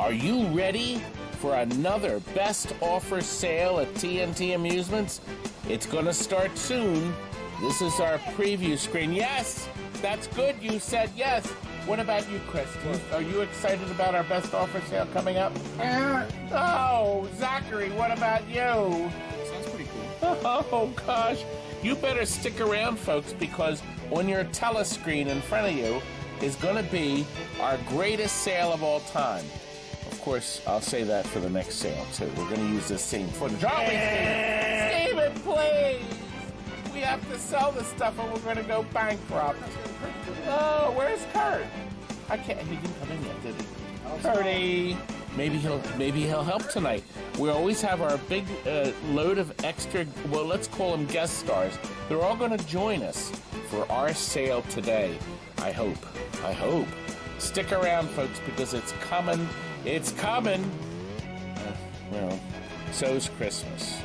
Are you ready for another best offer sale at TNT Amusements? It's going to start soon. This is our preview screen. Yes, that's good. You said yes. What about you, Chris? Are you excited about our best offer sale coming up? Oh, Zachary, what about you? Sounds pretty cool. Oh, gosh. You better stick around, folks, because on your telescreen in front of you is going to be our greatest sale of all time. Of course, I'll say that for the next sale, too. We're going to use this same footage. Aren't we, Steven? Steven, please! We have to sell this stuff or we're going to go bankrupt. Oh, where's Kurt? I can't. He didn't come in yet, did he? Kurtie. Maybe he'll help tonight. We always have our big load of extra, well, let's call them guest stars. They're all going to join us for our sale today. I hope. Stick around, folks, because it's coming. It's coming. Well, so's Christmas.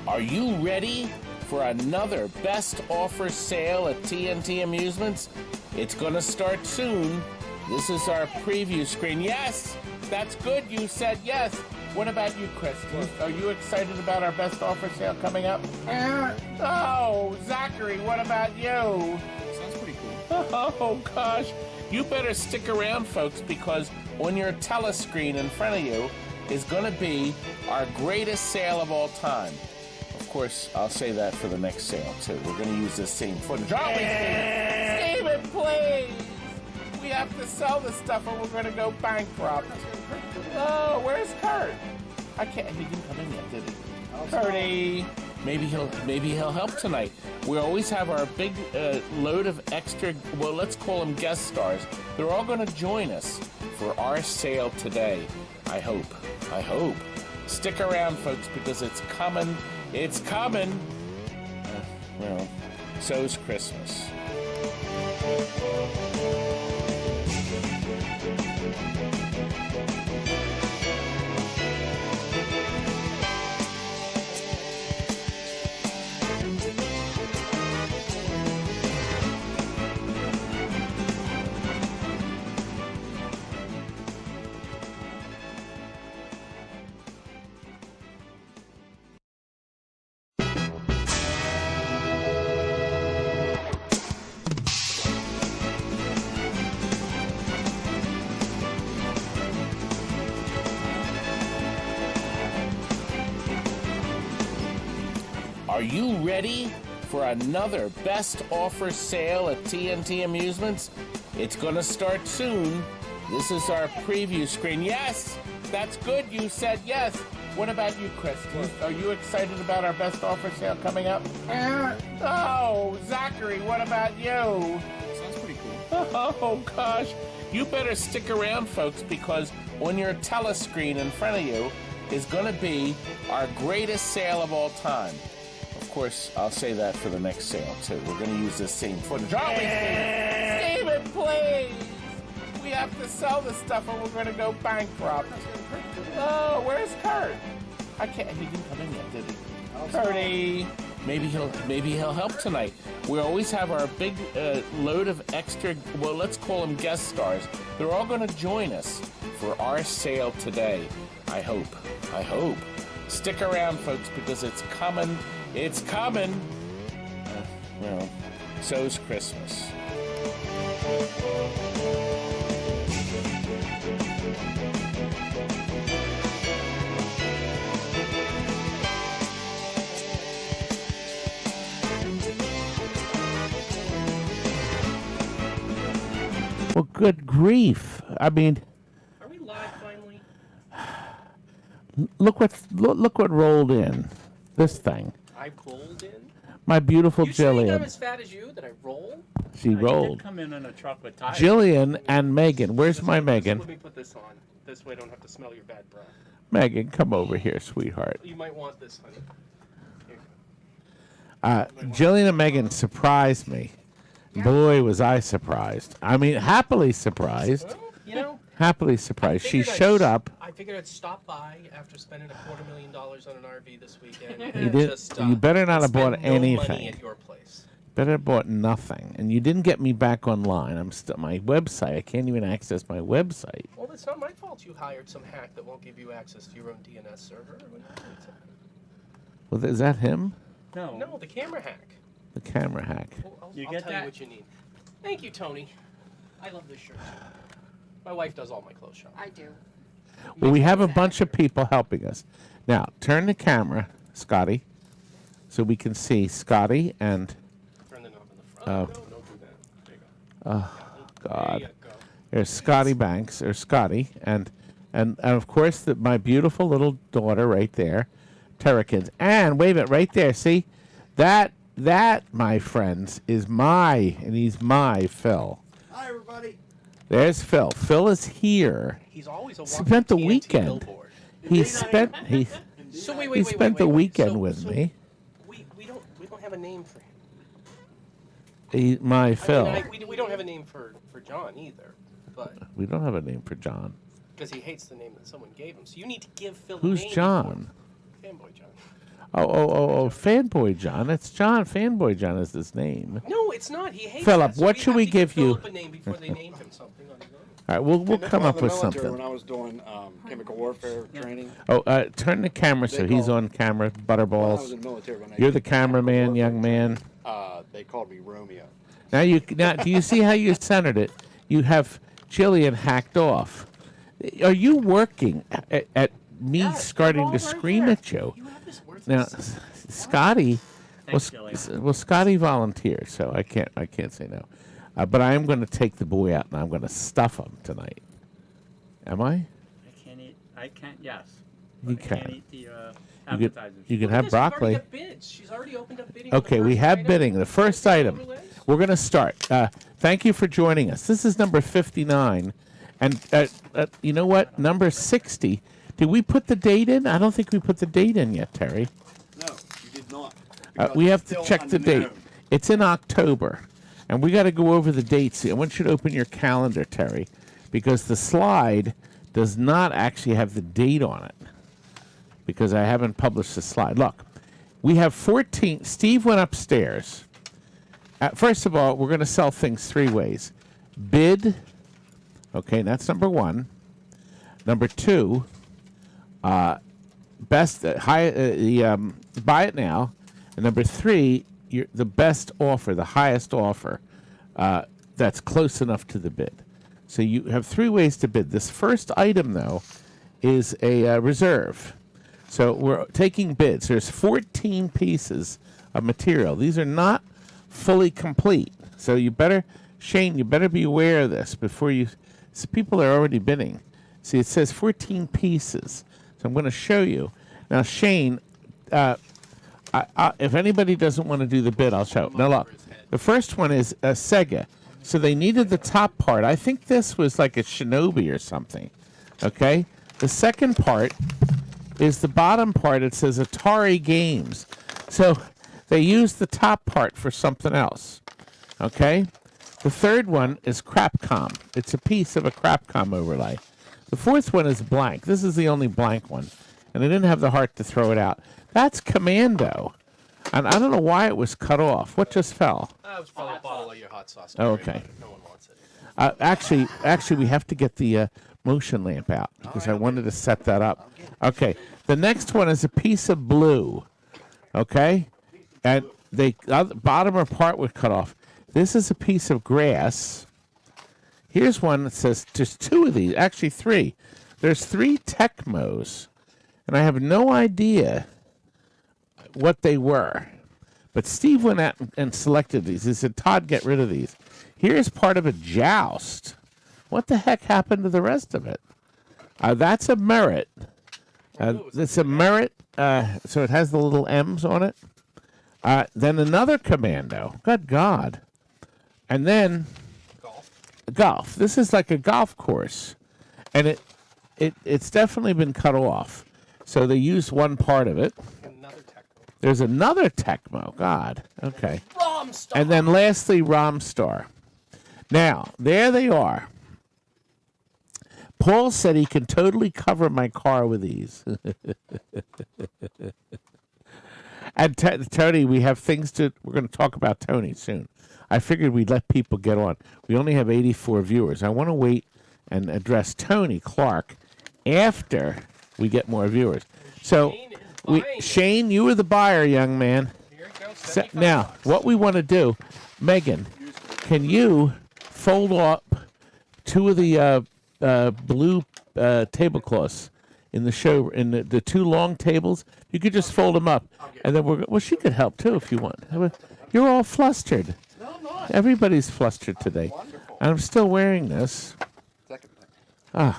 Are you ready for another best offer sale at TNT Amusements? It's going to start soon. This is our preview screen. Yes, that's good. You said yes. What about you, Chris? Are you excited about our best offer sale coming up? Oh, Zachary, what about you? Sounds pretty cool. Oh, gosh. You better stick around, folks, because on your telescreen in front of you is going to be our greatest sale of all time. Of course, I'll say that for the next sale, too. We're going to use this same footage. Aren't we, Steven? Steven, please! We have to sell this stuff or we're going to go bankrupt. Oh, where's Kurt? I can't. He didn't come in yet, did he? Kurtie. Maybe he'll help tonight. We always have our big load of extra, well, let's call them guest stars. They're all going to join us for our sale today. I hope. Stick around, folks, because it's coming. It's coming. Well, so's Christmas. Are you ready for another best offer sale at TNT Amusements? It's going to start soon. This is our preview screen. Yes, that's good. You said yes. What about you, Chris? Are you excited about our best offer sale coming up? Oh, Zachary, what about you? Sounds pretty cool. Oh, gosh. You better stick around, folks, because on your telescreen in front of you is going to be our greatest sale of all time. Of course, I'll say that for the next sale, too. We're going to use this same footage. Aren't we, Steven? Steven, please! We have to sell this stuff or we're going to go bankrupt. Oh, where's Kurt? I can't. He didn't come in yet, did he? Kurtie. Maybe he'll help tonight. We always have our big load of extra, well, let's call them guest stars. They're all going to join us for our sale today. I hope. Stick around, folks, because it's coming. It's coming. Well, so's Christmas. Well, good grief. I mean, Are we live finally? look what rolled in. This thing. I rolled in. My beautiful You saying I'm Jillian. as fat as you that I roll? She He rolled. did come in a truck with tires. Jillian and Megan. Where's my Let Megan? me put this on. This way I don't have to smell your bad breath. Megan, come over here, sweetheart. You might want this, honey. Here you go. Jillian and Megan surprised me. Boy, was I surprised. I mean, happily surprised. Well, you know, Happily surprised. She figured showed up. I figured I'd stop by after spending $250,000 on an RV this weekend. You and did. just, You better not have spend bought no money anything. at your place. Better have bought nothing. And you didn't get me back online. I'm still my website. I can't even access my website. Well, it's not my fault you hired some hack that won't give you access to your own DNS server. Well, is that him? No. No, the camera hack. The camera hack. Well, I'll You I'll get tell that? you what you need. Thank you, Tony. I love this shirt. My wife does all my clothes shopping. I do. Well, we have a bunch of people helping us. Now, turn the camera, Scotty, so we can see Scotty and, Turn the knob in the front. Oh. No, don't do that. There you go. There God, you go. there's Scotty Banks, or Scotty, and of course, my beautiful little daughter right there, Terrakins. And wait a minute, right there, see? That, my friends, is and he's my Phil. Hi, everybody. There's Phil. Phil is here. He's always a Spent the walking TNT weekend. billboard. He spent So wait, he spent the weekend with me. We don't have a name for him. My I Phil. mean, we don't have a name for John either, but We don't have a name for John. because he hates the name that someone gave him. So you need to give Phil a Who's name. John? before- Fanboy John. Oh, Fanboy John. That's John. Fanboy John is his name. No, it's not. He hates Philip, that, so what we should have we to give you? Philip a name before they name him something on his own. All right, we'll come up with When something. I was doing chemical warfare training, Oh, turn the camera so They he's call- on camera. when I was Butterballs. in the military, when I You're did the cameraman, chemical young warfare man. training, they called me Romeo. Now do you see how you centered it? You have Jillian hacked off. Are you working at me starting to scream at you? You have this worthless. Now, Scotty, Thanks, Jillian. well, Scotty volunteered, so I can't say no. But I am going to take the boy out, and I'm going to stuff him tonight. Am I? I can't eat. I can't. Yes. You But I can't can. eat the You appetizers. can Look at have this, we've already broccoli. got bids. She's already opened up bidding. on the Okay, we first have item. bidding. The first item. Overlays. We're going to start. Thank you for joining us. This is number 59. And you know what? Number 60. Did we put the date in? I don't think we put the date in yet, Terry. No, you did not. We have to check the date. It's in October. And we got to go over the dates. I want you to open your calendar, Terry, because the slide does not actually have the date on it because I haven't published the slide. Look, we have 14. Steve went upstairs. First of all, we're going to sell things three ways. Bid. Okay, that's number one. Number two, buy it now. And number three, the best offer, the highest offer, that's close enough to the bid. So you have three ways to bid. This first item, though, is a reserve. So we're taking bids. There's 14 pieces of material. These are not fully complete. So Shane, you better be aware of this before you. So people are already bidding. See, it says 14 pieces. So I'm going to show you. Now, Shane, if anybody doesn't want to do the bid, I'll show. Now, look, the first one is a Sega. So they needed the top part. I think this was like a Shinobi or something. Okay? The second part is the bottom part. It says Atari Games. So they used the top part for something else. Okay? The third one is Crapcom. It's a piece of a Crapcom overlay. The fourth one is blank. This is the only blank one. And they didn't have the heart to throw it out. That's Commando. And I don't know why it was cut off. What just fell? That was probably a bottle of your hot sauce. Oh, Don't worry okay. about it. No one wants it. Actually, we have to get the motion lamp out because I wanted to set that up. Okay. The next one is a piece of blue. Okay? And the bottom part was cut off. This is a piece of grass. Here's one that says there's two of these, actually three. There's three Tecmos, and I have no idea what they were. But Steve went out and selected these. He said, Todd, get rid of these. Here's part of a joust. What the heck happened to the rest of it? That's a Merit. It's a Merit, so it has the little M's on it. Then another Commando. Good God. And then golf. This is like a golf course. And it's definitely been cut off. So they used one part of it. There's another Tecmo. God. Okay. Romstar. And then lastly, Romstar. Now, there they are. Paul said he can totally cover my car with these. And Tony, we have things we're going to talk about Tony soon. I figured we'd let people get on. We only have 84 viewers. I want to wait and address Tony Clark after we get more viewers. So, Shane, you were the buyer, young man. Here it goes, Now, what we want to do, Megan, can you fold up two of the blue tablecloths in the show, in the two long tables? You could just fold them up, and then she could help too if you want. You're all flustered. No, I'm not. Everybody's flustered today. Wonderful. And I'm still wearing this. Second thing.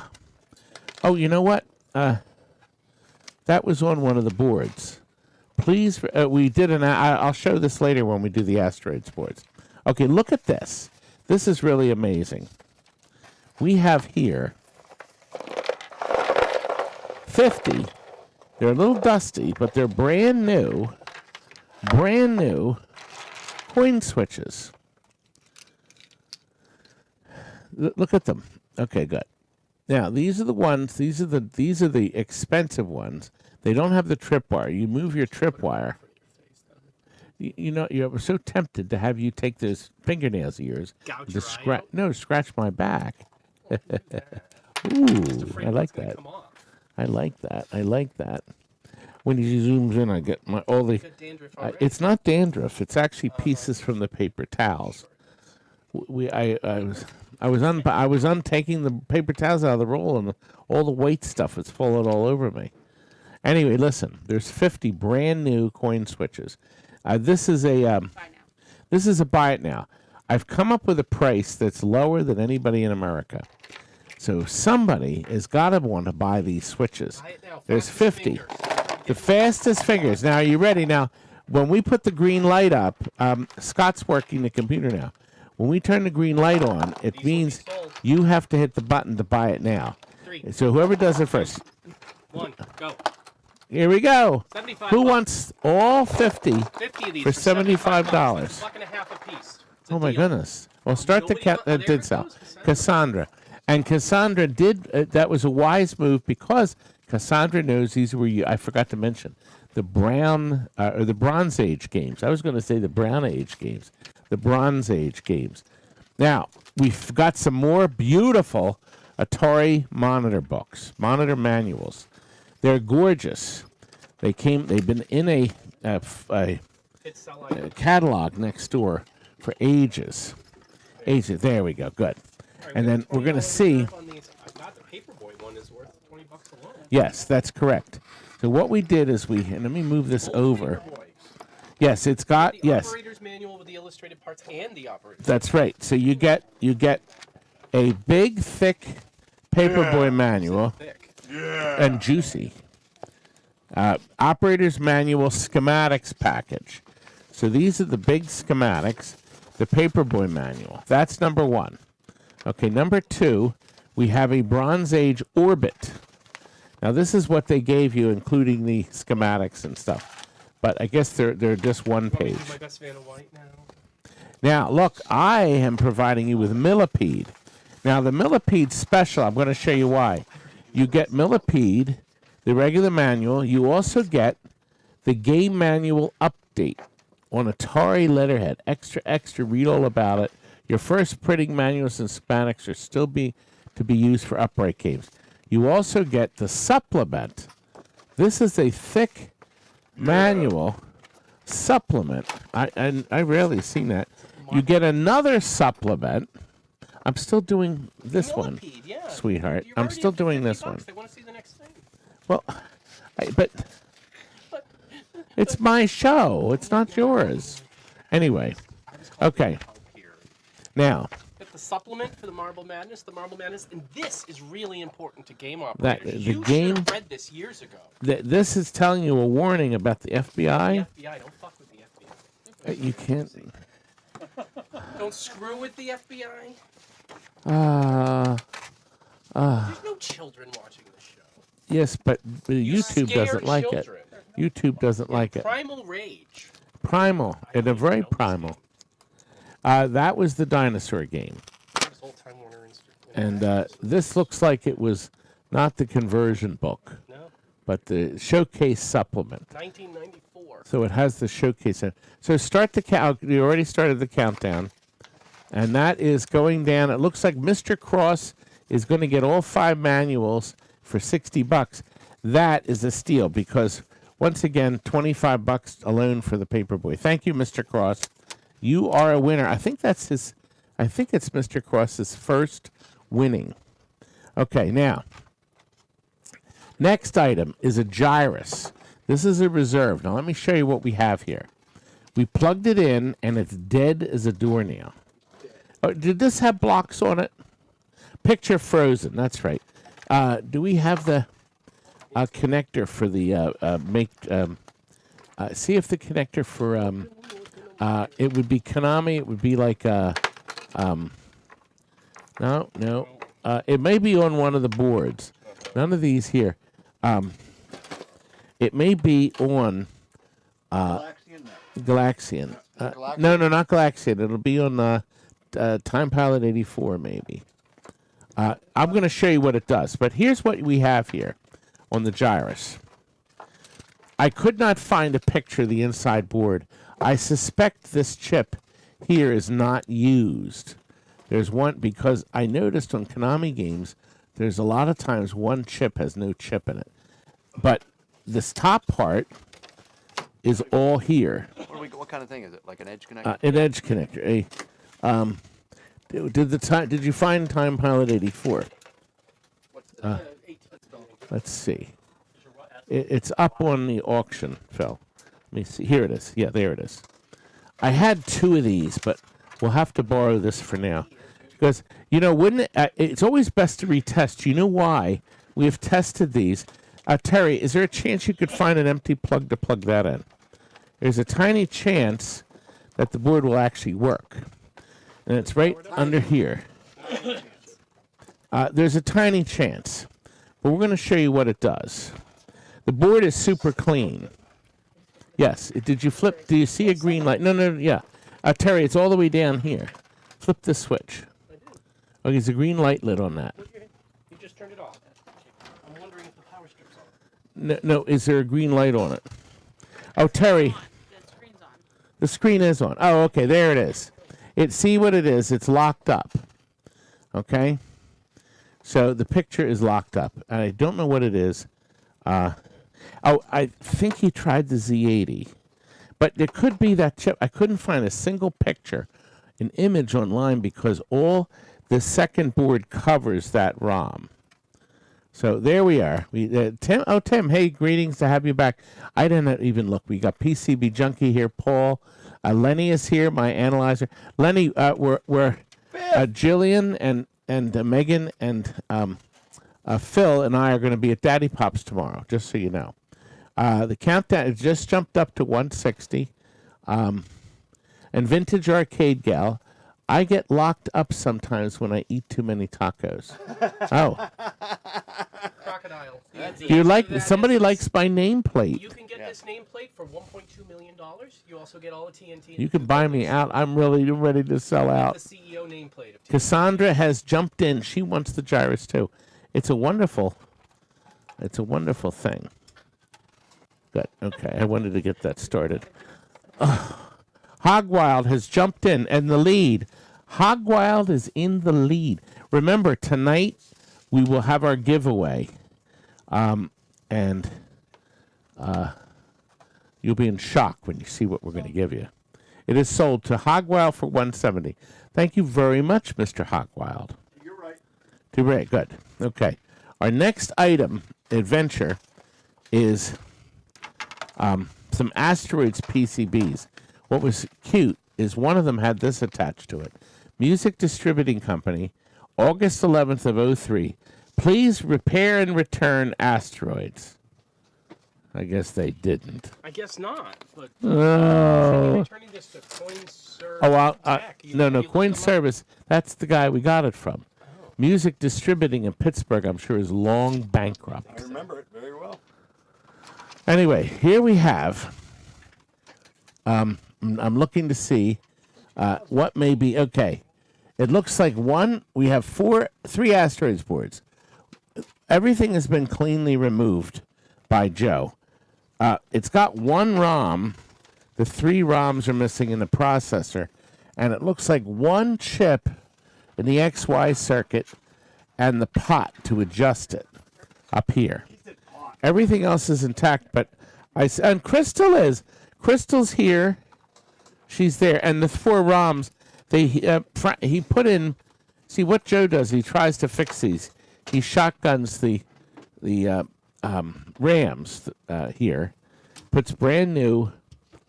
Oh, you know what? That was on one of the boards. Please, we did I'll show this later when we do the Asteroids boards. Okay, look at this. This is really amazing. We have here 50. They're a little dusty, but they're brand new coin switches. Look at them. Okay, good. Now, these are the ones, these are the expensive ones. They don't have the tripwire. You move your tripwire. You know, you're so tempted to have you take those fingernails of yours. Gouge To your eye out? no, scratch my back. Ooh, I like that. I like that. I like that. When he zooms in, I get all the. It's not dandruff. It's actually pieces from the paper towels. I was untaking the paper towels out of the roll, and all the white stuff was falling all over me. Anyway, listen. There's 50 brand new coin switches. This is a buy it now. I've come up with a price that's lower than anybody in America. So somebody has got to want to buy these switches. There's 50. The fastest fingers. Now, are you ready? Now, when we put the green light up, Scott's working the computer now. When we turn the green light on, it means you have to hit the button to buy it now. 3. So whoever does it first. 1, go. Here we go. 75 Who bucks. wants all 50 50 of these for $75? That's a buck and a half a piece. It's a Oh, my deal. goodness. Well, start the Nobody there did it sell. goes, Cassandra. And Cassandra did, that was a wise move because Cassandra knows these were, I forgot to mention, the brown, or the Bronze Age games. I was going to say the Brown Age games. The Bronze Age games. Now, we've got some more beautiful Atari monitor books, monitor manuals. They're gorgeous. They've been in a catalog next door for ages. Ages. There we go. Good. And then we're going to see. I got the Paperboy one is worth $20 alone. Yes, that's correct. So what we did is and let me move this over. Paperboy. Yes, it's got The yes. operator's manual with the illustrated parts and the operator's. That's right. So you get a big, thick Paperboy manual Thick. and juicy. Operator's manual schematics package. So these are the big schematics, the Paperboy manual. That's number 1. Okay, number 2, we have a Bronze Age Orbit. Now this is what they gave you, including the schematics and stuff. But I guess they're just one Want me to page. do my best Vanna White now? Now, look, I am providing you with Millipede. Now, the Millipede special, I'm going to show you why. You get Millipede, the regular manual. You also get the game manual update on Atari letterhead. Extra, read all about it. Your first printing manuals and schematics are still to be used for upright games. You also get the supplement. This is a thick manual supplement. I rarely seen that. You get another supplement. I'm still doing this one, Millipede, yeah. sweetheart. You're I'm already still up to doing $50. this one. They want to see the next thing. Well, but it's my show. It's not yours. Anyway, okay. Now, Got the supplement for the Marble Madness, and this is really important to game That operators. the You game. should have read this years ago. This is telling you a warning about the FBI. The FBI, don't fuck with the FBI. You can't. Don't screw with the FBI. There's no children watching this show. Yes, but You YouTube scare doesn't like it. children. YouTube doesn't like it. Primal Rage. Primal, and a very primal. That was the dinosaur game. This whole Time Warner Institute. And this looks like it was not the conversion book, No. but the showcase supplement. 1994. So it has the showcase in it. So start the count. You already started the countdown. And that is going down. It looks like Mr. Cross is going to get all 5 manuals for $60. That is a steal because, once again, $25 alone for the Paperboy. Thank you, Mr. Cross. You are a winner. I think that's his. I think it's Mr. Cross's first winning. Okay, now. Next item is a gyrus. This is a reserve. Now let me show you what we have here. We plugged it in, and it's dead as a doornail. Oh, did this have blocks on it? Picture frozen. That's right. Do we have the connector for the see if the connector for it would be Konami. It would be like no. It may be on one of the boards. None of these here. It may be on Galaxian. No, not Galaxian. It'll be on Time Pilot 84, maybe. I'm going to show you what it does. But here's what we have here on the gyrus. I could not find a picture of the inside board. I suspect this chip here is not used. There's one, because I noticed on Konami games, there's a lot of times one chip has no chip in it. But this top part is all here. What kind of thing is it? Like an edge connector? An edge connector. Did you find Time Pilot 84? Let's see. It's up on the auction, Phil. Let me see. Here it is. Yeah, there it is. I had 2 of these, but we'll have to borrow this for now. Because, it's always best to retest. You know why? We have tested these. Terry, is there a chance you could find an empty plug to plug that in? There's a tiny chance that the board will actually work. And it's right under here. There's a tiny chance. But we're going to show you what it does. The board is super clean. Yes. Did you flip? Do you see a green light? No, yeah. Terry, it's all the way down here. Flip the switch. Oh, there's a green light lit on that. You just turned it off. I'm wondering if the power strip's on. No, is there a green light on it? Oh, Terry. The screen's on. The screen is on. Oh, okay, there it is. See what it is. It's locked up. Okay? So the picture is locked up. I don't know what it is. I think he tried the Z80. But there could be that chip. I couldn't find a single picture, an image online, because all the second board covers that ROM. So there we are. Tim, hey, greetings to have you back. I didn't even look. We got PCB Junkie here, Paul. Lenny is here, my analyzer. Lenny, we're Jillian and Megan and Phil and I are going to be at Daddy Pop's tomorrow, just so you know. The countdown has just jumped up to 160. And Vintage Arcade Gal, I get locked up sometimes when I eat too many tacos. Oh. Crocodile. Somebody likes my nameplate. You can get this nameplate for $1.2 million. You also get all the TNT. You can buy me out. I'm ready to sell out. The CEO nameplate of TNT. Cassandra has jumped in. She wants the gyrus too. It's a wonderful thing. Good. Okay, I wanted to get that started. Hogwild has jumped in and the lead. Hogwild is in the lead. Remember, tonight we will have our giveaway. And you'll be in shock when you see what we're going to give you. It is sold to Hogwild for $170. Thank you very much, Mr. Hogwild. You're right. Too right. Good. Okay. Our next item, adventure, is some Asteroids Pcbs. What was cute is one of them had this attached to it. Music Distributing Company, August 11th of 03. Please repair and return Asteroids. I guess they didn't. I guess not, but Oh. returning this to CoinServe. Oh, Tech, no, you Coin look them up? Service. That's the guy we got it from. Music Distributing in Pittsburgh, I'm sure, is long bankrupt. I remember it very well. Anyway, here we have. I'm looking to see what may be okay. It looks like we have three Asteroids boards. Everything has been cleanly removed by Joe. It's got one ROM. The 3 ROMs are missing in the processor, and it looks like one chip in the XY circuit and the pot to adjust it up here. Everything else is intact, but and Crystal's here. She's there, and the 4 ROMs. He put in. See what Joe does. He tries to fix these. He shotguns the RAMs here. Puts brand new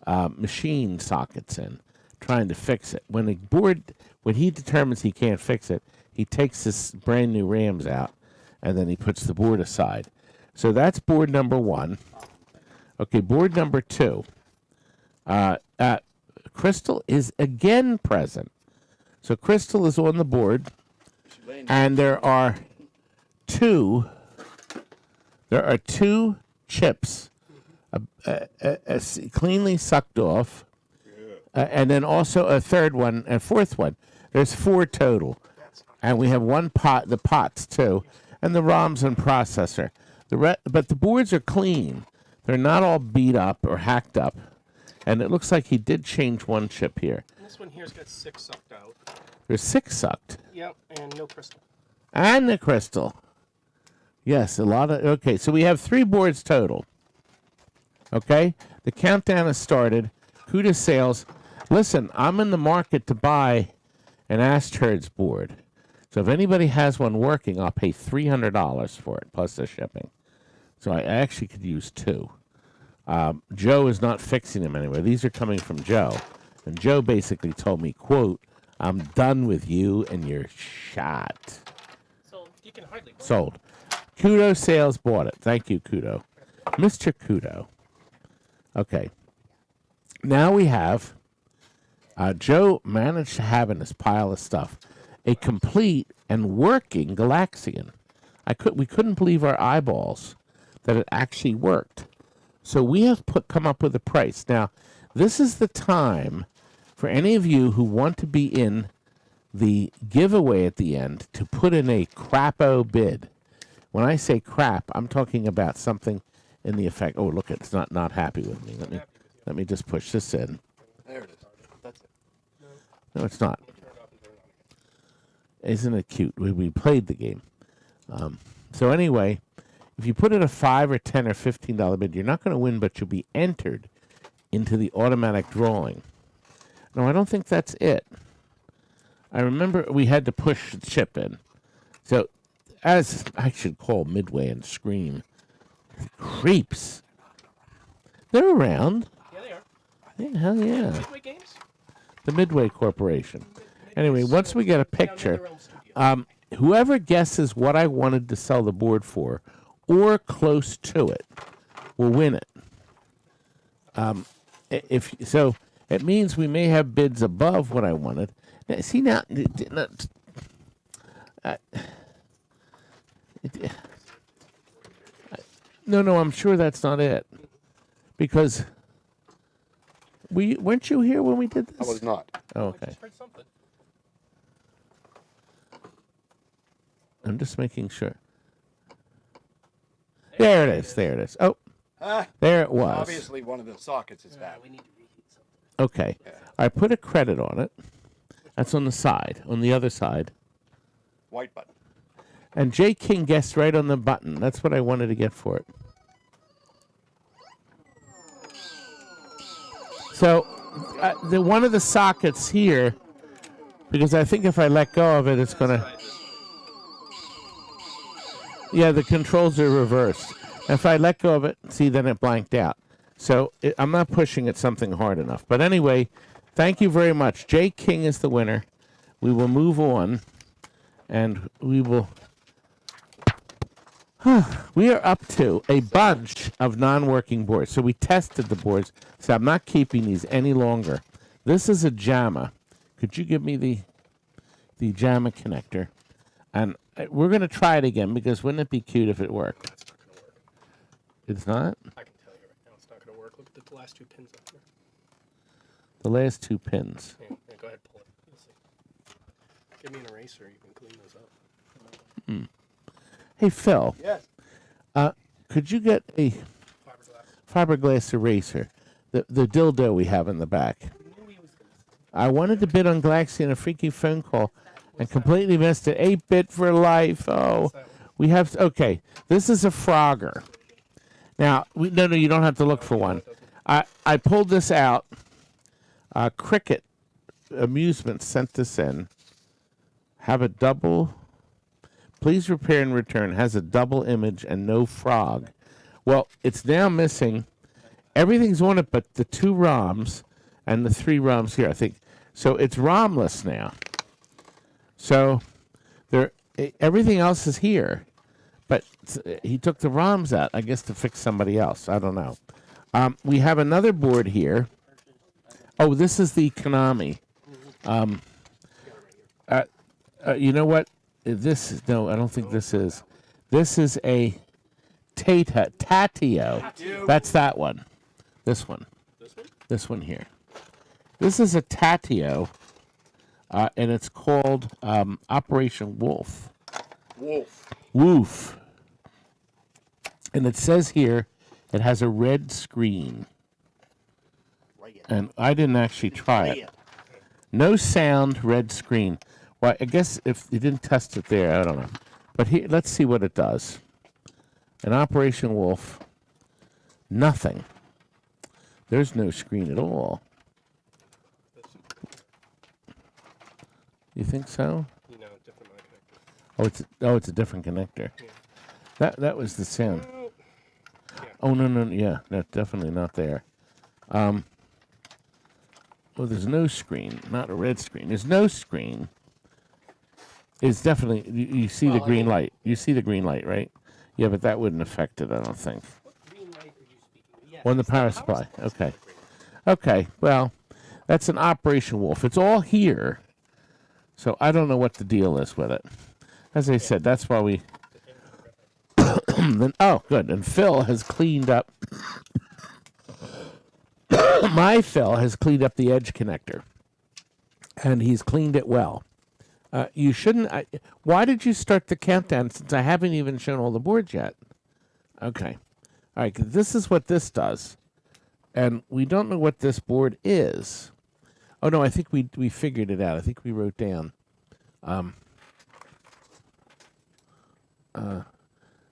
machine sockets in, trying to fix it. When he determines he can't fix it, he takes this brand new RAMs out, and then he puts the board aside. So that's board number 1. Okay, board number 2. Crystal is again present. So Crystal is on the board, and there are two chips cleanly sucked off, and then also a third one and fourth one. There's 4 total, and we have one pot, the pots too, and the ROMs and processor. But the boards are clean. They're not all beat up or hacked up, and it looks like he did change one chip here. And this one here's got 6 sucked out. There's 6 sucked. Yep, and no crystal. And the crystal. Yes, a lot of... Okay, so we have 3 boards total. Okay? The countdown has started. Kuda sales. Listen, I'm in the market to buy an Asteroids board. So if anybody has one working, I'll pay $300 for it, plus the shipping. So I actually could use 2. Joe is not fixing them anyway. These are coming from Joe. And Joe basically told me, quote, I'm done with you and your shot. So you can hardly. Sold. Kudo Sales bought it. Thank you, Kudo. Mr. Kudo. Okay. Now we have, Joe managed to have in his pile of stuff a complete and working Galaxian. We couldn't believe our eyeballs that it actually worked. So we have come up with a price. Now, this is the time for any of you who want to be in the giveaway at the end to put in a crapo bid. When I say crap, I'm talking about something in the effect. Oh, look, it's not happy with me. Let me just push this in. There it is. That's it. No, it's not. Isn't it cute? We played the game. So anyway, if you put in a $5 or $10 or $15 bid, you're not going to win, but you'll be entered into the automatic drawing. No, I don't think that's it. I remember we had to push the chip in. So, as I should call Midway and scream, creeps. They're around. Yeah, they are. Yeah, hell yeah. Midway Games? The Midway Corporation. Anyway, once we get a picture, Their own studio. whoever guesses what I wanted to sell the board for, or close to it, will win it. If so, it means we may have bids above what I wanted. Now, see now, no, I'm sure that's not it, because weren't you here when we did this? I was not. Oh, I okay. just heard something. I'm just making sure. There it is. There it is. Oh, there it was. Obviously, one of the sockets is bad. We need to reheat something. Okay. I put a credit on it. That's on the side, on the other side. White button. And J. King guessed right on the button. That's what I wanted to get for it. So, one of the sockets here, because I think if I let go of it, it's going to... Yeah, the controls are reversed. If I let go of it, see, then it blanked out. So I'm not pushing it something hard enough. But anyway, thank you very much. J. King is the winner. we will move on, and we will. We are up to a bunch of non-working boards. So we tested the boards. So I'm not keeping these any longer. This is a JAMA. Could you give me the JAMA connector? And we're going to try it again because wouldn't it be cute if it worked? That's not going to work. It's not? I can tell you right now it's not going to work. Look at the last 2 pins up there. The last 2 pins. Yeah, go ahead, pull it. You'll see. Give me an eraser. You can clean those up. Hey, Phil. Yes. Could you get a fiberglass eraser? The dildo we have in the back. I wanted to bid on Galaxian a freaky phone call and completely missed it. 8-bit for life. Oh, we have. Okay, this is a Frogger. Now, no, you don't have to look for one. I pulled this out. Cricket Amusements sent this in. Have a double. Please repair and return. Has a double image and no frog. Well, it's now missing. Everything's on it but the 2 ROMs and the 3 ROMs here, I think. So it's ROMless now. So everything else is here. But he took the ROMs out, I guess, to fix somebody else. I don't know. We have another board here. Oh, this is the Konami. You know what? No, I don't think this is. This is a Tatio. That's that one. This one. This one here. This is a Tatio, and it's called Operation Wolf. Woof. And it says here it has a red screen. And I didn't actually try it. No sound, red screen. Well, I guess if you didn't test it there, I don't know. But here, let's see what it does. An Operation Wolf. Nothing. There's no screen at all. You think so? Different connector. It's a different connector. Yeah. That was the sound. Yeah. Oh no, yeah, no, definitely not there. Well, there's no screen, not a red screen. There's no screen. It's definitely you see the green light. You see the green light, right? Yeah, but that wouldn't affect it, I don't think. What green light are you speaking of? On the power supply. Okay. Okay. Well, that's an Operation Wolf. It's all here. So I don't know what the deal is with it. As I said, that's why we. Oh, good. And Phil has cleaned up. My Phil has cleaned up the edge connector, and he's cleaned it well. You shouldn't. Why did you start the countdown since I haven't even shown all the boards yet? Okay. All right. This is what this does, and we don't know what this board is. Oh no, I think we figured it out. I think we wrote down.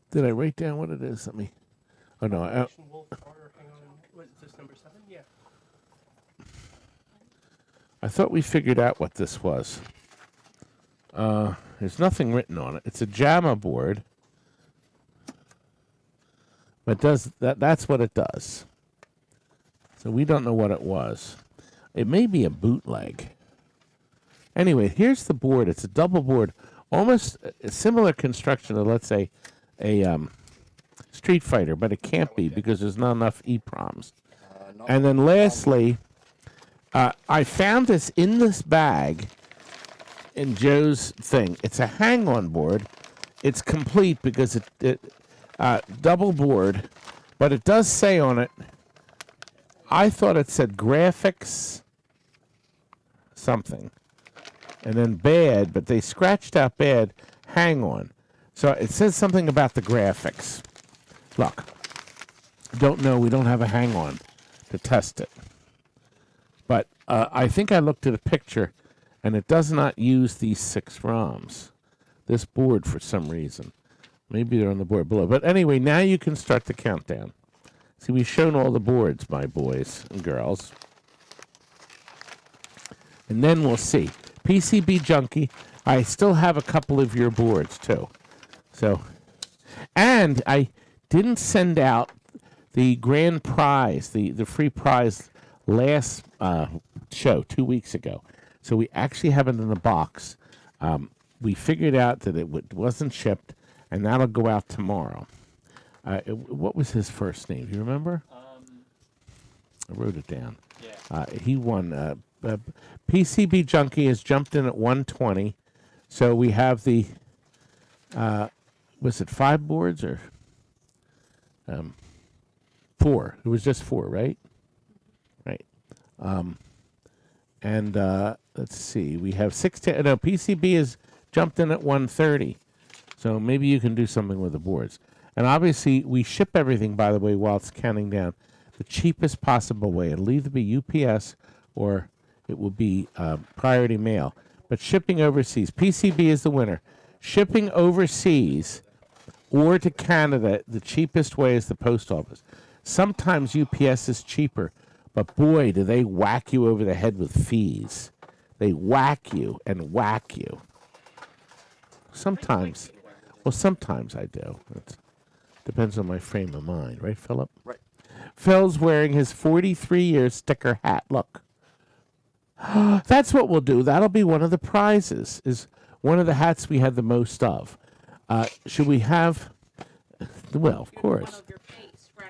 Did I write down what it is? Let me. Oh no. Wolf order, hang on. What is this, number 7? Yeah. I thought we figured out what this was. There's nothing written on it. It's a JAMA board. But that's what it does. So we don't know what it was. It may be a bootleg. Anyway, here's the board. It's a double board. Almost a similar construction to, let's say, a Street Fighter, but it can't be because there's not enough EPROMs. And then lastly, I found this in this bag in Joe's thing. It's a hang-on board. It's complete because it double board, but it does say on it, I thought it said graphics something, and then bad, but they scratched out bad, hang on. So it says something about the graphics. Look, don't know, we don't have a hang on to test it. But I think I looked at a picture, and it does not use these 6 ROMs. This board, for some reason. Maybe they're on the board below. But anyway, now you can start the countdown. See, we've shown all the boards, my boys and girls. And then we'll see. PCB Junkie, I still have a couple of your boards, too. So, and I didn't send out the grand prize, the free prize last show, 2 weeks ago. So we actually have it in a box. We figured out that it wasn't shipped, and that'll go out tomorrow. What was his first name? Do you remember? I wrote it down. Yeah. He won. PCB Junkie has jumped in at 120. So we have the, was it 5 boards or 4? It was just 4, right? Right. And let's see. We have 16. No, PCB has jumped in at 130. So maybe you can do something with the boards. And obviously, we ship everything, by the way, while it's counting down. The cheapest possible way. It'll either be UPS or it will be priority mail. But shipping overseas, PCB is the winner. Shipping overseas or to Canada, the cheapest way is the post office. Sometimes UPS is cheaper, but boy, do they whack you over the head with fees. They whack you and whack you. Sometimes, well, sometimes I do. It depends on my frame of mind, right, Philip? Right. Phil's wearing his 43-year sticker hat. Look. That's what we'll do. That'll be one of the prizes, is one of the hats we had the most of. Should we have, well, of course.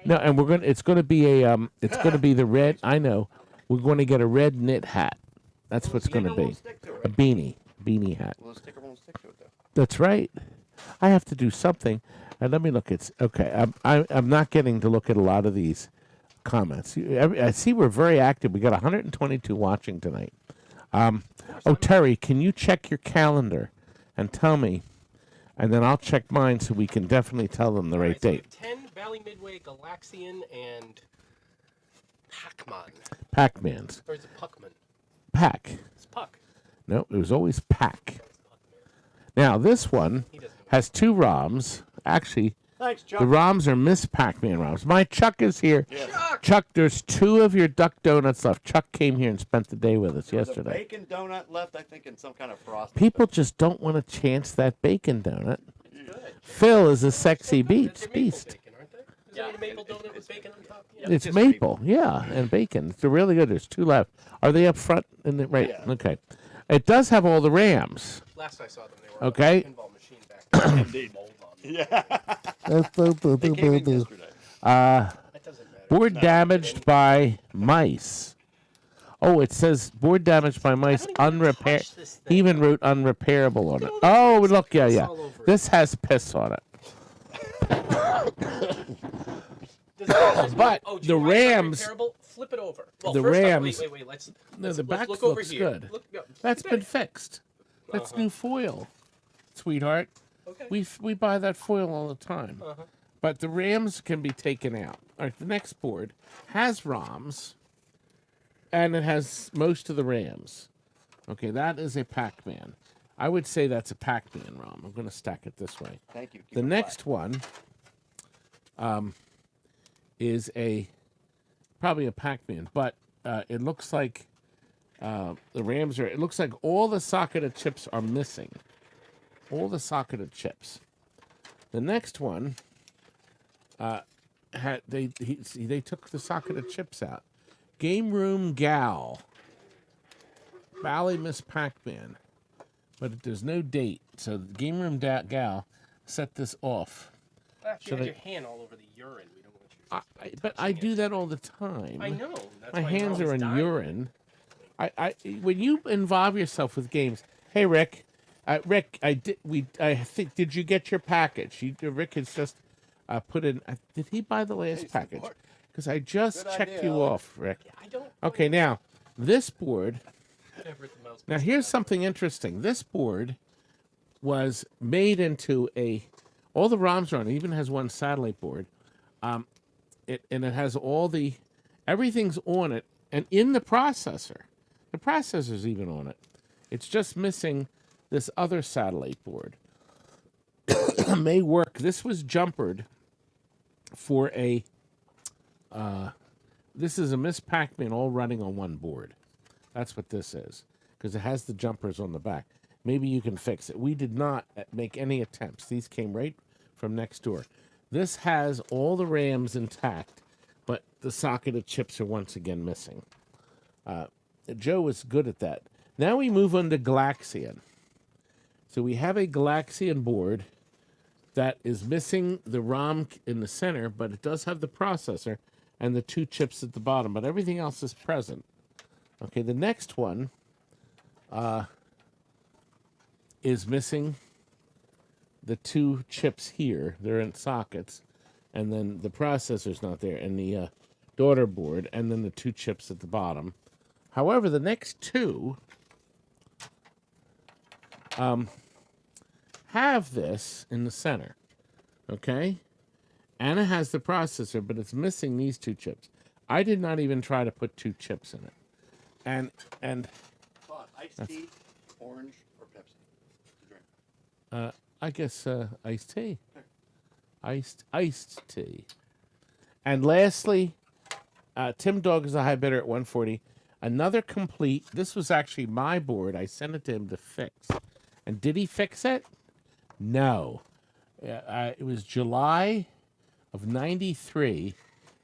No, and we're going to, it's going to be a, it's going to be the red, I know. We're going to get a red knit hat. That's what's going to be. A beanie hat. Well, the sticker won't stick to it, though. That's right. I have to do something. And let me look. It's okay. I'm not getting to look at a lot of these comments. I see we're very active. We got 122 watching tonight. Oh, Terry, can you check your calendar and tell me, and then I'll check mine so we can definitely tell them the right So we date. have 10 Valley Midway, Galaxian, and Pac-Man. Pac-Man's. Or is it Puckman? Pac. It's Puck. No, it was always Pac. Now, this one has 2 ROMs. Actually, Thanks, Chuck. the ROMs are Miss Pac-Man ROMs. My Chuck is here. Chuck, there's 2 of your duck donuts left. Chuck came here and spent the day with us There's a yesterday. bacon donut left, I think, in some kind of frosting. People just don't want to chance that bacon donut. Phil is a sexy They're maple beast. bacon, aren't they? Is it a maple donut with bacon on top? Yeah. It's just maple, yeah, and bacon. They're really good. There's 2 left. Are they up front? Right. Yeah. Okay. It does have all the RAMs. Last I saw them, they were Okay. on a pinball machine back then. Indeed. Mold on them. Yeah. They came in yesterday. That doesn't matter. Board damaged by mice. Oh, it says board damaged by mice, I don't even unrepair. touch this thing. Even wrote unrepairable on it. No, Oh, there's look, yeah, piss yeah. all over it. This has piss on it. But Oh, do the you want it Rams- unrepairable? Flip it over. Well, the first off, Rams- wait. Let's the back look over looks here. good. Look, no, That's look been at it. fixed. That's new foil, sweetheart. Okay. We buy that foil all the time. But the RAMs can be taken out. All right, the next board has ROMs, and it has most of the RAMs. Okay, that is a Pac-Man. I would say that's a Pac-Man ROM. I'm going to stack it this way. Thank you. Keep The it next one is probably a Pac-Man, but it looks like the RAMs are. It looks like all the socketed chips are missing. All the socketed chips. The next one they took the socketed chips out. Game Room Gal. Bally Miss Pac-Man. But there's no date. So the Game Room Gal set this off. You have your hand all over the urine. We don't want you. But I do that all the time. I know. That's My why you're hands are always in dying. urine. When you involve yourself with games. Hey, Rick. Rick, did you get your package? Rick has just put in. Did he buy the last package? Because I just Good checked idea, you Alex. off, Rick. I don't. Okay, now this board. Whatever the mouse Now here's something interesting. This board was made into all the ROMs are on it. It even has one satellite board. It has everything's on it, and in the processor. The processor's even on it. It's just missing this other satellite board. May work. This was jumpered for this is a Miss Pac-Man all running on one board. That's what this is, because it has the jumpers on the back. Maybe you can fix it. We did not make any attempts. These came right from next door. This has all the RAMs intact, but the socketed chips are once again missing. Joe is good at that. Now we move on to Galaxian. So we have a Galaxian board that is missing the ROM in the center, but it does have the processor and the 2 chips at the bottom, but everything else is present. Okay, the next one is missing the 2 chips here. They're in sockets, and then the processor's not there, and the daughter board, and then the 2 chips at the bottom. However, the next 2 have this in the center, okay? And it has the processor, but it's missing these 2 chips. I did not even try to put 2 chips in it. And iced tea, orange, or Pepsi to drink? I guess iced tea. Iced tea. And lastly, Tim Dog is a high bidder at 140. Another complete. This was actually my board. I sent it to him to fix. And did he fix it? No. It was July of '93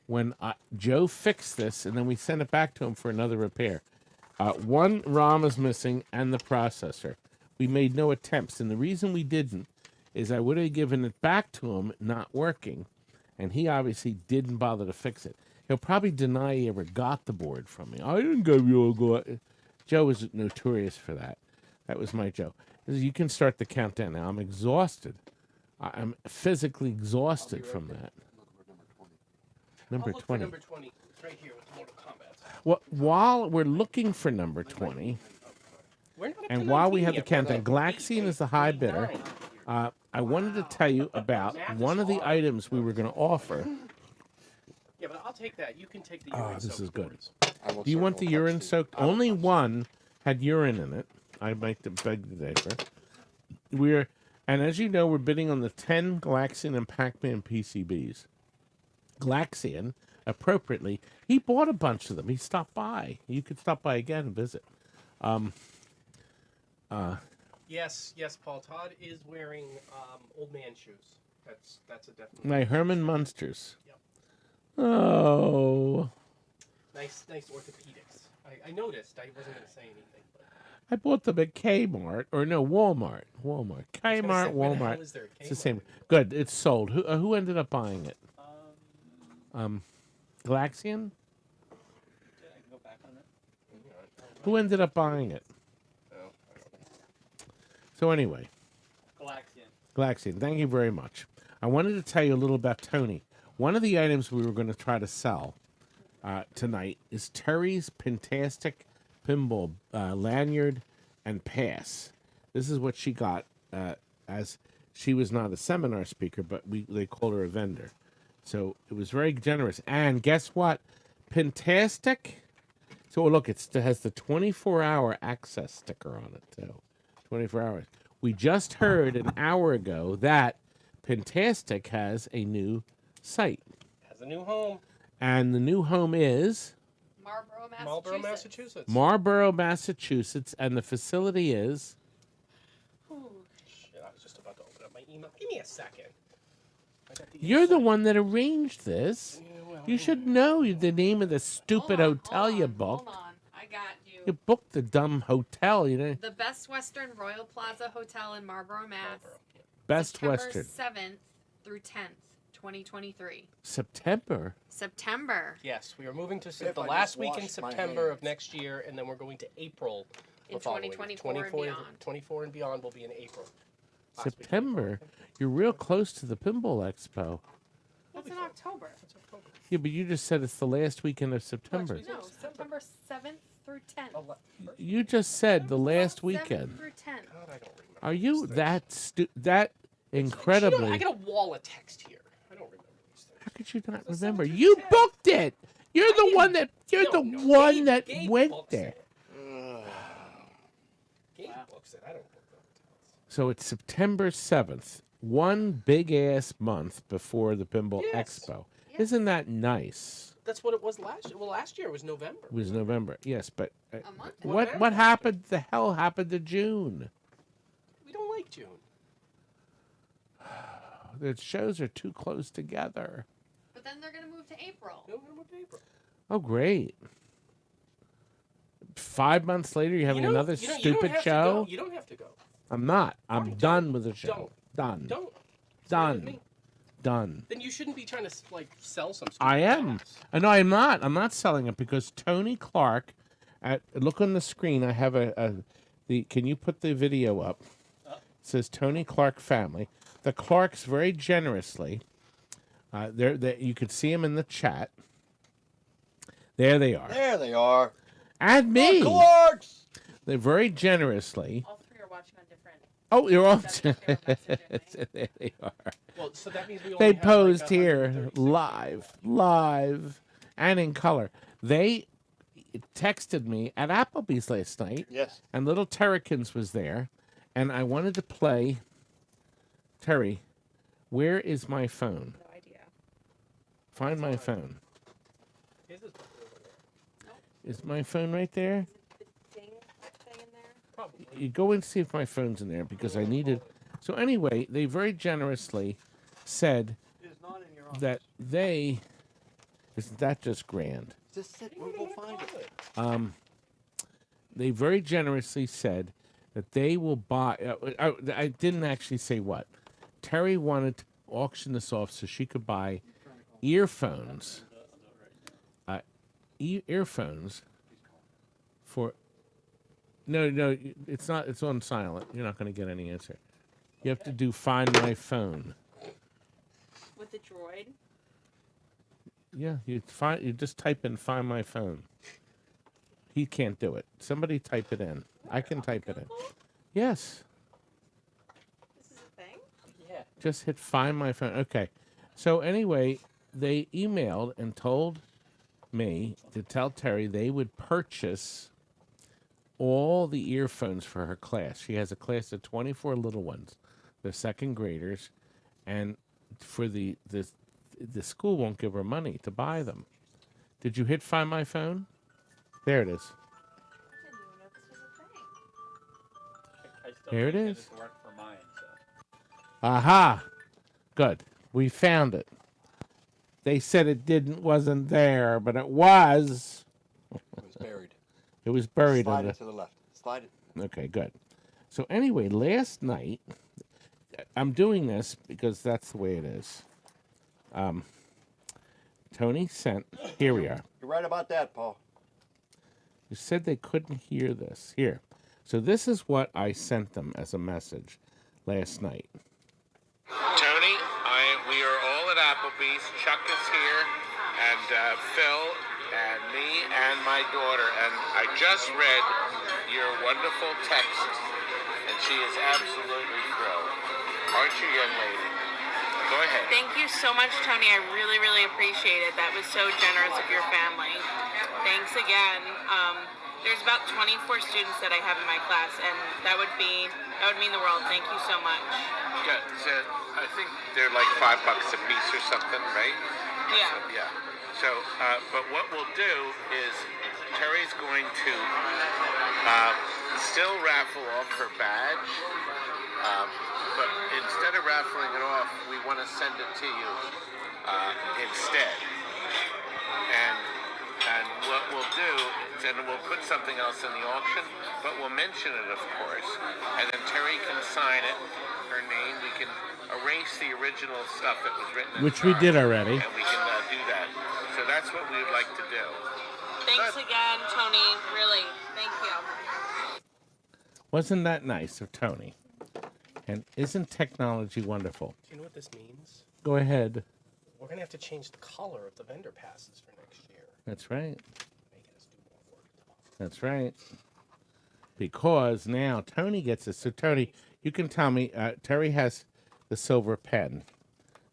when Joe fixed this, and then we sent it back to him for another repair. 1 ROM is missing and the processor. We made no attempts, and the reason we didn't is I would have given it back to him not working, and he obviously didn't bother to fix it. He'll probably deny he ever got the board from me. I didn't give you a go. Joe was notorious for that. That was my Joe. You can start the countdown now. I'm exhausted. I'm physically exhausted from that. Number 20. Number 20. It's right here with Mortal Kombat. Well, while we're looking for number 20, We're not up to and while we 19 have the yet, countdown, brother. Galaxian is the high bidder. I wanted to tell you about one of the items we were going to offer. Yeah, but I'll take that. You can take the Oh, urine this is soaked good. boards. Do you want the urine soaked? Only one had urine in it. I might beg the differ. And as you know, we're bidding on the 10 Galaxian and Pac-Man PCBs. Galaxian, appropriately, he bought a bunch of them. He stopped by. You could stop by again and visit. Yes, Paul. Todd is wearing old man shoes. That's a definite. My Herman Munsters. Yep. Oh. Nice orthopedics. I noticed. I wasn't going to say anything. But I bought them at Kmart. Or no, Walmart. Kmart, where the hell Walmart. is there a It's the Kmart? same. Good. It's sold. Who ended up buying it? Galaxian? Did I go back on it? Who ended up buying it? So anyway, Galaxian, thank you very much. I wanted to tell you a little about Tony. One of the items we were going to try to sell tonight is Terry's Fantastic Pinball Lanyard and Pass. This is what she got, as she was not a seminar speaker, but they called her a vendor. So it was very generous. And guess what? Fantastic. So look, it has the 24-hour access sticker on it, too. 24 hours. We just heard an hour ago that Fantastic has a new site. Has a new home. And the new home is Marlboro, Massachusetts. Marlboro, Massachusetts, and the facility is... Shit, I was just about to open up my email. Give me a second. You're the one that arranged this. You should know the name of the stupid hotel you booked. Hold on. I got you. You booked the dumb hotel, you know. The Best Western Royal Plaza Hotel in Marlboro, Mass. Best September Western. 7th through 10th, 2023. September. Yes, we are moving to If the I last just week in wash my September of hands. next year, and then we're going to April. In the following. 2024 and beyond. 24 and beyond will be in April. Last week in September. You're real close to the Pinball Expo. That's in October. Yeah, but you just said it's the last weekend of September. week. No, September 7th through 10th. April. You just said the last 7th weekend. through 10th. God, I don't remember. Are you that I incredibly? got a wall of text here. I don't remember these things. How could you not It's the remember? 7th through You 10th. booked it. You're the one that. You're No, the no, one Gabe- that Gabe went books there. it. Gabe books it. I don't book the hotels. So it's September 7th, one big ass month before the Pinball Yes. Expo. Yes. Isn't that nice? That's what it was last year. Well, last year it was November. It was November. Yes, but A month. what happened? The hell happened to June? We don't like June. The shows are too close together. But then they're going to move to April. No, we're going to April. Oh, great. 5 months later, you're having another you don't stupid have to show. go. You don't have to go. I'm not. I'm Don't. done with the show. Done. Don't. Done. Done. Then you shouldn't be trying to like sell some. I am. No, I'm not. I'm not selling it because Tony Clark. Look on the screen. I have Can you put the video up? It says Tony Clark family. The Clarks very generously. You could see them in the chat. There they are. There they are. And me. The Clarks! They very generously. All three are watching on different. Oh, you're all. That's what they were messaging me. There they are. Well, so that means we only They have, posed like, here 136 live, and in color. They texted me at Applebee's last night. Yes. And little Terrykins was there, and I wanted to play. Terry, where is my phone? No idea. Find my phone. His is probably over there. Is my phone right there? Is it the ding thing in there? Probably. You go and see if my phone's in there because I needed. So anyway, they very generously said It is not in your office. that they. Isn't that just grand? Just sit. We'll go find it. They very generously said that they will buy. I didn't actually say what. Terry wanted to auction this off so she could buy earphones. Earphones for. No, it's not. It's on silent. You're not going to get any answer. You have to do Find My Phone. With the droid? Yeah, you just type in Find My Phone. He can't do it. Somebody type it in. I can type it in. Yes. This is a thing? Yeah. Just hit Find My Phone. Okay. So anyway, they emailed and told me to tell Terry they would purchase all the earphones for her class. She has a class of 24 little ones. They're second graders, and for the school won't give her money to buy them. Did you hit Find My Phone? There it is. I didn't even know this was a thing. I still Here it can't is. get it to work for mine, so. Aha! Good. We found it. They said it wasn't there, but it was. It was buried. It was buried Slide in the. it to the left. Slide it. Okay, good. So anyway, last night, I'm doing this because that's the way it is. Tony sent. Here we are. You're right about that, Paul. You said they couldn't hear this. Here. So this is what I sent them as a message last night. Tony, we are all at Applebee's. Chuck is here, and Phil, and me, and my daughter. And I just read your wonderful text, and she is absolutely thrilled. Aren't you, young lady? Go ahead. Thank you so much, Tony. I really, really appreciate it. That was so generous of your family. Thanks again. There's about 24 students that I have in my class, and that would mean the world. Thank you so much. Yeah, so I think they're like $5 a piece or something, right? Yeah. Yeah. So, but what we'll do is Terry's going to still raffle off her badge, but instead of raffling it off, we want to send it to you instead. And what we'll do is, and we'll put something else in the auction, but we'll mention it, of course, and then Terry can sign it, her name. We can erase the original stuff that was written in which the we did card, already. and we can do that. So that's what we would like to do. Thanks again, Tony. Really. Thank you. Wasn't that nice of Tony? And isn't technology wonderful? Do you know what this means? Go ahead. We're gonna have to change the color of the vendor passes for next year. That's right. Making us do more work. That's right. Because now Tony gets this. So Tony, you can tell me. Terry has the silver pen.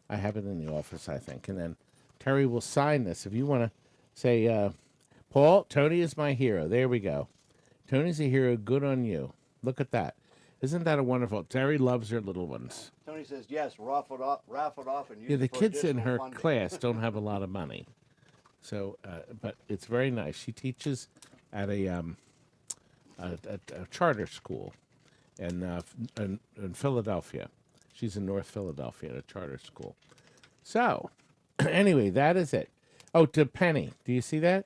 I have it in the office, I think. And then Terry will sign this. If you want to say, Paul, Tony is my hero. There we go. Tony's a hero. Good on you. Look at that. Isn't that a wonderful? Terry loves her little ones. Tony says yes. Raffled off, and use Yeah, the it for kids in additional her funding. class don't have a lot of money. So, but it's very nice. She teaches at a charter school in Philadelphia. She's in North Philadelphia at a charter school. So, anyway, that is it. Oh, to Penny. Do you see that?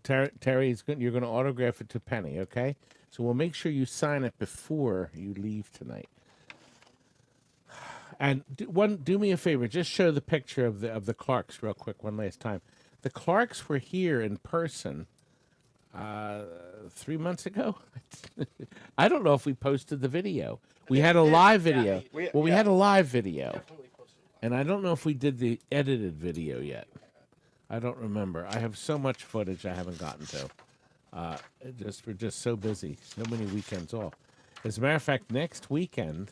Terry's you're going to autograph it to Penny, okay? So we'll make sure you sign it before you leave tonight. And do me a favor, just show the picture of the Clarks real quick one last time. The Clarks were here in person 3 months ago. I don't know if we posted the video. We had a live video. We had a live video. And I don't know if we did the edited video yet. I don't remember. I have so much footage I haven't gotten to. We're just so busy. So many weekends off. As a matter of fact, next weekend,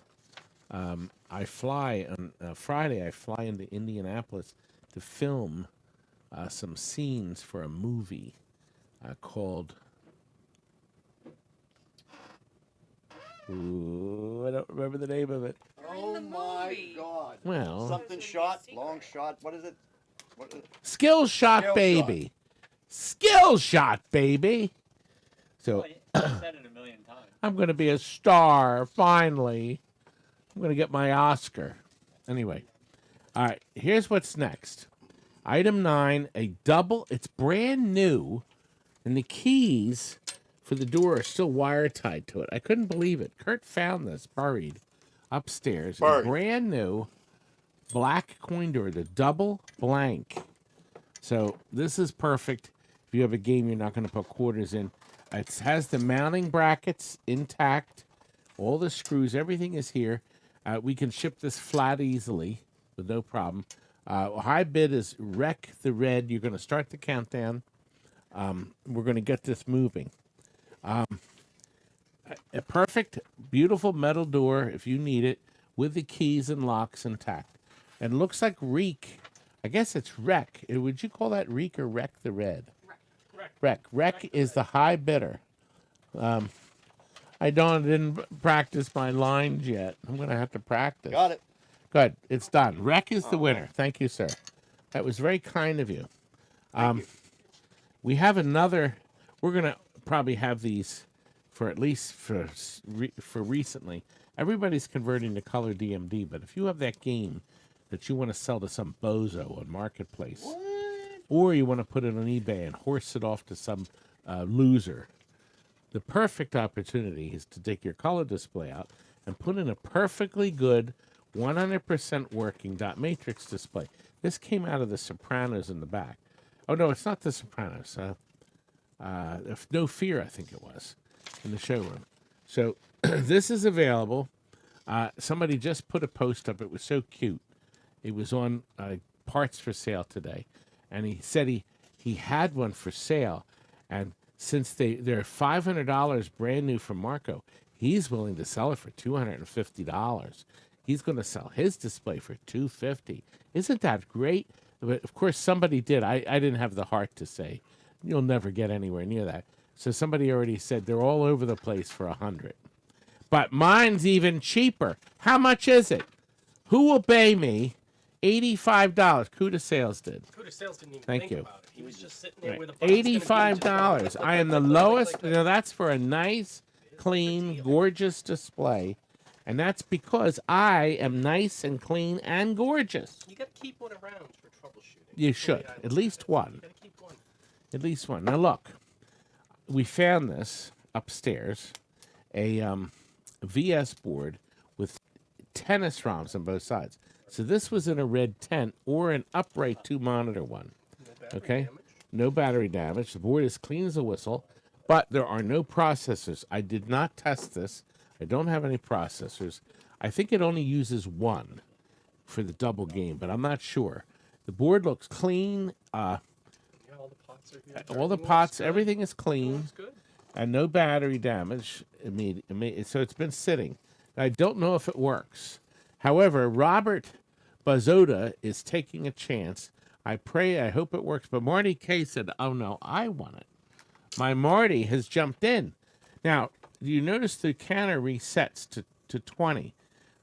I fly on Friday. I fly into Indianapolis to film some scenes for a movie called. Ooh, I don't remember the name of it. Oh my God. Well, Something shot, long shot. What is it? Skill Shot, Skill baby. Skill Shot, baby. So You said it a million times. I'm going to be a star, finally. I'm going to get my Oscar. Anyway, all right, here's what's next. Item 9, a double. It's brand new, and the keys for the door are still wire tied to it. I couldn't believe it. Kurt found this buried upstairs. A brand new black coin door, the double blank. So this is perfect if you have a game you're not going to put quarters in. It has the mounting brackets intact. All the screws, everything is here. We can ship this flat easily with no problem. High bid is Wreck the Red. You're going to start the countdown. We're going to get this moving. A perfect, beautiful metal door, if you need it, with the keys and locks intact. And it looks like Reek. I guess it's Wreck. Would you call that Reek or Wreck the Red? Wreck. Wreck is the high bidder. I didn't practice my lines yet. I'm going to have to practice. Got it. Good. It's done. Wreck is the winner. Thank you, sir. That was very kind of you. We have another. We're going to probably have these for at least for recently. Everybody's converting to color DMD, but if you have that game that you want to sell to some bozo on Marketplace, or you want to put it on eBay and horse it off to some loser, the perfect opportunity is to take your color display out and put in a perfectly good 100% working dot matrix display. This came out of The Sopranos in the back. Oh, no, it's not The Sopranos. No Fear, I think it was, in the showroom. So this is available. Somebody just put a post up. It was so cute. It was on Parts for Sale today. And he said he had one for sale. And since they're $500 brand new from Marco, he's willing to sell it for $250. He's going to sell his display for $250. Isn't that great? But of course, somebody did. I didn't have the heart to say, you'll never get anywhere near that. So somebody already said they're all over the place for $100. But mine's even cheaper. How much is it? Who will pay me $85? Cuda Sales did. Cuda Sales didn't even Thank think you. about it. He was just sitting there with a box. $85. I am the lowest. That's for a nice, clean, gorgeous display. And that's because I am nice and clean and gorgeous. You got to keep one around for troubleshooting. You should. At least one. You got to keep one. At least one. Now look, we found this upstairs, a VS board with tennis ROMs on both sides. So this was in a red tent or an upright 2-monitor one. Okay? No battery damage. The board is clean as a whistle, but there are no processors. I did not test this. I don't have any processors. I think it only uses one for the double game, but I'm not sure. The board looks clean. Yeah, all the pots are here. All the pots, everything is clean. Looks good. And no battery damage. So it's been sitting. I don't know if it works. However, Robert Bazota is taking a chance. I hope it works. But Marty K said, oh no, I want it. My Marty has jumped in. Now, you notice the counter resets to 20.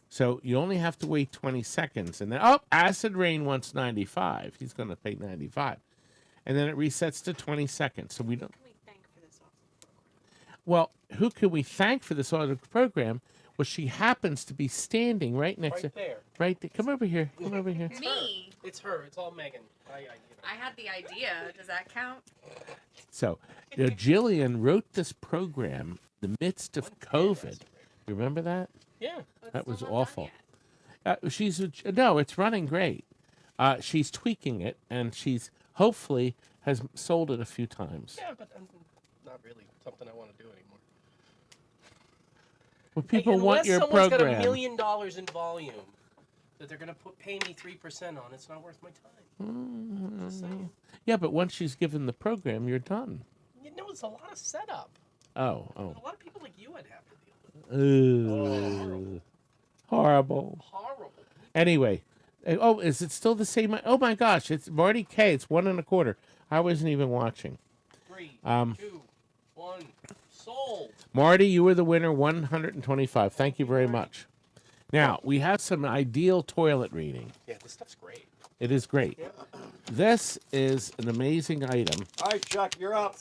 So you only have to wait 20 seconds. And then, Acid Rain wants 95. He's going to pay 95. And then it resets to 20 seconds. So we don't. Well, who can we thank for this audio program? Well, she happens to be standing right next to. There. Right there. Come over here. Come over here. Me. It's her. It's all Megan. I had the idea. Does that count? So, Jillian wrote this program in the midst of COVID. You remember that? Yeah. That was Still not awful. done No, it's running great. She's tweaking it, and she's hopefully has sold it a few times. Yeah, but not really something I want to do anymore. Well, people want unless your someone's got program. $1 million in volume that they're going to pay me 3% on, it's not worth my time. Just saying. Yeah, but once she's given the program, you're done. You know, it's a lot of setup. Oh. A lot of people like you I'd have to deal with. Ooh. Horrible. Horrible. Anyway, is it still the same? Oh my gosh, it's Marty K. It's 1 1/4. I wasn't even watching. 3, 2, 1, sold. Marty, you were the winner, 125. Thank you very much. Now, we have some ideal toilet reading. Yeah, this stuff's great. It is great. This is an amazing item. All right, Chuck, you're up.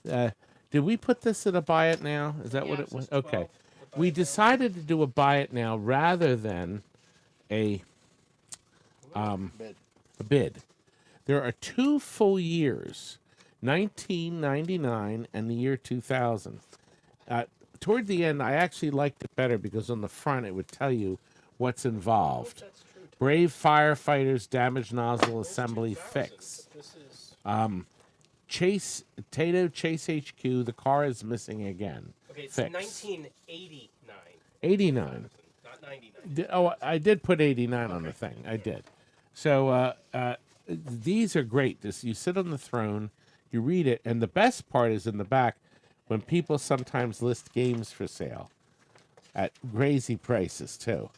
Did we put this in a buy it now? Is that what it was? Okay. We decided to do a buy it now rather than a bid. There are 2 full years, 1999 and the year 2000. Toward the end, I actually liked it better because on the front it would tell you what's involved. That's true. Brave firefighters, damaged nozzle assembly fix. This is Chase HQ, the car is missing again. okay. It's Fix. 1989. 89. Not 99. I did put 89 on the thing. I did. So these are great. You sit on the throne, you read it, and the best part is in the back when people sometimes list games for sale at crazy prices too.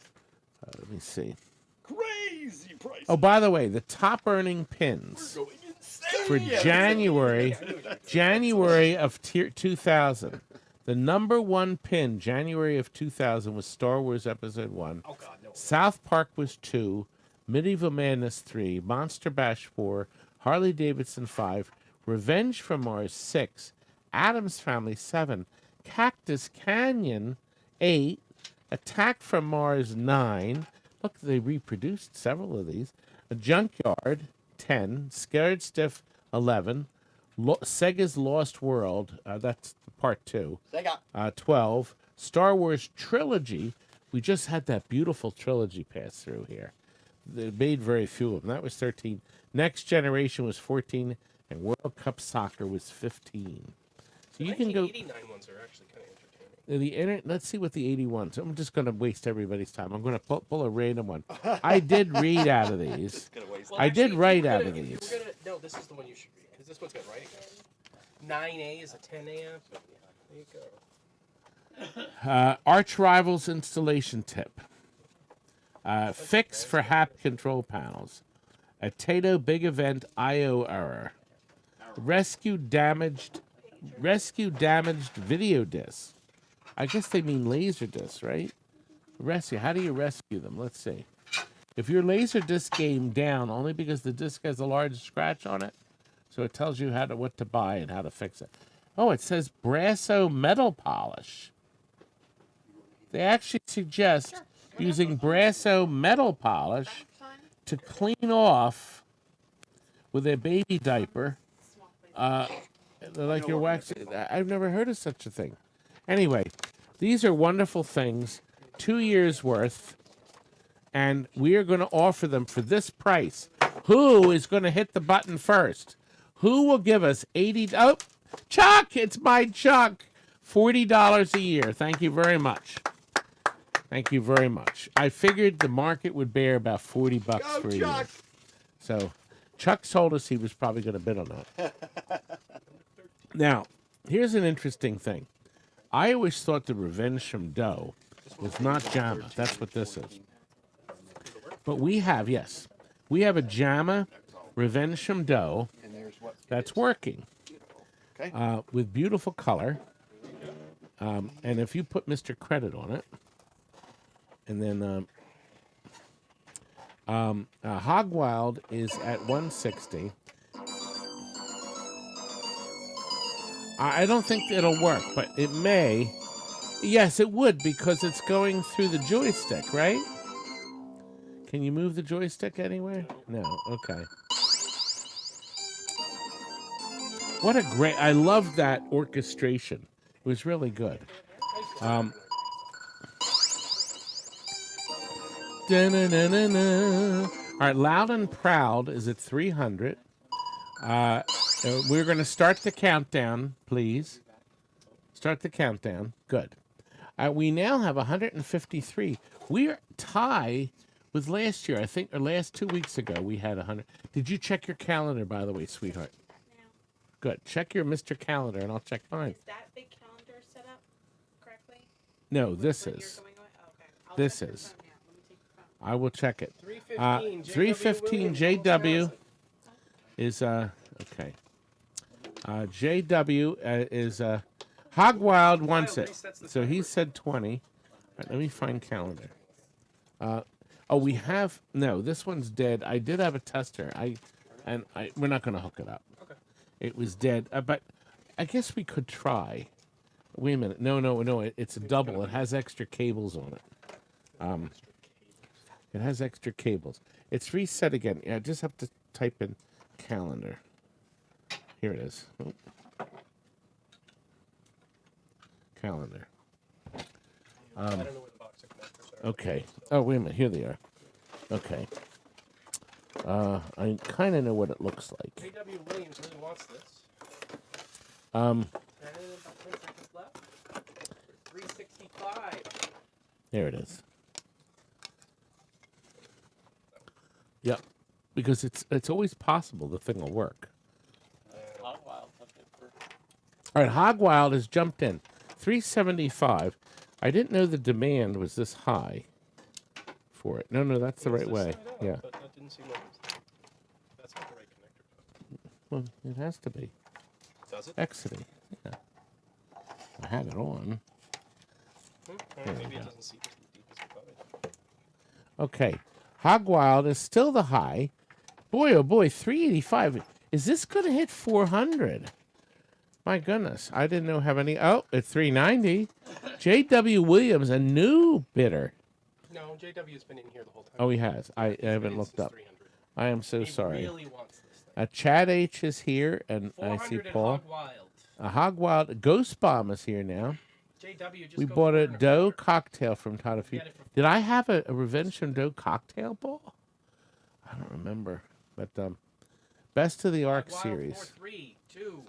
Let me see. Crazy price. Oh, by the way, the top earning pins for January of 2000. The number 1 pin, January of 2000, was Star Wars Episode 1. Oh God, no. South Park was 2. Medieval Madness 3. Monster Bash 4. Harley Davidson 5. Revenge from Mars 6. Addams Family 7. Cactus Canyon 8. Attack from Mars 9. Look, they reproduced several of these. A Junkyard 10. Scared Stiff 11. Sega's Lost World, that's part 2. Sega. 12. Star Wars Trilogy. We just had that beautiful trilogy pass through here. They made very few of them. That was 13. Next Generation was 14. And World Cup Soccer was 15. So you can go. 1989 ones are actually kind of entertaining. Let's see what the 81s. I'm just going to waste everybody's time. I'm going to pull a random one. I did read out of these. Well, I did actually, write if out you of were gonna- these. if you were gonna- No, this is the one you should read because this one's got writing on it. 9A is a 10 amp. There you go. Arch Rivals installation tip. Fix for HAP control panels. A Tato Big Event I/O error. Rescue damaged video discs. I guess they mean laser discs, right? Rescue. How do you rescue them? Let's see. If your laser disc game down only because the disc has a large scratch on it, so it tells you what to buy and how to fix it. Oh, it says Brasso metal polish. They actually suggest using Brasso metal polish to clean off with a baby diaper, like you're waxing. I've never heard of such a thing. Anyway, these are wonderful things, 2 years worth, and we are going to offer them for this price. Who is going to hit the button first? Who will give us 80? Oh, Chuck! It's my Chuck. $40 a year. Thank you very much. Thank you very much. I figured the market would bear about $40 for a year. So Chuck told us he was probably going to bid on that. Now, here's an interesting thing. I always thought the Revenge from Doe was not JAMA. That's what this is. But we have a JAMA Revenge from Doe that's working with beautiful color. And if you put Mr. Credit on it, and then Hog Wild is at 160. I don't think it'll work, but it may. Yes, it would because it's going through the joystick, right? Can you move the joystick anywhere? No. Okay. What a great! I love that orchestration. It was really good. Da-na-na-na-na. All right, Loud and Proud is at 300. We're going to start the countdown, please. Start the countdown. Good. We now have 153. We're tied with last year, I think, or last 2 weeks ago. We had 100. Did you check your calendar, by the way, sweetheart? No. Good. Check your Mr. Calendar, and I'll check mine. Is that big calendar set up correctly? No, this When is. you're going away? Oh, okay. I'll This check your is. phone now. Let me take your phone. I will check it. 315. 315 JW is okay. JW is Hog Wild wants it, so he said 20. All right, let me find calendar. Oh, we have no. This one's dead. I did have a tester. We're not going to hook it up. Okay. It was dead, but I guess we could try. Wait a minute. No. It's a double. It has extra cables on it. It has extra cables. It's reset again. I just have to type in calendar. Here it is. Oh. Calendar. I don't know where the box of connectors are. Okay. Oh, wait a minute. Here they are. Okay. I kind of know what it looks like. J.W. Williams really wants this. Um, And then about 10 seconds left. 365. There it is. Yep. Because it's always possible the thing will work. Hog Wild took it for. All right, Hog Wild has jumped in. 375. I didn't know the demand was this high for it. No, that's the right way. Yeah. But that didn't seem like that's not the right connector. Well, it has to be. Does it? Exiting. Yeah. I had it on. Maybe it doesn't see as deep as we thought it. Okay. Hog Wild is still the high. Boy, oh boy, 385. Is this going to hit 400? My goodness. I didn't know how many. Oh, it's 390. J.W. Williams, a new bidder. No, JW's been in here the whole time. Oh, he has. I He's been haven't in looked since up. 300. I am so He sorry. really wants this thing. Chad H is here, and I 400 see at Paul. Hog Wild. Hog Wild. Ghost Bomb is here now. JW just We go bought a 400. dough cocktail from Todd Get it for Did I have a Revenge from Dough cocktail ball? I don't remember. But Best of the Ark Hog Wild, series. 4, 3, 2,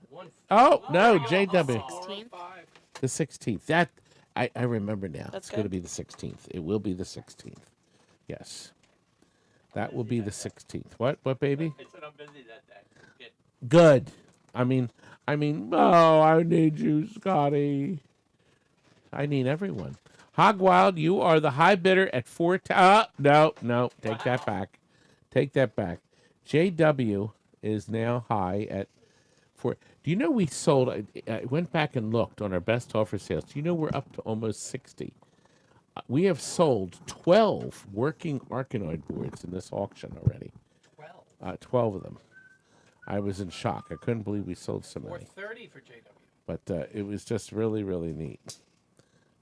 1. Oh, no, Oh, JW. 16th? 405. The 16th. That I remember now. That's It's going to good. be the 16th. It will be the 16th. Yes. That will be the 16th. What, baby? I said I'm busy that day. Get Good. I mean, oh, I need you, Scotty. I need everyone. Hog Wild, you are the high bidder at 4. No. Take that back. Take that back. JW is now high at 4. Do you know we sold? I went back and looked on our best offer sales. Do you know we're up to almost 60? We have sold 12 working Arkanoid boards in this auction already. 12. 12 of them. I was in shock. I couldn't believe we sold so many. 430 for JW. But it was just really, really neat.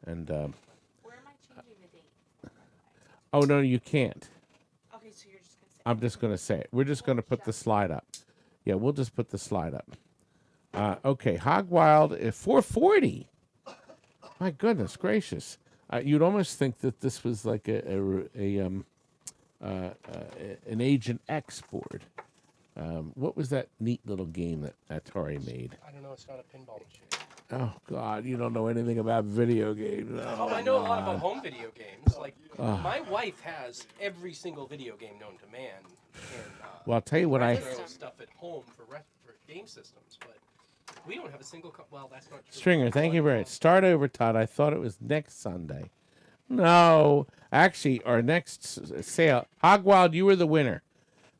And Where am I changing the date? oh no, you can't. Okay, so you're just gonna say. I'm just going to say it. We're just going to put the slide up. Yeah, we'll just put the slide up. Okay, Hog Wild 440. My goodness gracious! You'd almost think that this was like an Agent X board. What was that neat little game that Atari made? I don't know. It's not a pinball machine. Oh God, you don't know anything about video games. Oh, I know a lot about home video games. Like, my wife has every single video game known to man. And, Well, I'll tell you what I. retro stuff at home for game systems, but we don't have a single. Well, that's not true. Stringer, thank you very much. Start over, Todd. I thought it was next Sunday. No, actually, our next sale. Hog Wild, you were the winner.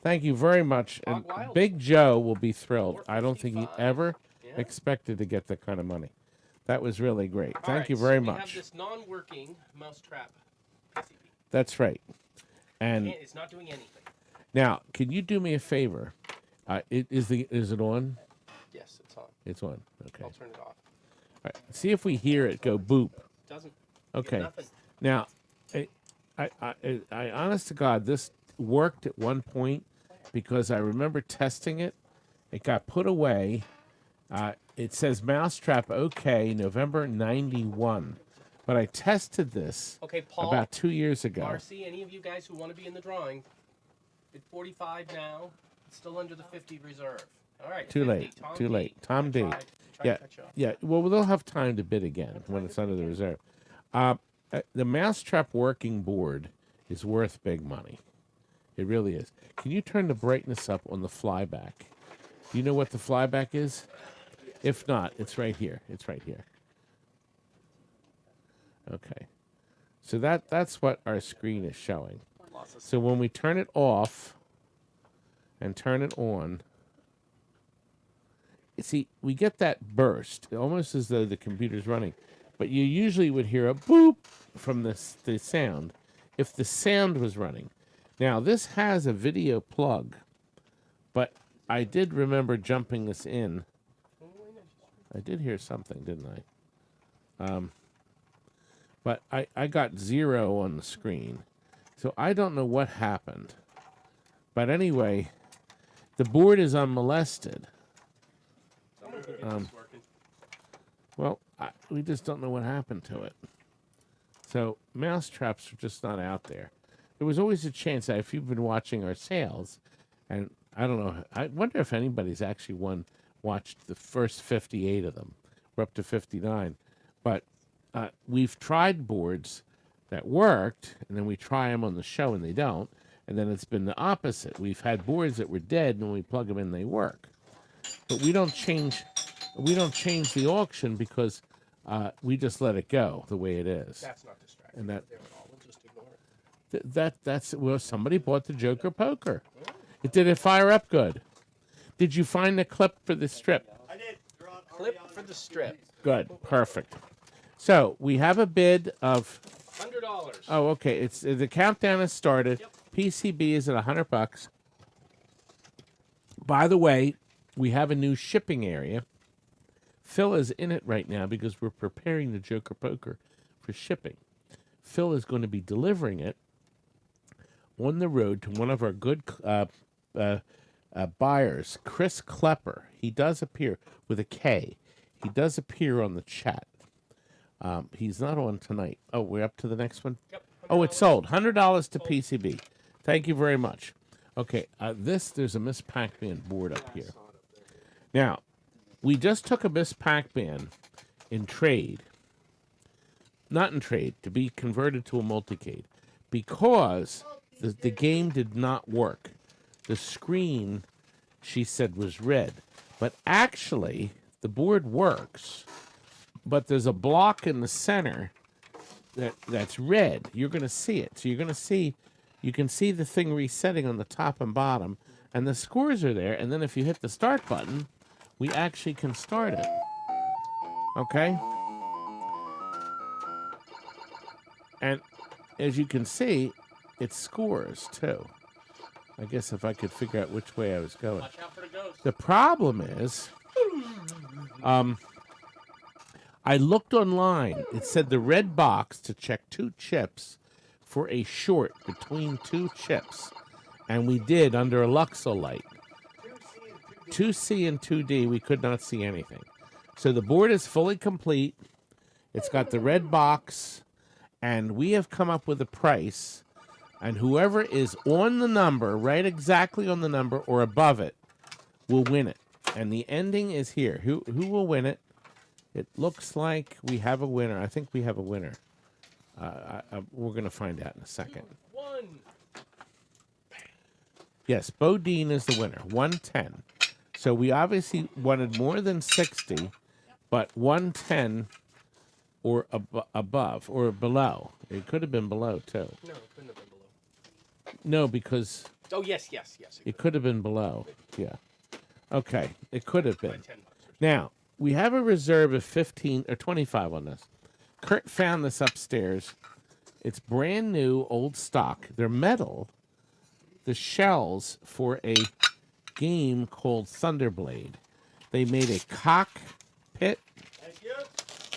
Thank you very much. And Hog Wild? Big Joe will be thrilled. I don't think he 455. ever Yeah. expected to get that kind of money. That was really great. All Thank right, you so very we much. have this non-working mousetrap PCB. That's right. And It's not doing anything. now, can you do me a favor? Is it on? Yes, it's on. It's on. Okay. I'll turn it off. All right. See if we hear it go boop. Doesn't. You get Okay. nothing. Now, I honest to God, this worked at one point because I remember testing it, It got put away. It says Mousetrap OK, November 91. But I tested this Okay, Paul. about 2 years ago. Marcy, any of you guys who want to be in the drawing, at 45 now, it's still under the 50 reserve. All right. Too 50, late. Tom Too D. late. Tom D. Tried Yeah. to catch up. Yeah. Well, they'll have time to bid again when it's under the reserve. The Mousetrap working board is worth big money. It really is. Can you turn the brightness up on the flyback? Do you know what the flyback is? If not, it's right here. It's right here. Okay. So that's what our screen is showing. So when we turn it off and turn it on, you see, we get that burst, almost as though the computer's running. But you usually would hear a boop from the sound if the sound was running. Now, this has a video plug, but I did remember jumping this in. I did hear something, didn't I? But I got 0 on the screen. So I don't know what happened. But anyway, the board is unmolested. Well, we just don't know what happened to it. So mousetraps are just not out there. There was always a chance that if you've been watching our sales, and I don't know, I wonder if anybody's actually watched the first 58 of them. We're up to 59. But we've tried boards that worked, and then we try them on the show and they don't, and then it's been the opposite. We've had boards that were dead, and when we plug them in, they work. But we don't change the auction because we just let it go the way it is. That's not distracting. And that- There at all. We'll just ignore it. That's well, somebody bought the Joker Poker. Did it fire up good? Did you find the clip for the strip? I did. They're on- Clip already on for the the strip. Good, perfect. So we have a bid of $100. oh, okay. It's the countdown has started. Yep. PCB is at $100. By the way, we have a new shipping area. Phil is in it right now because we're preparing the Joker Poker for shipping. Phil is going to be delivering it on the road to one of our good buyers, Chris Klepper. He does appear with a K. He does appear on the chat. He's not on tonight. Oh, we're up to the next one? Yep. Oh, it's sold. $100 to PCB. Thank you very much. Okay, there's a Miss Pac-Man board up here. Now, we just took a Miss Pac-Man in trade. Not in trade, to be converted to a multicade. Because the game did not work. The screen, she said, was red. But actually, the board works. But there's a block in the center that's red. You're going to see it. So you can see the thing resetting on the top and bottom. And the scores are there. And then if you hit the start button, we actually can start it. Okay? And as you can see, it scores too. I guess if I could figure out which way I was going. Watch out for the ghost. The problem is, I looked online. It said the red box to check 2 chips for a short between 2 chips. And we did under a Luxo light. 2C and 2D, we could not see anything. So the board is fully complete. It's got the red box. And we have come up with a price. And whoever is on the number, right exactly on the number or above it, will win it. And the ending is here. Who will win it? It looks like we have a winner. I think we have a winner. We're going to find out in a second. 1. Yes, Bodine is the winner. 110. So we obviously wanted more than 60, but 110 or above or below. It could have been below, too. No, it couldn't have been below. No, because Oh, yes. it could have been below. Yeah. Okay, it could have By been. $10. Now, we have a reserve of 15 or 25 on this. Kurt found this upstairs. It's brand new, old stock. They're metal. The shells for a game called Thunderblade. They made a cockpit. Thank you.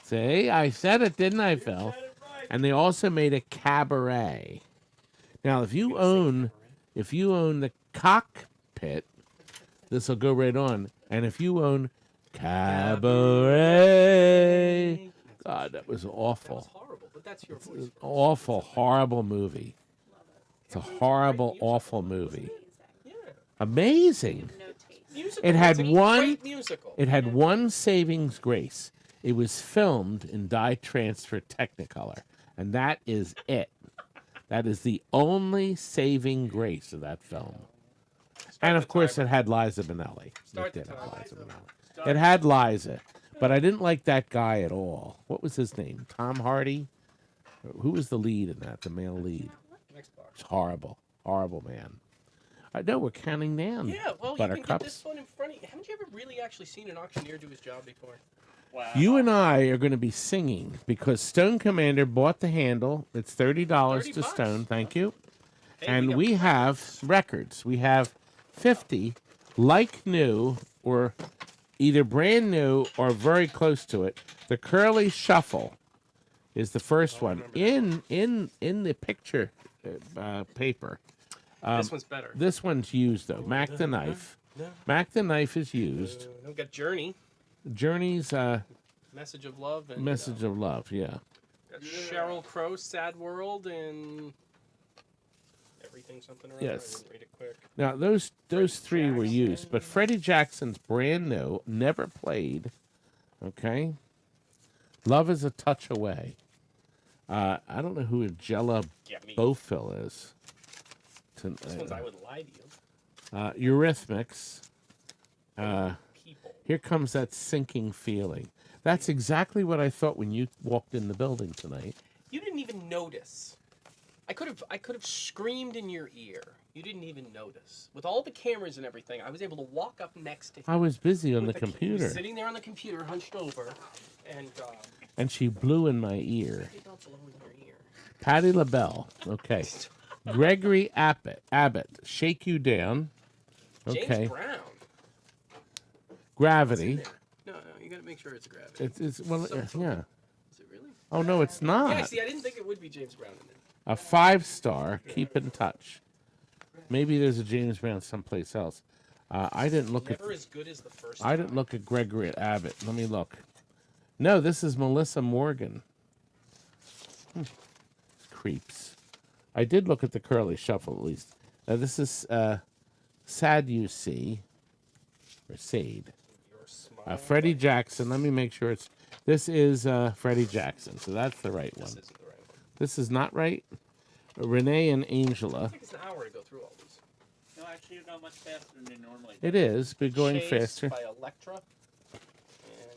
See, I said it, didn't I, Phil? Said it right. And they also made a cabaret. Now, if you own the cockpit, This will go right on. And if you own Cabaret, God, that was That was awful. horrible, but that's your voice. An awful, horrible movie. It's a horrible, awful movie. Yeah. Amazing. No taste. Musical. It had It's a one- great musical. It had one savings grace. It was filmed in dye transfer Technicolor, and that is it. That is the only saving grace of that film. And of course, it had Liza Minnelli. Start It the did have timer. Liza Minnelli. It had Liza, but I didn't like that guy at all. What was his name? Tom Hardy? Who was the lead in that? The male lead. Next box. It's horrible, horrible man. I know we're counting down. Yeah, well, you can get Buttercups. this one in front of you. Haven't you ever really actually seen an auctioneer do his job before? Wow. You and I are going to be singing because Stone Commander bought the handle. It's $30 to $30. Stone. Thank you. Hey, And got we have records. We have 50 like new or either brand new or very close to it. The Curly Shuffle is the first one in the picture paper. this one's better. This one's used though. Mac the Knife. No. Mac the Knife is used. We got Journey, Journey's Message of Love, and Message of Love. Yeah. got Sheryl Crow, Sad World, and everything something or other. Yes. I didn't read it quick. Now those three were used, but Freddie Jackson's brand new, never played. Okay. Love is a Touch Away. I don't know who Jella Get me. Bofil is. This one's I Would Lie to You. Eurythmics. People. Here comes that sinking feeling. That's exactly what I thought when you walked in the building tonight. You didn't even notice. I could have screamed in your ear. You didn't even notice. With all the cameras and everything, I was able to walk up next to him. I was busy on the with he was computer, sitting there on the computer, hunched over, and and she blew in my ear. they don't blow in your ear. Patti LaBelle. Okay. Gregory Abbott. Shake You Down. Okay. James Brown. Gravity. No, you gotta make sure it's Gravity. It's well, yeah. Is it really? Oh no, it's Yeah, not. see, I didn't think it would be James Brown in there. A 5-star. Keep in touch. Maybe there's a James Brown someplace else. I didn't look Never at. as good as the first I didn't look at Gregory Abbott. Let me look. No, this is Melissa Morgan. Creeps. I did look at the Curly Shuffle at least. Now this is Sad You See, or Sade. Your smile. Freddie Jackson. Let me make sure it's. This is Freddie Jackson, so that's the right one. This isn't the right one. This is not right. Renee and Angela. It takes an hour to go through all these. No, actually, you're not much faster than they normally do. It is, but going Chased faster. by Electra.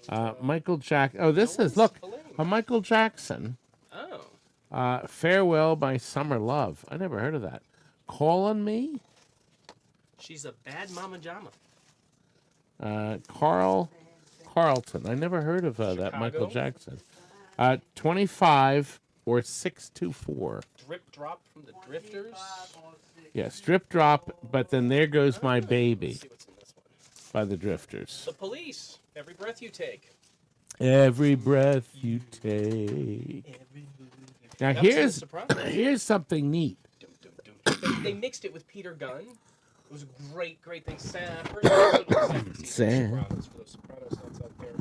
And, Michael Jack. Oh, this no is one's look. playing. Michael Jackson. Oh. Farewell by Summer Love. I never heard of that. Call on Me. She's a bad mama jama. Carlton. I never heard of that Michael Chicago. Jackson. 25 or 624. Drip Drop from the Drifters. Yes, Drip Drop, but then There Goes My Baby Let's see what's in this one. by the Drifters. The Police. Every Breath You Take. Every breath you take. Now That was in The here's Sopranos. here's something neat. Dum, dum, dum. They mixed it with Peter Gunn. It was a great thing. Sam. First episode of the second season of Sam. Sopranos for those Sopranos nuts out there.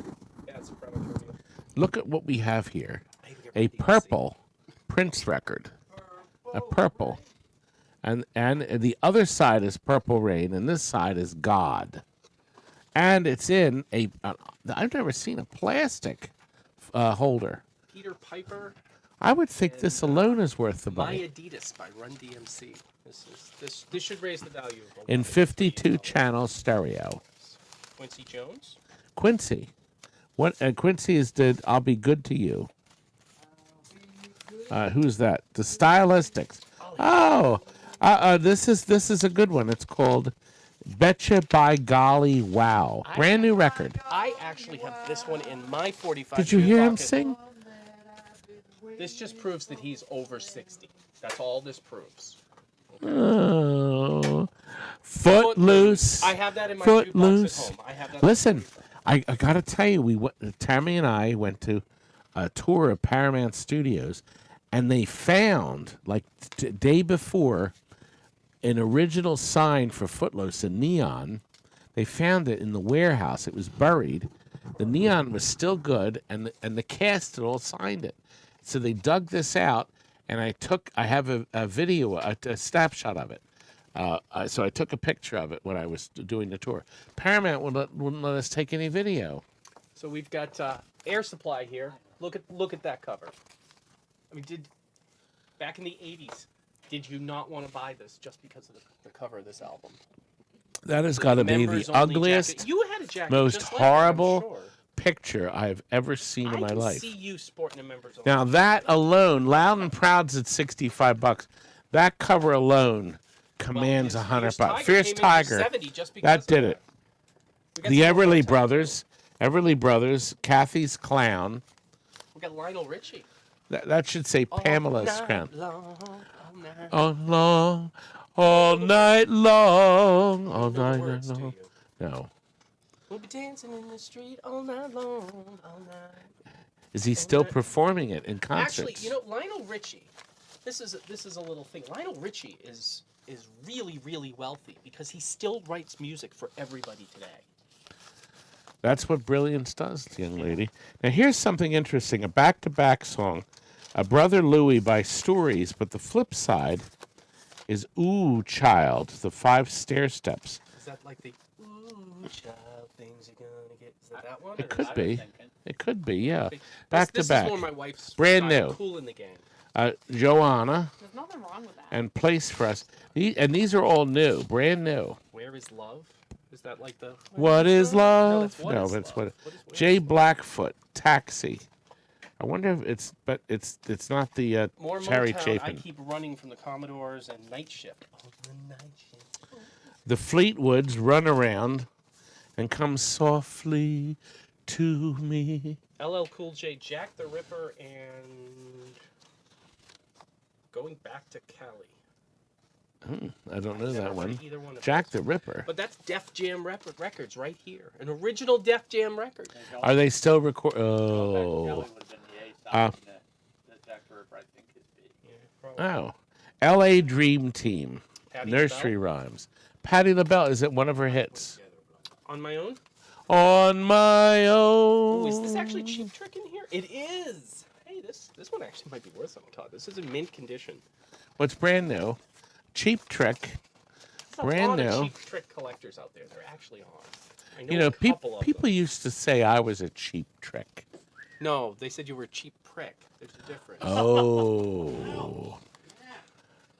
Bad Soprano trivia. Look at what we have here. I think A everybody can purple Prince record. A purple. And the other side is Purple Rain, and this side is God. And it's in I've never seen a plastic holder. see. Peter Piper. I would think this alone is worth the My money. Adidas by Run DMC. This should raise the value of In 52 channel stereo. Quincy Jones. Quincy. What Quincy is did I'll Be Good to You. Who's that? The Stylistics. Oh, this is a good one. It's called Betcha by Golly Wow. Brand new record. I actually have this one in my 45. Did you year hear him pocket. sing? This just proves that he's over 60. That's all this proves. Oh, Footloose. I have that in my jukebox Footloose. at home. I have that. Listen, I gotta tell you, Tammy and I went to a tour of Paramount Studios, and they found like day before an original sign for Footloose in neon They found it in the warehouse. It was buried. The neon was still good, and the cast had all signed it. So they dug this out, and I have a video, a snapshot of it. So I took a picture of it when I was doing the tour. Paramount wouldn't let us take any video. So we've got Air Supply here. Look at that cover. I mean, back in the 80s, did you not want to buy this just because of the cover of this album? That has got to be the Members-only ugliest, jacket. You had a jacket most just like that, I'm horrible sure. picture I've ever seen in my life. I can see you sporting a members-only. Now that alone, Loud and Proud's at $65. That cover alone commands $100. Fierce Tiger, that did it. The Everly Brothers, Kathy's Clown. We got Lionel Richie. That should say Pamela's Crown. All night All night long, all You know the night words, do long. you? No. We'll be dancing in the street all night long, all night. Is he still performing it in concerts? Actually, Lionel Richie. This is a little thing. Lionel Richie is really, really wealthy because he still writes music for everybody today. That's what brilliance does, young lady. Now, here's something interesting. A back-to-back song, A Brother Louie by Stories, but the flip side is Ooh Child, the 5 stair steps. Is that like the ooh child things you're gonna get? Is that one? It could be. It could be, yeah. This Back to back. This is one of my wife's Brand new. Cool in the Gang. Joanna There's nothing wrong with that. and Place for Us. And these are all new, brand new. Where is Love? Is that like the What is love? No, that's Love. what. What is Jay Love? Blackfoot, Taxi. I wonder if it's not the More Cherry Motown, I Chapin. Keep Running from the Commodores and Night Shift. Oh, the Night Shift. The Fleetwoods, Run Around, and Come Softly to Me. LL Cool J, Jack the Ripper, and Going Back to Cali. I don't know Never that heard one. either one of Jack those. the Ripper. But that's Def Jam Records right here. An original Def Jam record. Are they still record? Kelly Oh. would have been the A side, and the Jack the Ripper, I think, is B. Yeah, probably. Oh. L.A. Dream Team. Patti Nursery LaBelle? Rhymes. Patti LaBelle, is it one of her hits? On My Own? On My Oh, Own. is this actually Cheap Trick in here? It is. Hey, this one actually might be worth something, Todd. This is in mint condition. What's brand new? Cheap Trick. There's a Brand lot of new. Cheap Trick collectors out there. They're actually on. I know You know, a couple of people them. used to say I was a cheap trick. No, they said you were a cheap prick. There's a difference. Oh.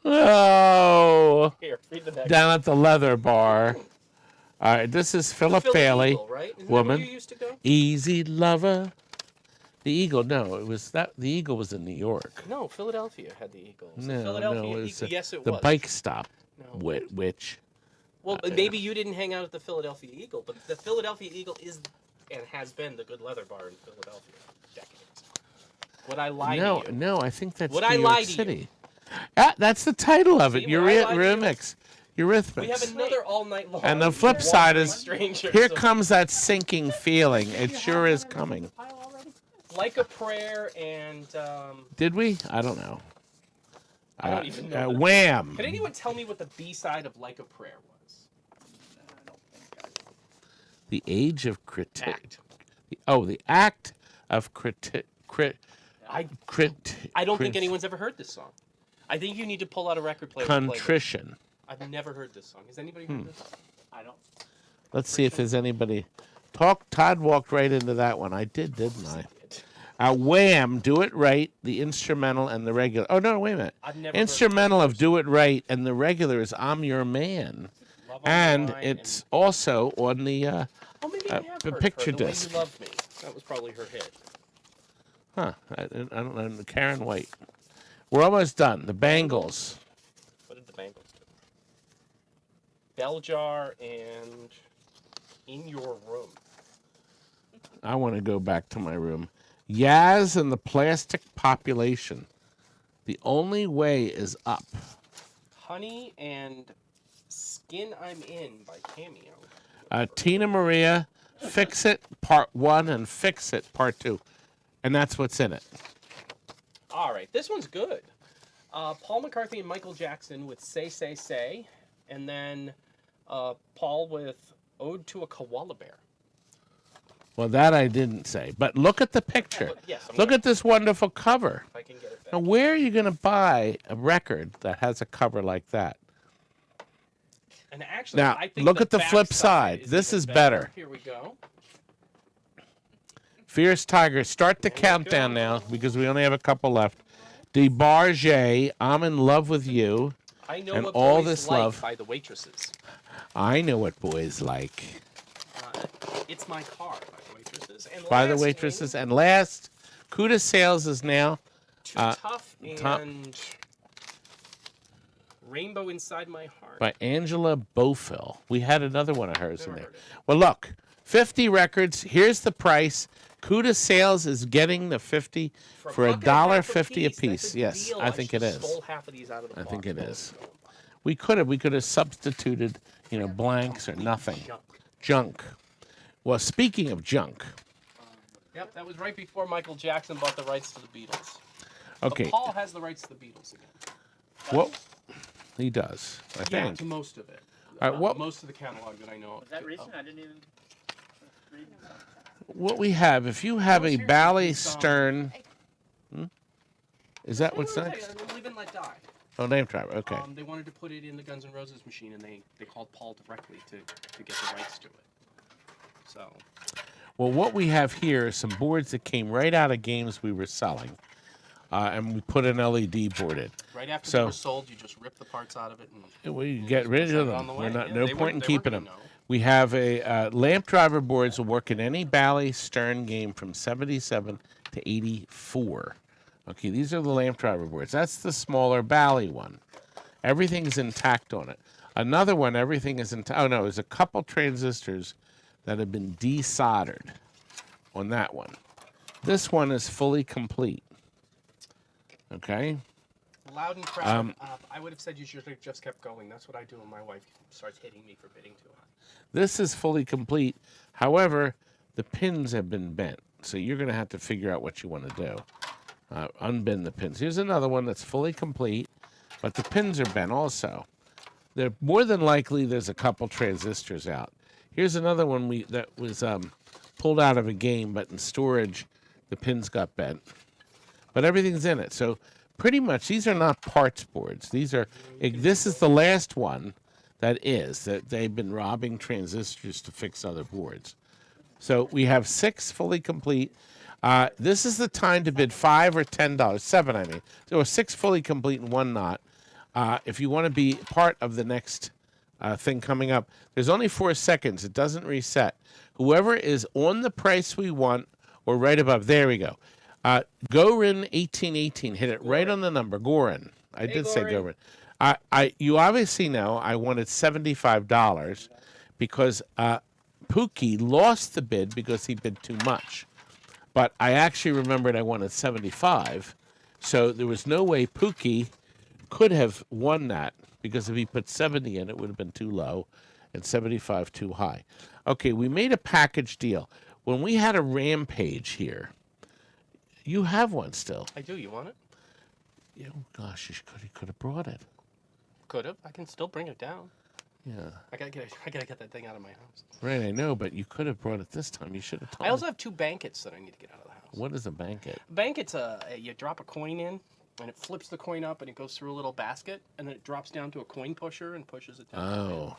Oh. Here, read the next. Down at the leather bar. All right, this is Philip Philly Bailey, Eagle, right? Isn't that woman. where you used to go? Easy Lover. The Eagle, no, it was that. The Eagle was in New York. No, Philadelphia had the Eagles. The No, Philadelphia no, it was Eagle. Yes, it the was. bike stop. No. Which? Well, maybe you didn't hang out at the Philadelphia Eagle, but the Philadelphia Eagle is and has been the good leather bar in Philadelphia for decades. Would I lie to you? No, I think that's Would New I York lie to you? City. Ah, that's the title of it. See, would I lie to you? Eurythmics. Eurythmics. We have another all night long. And the flip side is, Stranger, here so- comes that sinking feeling. It sure is coming. Like a Prayer and Did we? I don't know. I don't even know. Wham! Can anyone tell me what the B-side of Like a Prayer was? The Age of Critic. Act. Oh, the Act of Critic. I don't think anyone's ever heard this song. I think you need to pull out a record player. and play this. Contrition. I've never heard this song. Has anybody heard this? I don't. Let's see if there's anybody. Todd walked right into that one. I did, didn't I? Wham! Do It Right, the instrumental and the regular. Oh no, wait a minute. I've never Instrumental of Do It Right and the regular is I'm Your Man, Love on and the Line it's also on the. Oh, maybe you have the heard picture her, The Way disc. You Love Me. That was probably her hit. I don't know. Karen White. We're almost done. The Bangles. What did the Bangles do? Bell Jar and In Your Room. I want to go back to my room. Yaz and the Plastic Population. The Only Way is Up. Honey and Skin I'm In by Cameo. Tina Maria, Fix It Part 1 and Fix It Part 2. And that's what's in it. All right, this one's good. Paul McCartney and Michael Jackson with Say, Say, Say. And then Paul with Ode to a Koala Bear. Well, that I didn't say. But look at the picture. Yes, I'm Look gonna- at this wonderful cover. If I can get it back. Now, where are you going to buy a record that has a cover like that? And actually, Now, I think look at the back flip side. This even is better. Here we go. Fierce Tiger, start the There we countdown go. now because we only have a couple left. DeBarge, I'm in love with you. I know And what all boys this like love. by the waitresses. I know what boys like. It's my car by the waitresses. And By the lastly, waitresses. And last, Cuda Sales is now Too Tough top- and Rainbow Inside My Heart. by Angela Bofill. We had another one of hers in Never there. heard it. Well, look, 50 records. Here's the price. Cuda Sales is getting the 50 for a buck and a half $1.50 a That's piece. a Yes, deal. I think it just is. Stole half of these out of the I think box. it is. We could have substituted, blanks or nothing. Junk. Well, speaking of junk, Yep, that was right before Michael Jackson bought the rights to the Beatles. okay, But Paul has the rights to the Beatles again. what he does, I Yeah, think. to most of it. All right, what- Most of the catalog that I know. Was that recent? I didn't even read about that. What we have, if you have a Here's Bally some- Stern, is that what's Hey, next? Live and Let Die. Oh, Name Driver. Okay. They wanted to put it in the Guns N' Roses machine, and they called Paul directly to get the rights to it. So Well, what we have here are some boards that came right out of games we were selling, and we put an LED board in. right after So- they were sold, you just rip the parts out of it and We get rid send of it them. on the We're way. not, Yeah, no they point in weren't keeping gonna them. know. We have a lamp driver boards will work in any Bally Stern game from 77 to 84. Okay, these are the lamp driver boards. That's the smaller Bally one. Everything's intact on it. Another one, everything is intact. Oh no, there's a couple transistors that have been desoldered on that one. This one is fully complete. Okay. Loud and proud. I would have said you should have just kept going. That's what I do when my wife starts hitting me for bidding too high. This is fully complete. However, the pins have been bent. So you're going to have to figure out what you want to do. Unbend the pins. Here's another one that's fully complete, but the pins are bent also. They're more than likely there's a couple transistors out. Here's another one that was pulled out of a game, but in storage, the pins got bent. But everything's in it. So pretty much these are not parts boards. This is the last one that they've been robbing transistors to fix other boards. So we have 6 fully complete. This is the time to bid $5 or $10, 7 I mean. There were 6 fully complete and 1 not. If you want to be part of the next thing coming up, there's only 4 seconds. It doesn't reset. Whoever is on the price we want or right above, there we go. Gorin 1818, hit it right on the number. Gorin, I did say Gorin. You obviously know I wanted $75 because Pookie lost the bid because he bid too much. But I actually remembered I wanted 75, so there was no way Pookie could have won that because if he put 70 in, it would have been too low and 75 too high. Okay, we made a package deal. When we had a Rampage here, you have one still. I do. You want it? Oh, gosh, you could have brought it. Could have. I can still bring it down. Yeah. I gotta get that thing out of my house. Right, I know, but you could have brought it this time. You should have told I also me. have 2 bankets that I need to get out of the house. What is a banket? Banket's you drop a coin in, and it flips the coin up, and it goes through a little basket, and then it drops down to a coin pusher and pushes it down. Oh.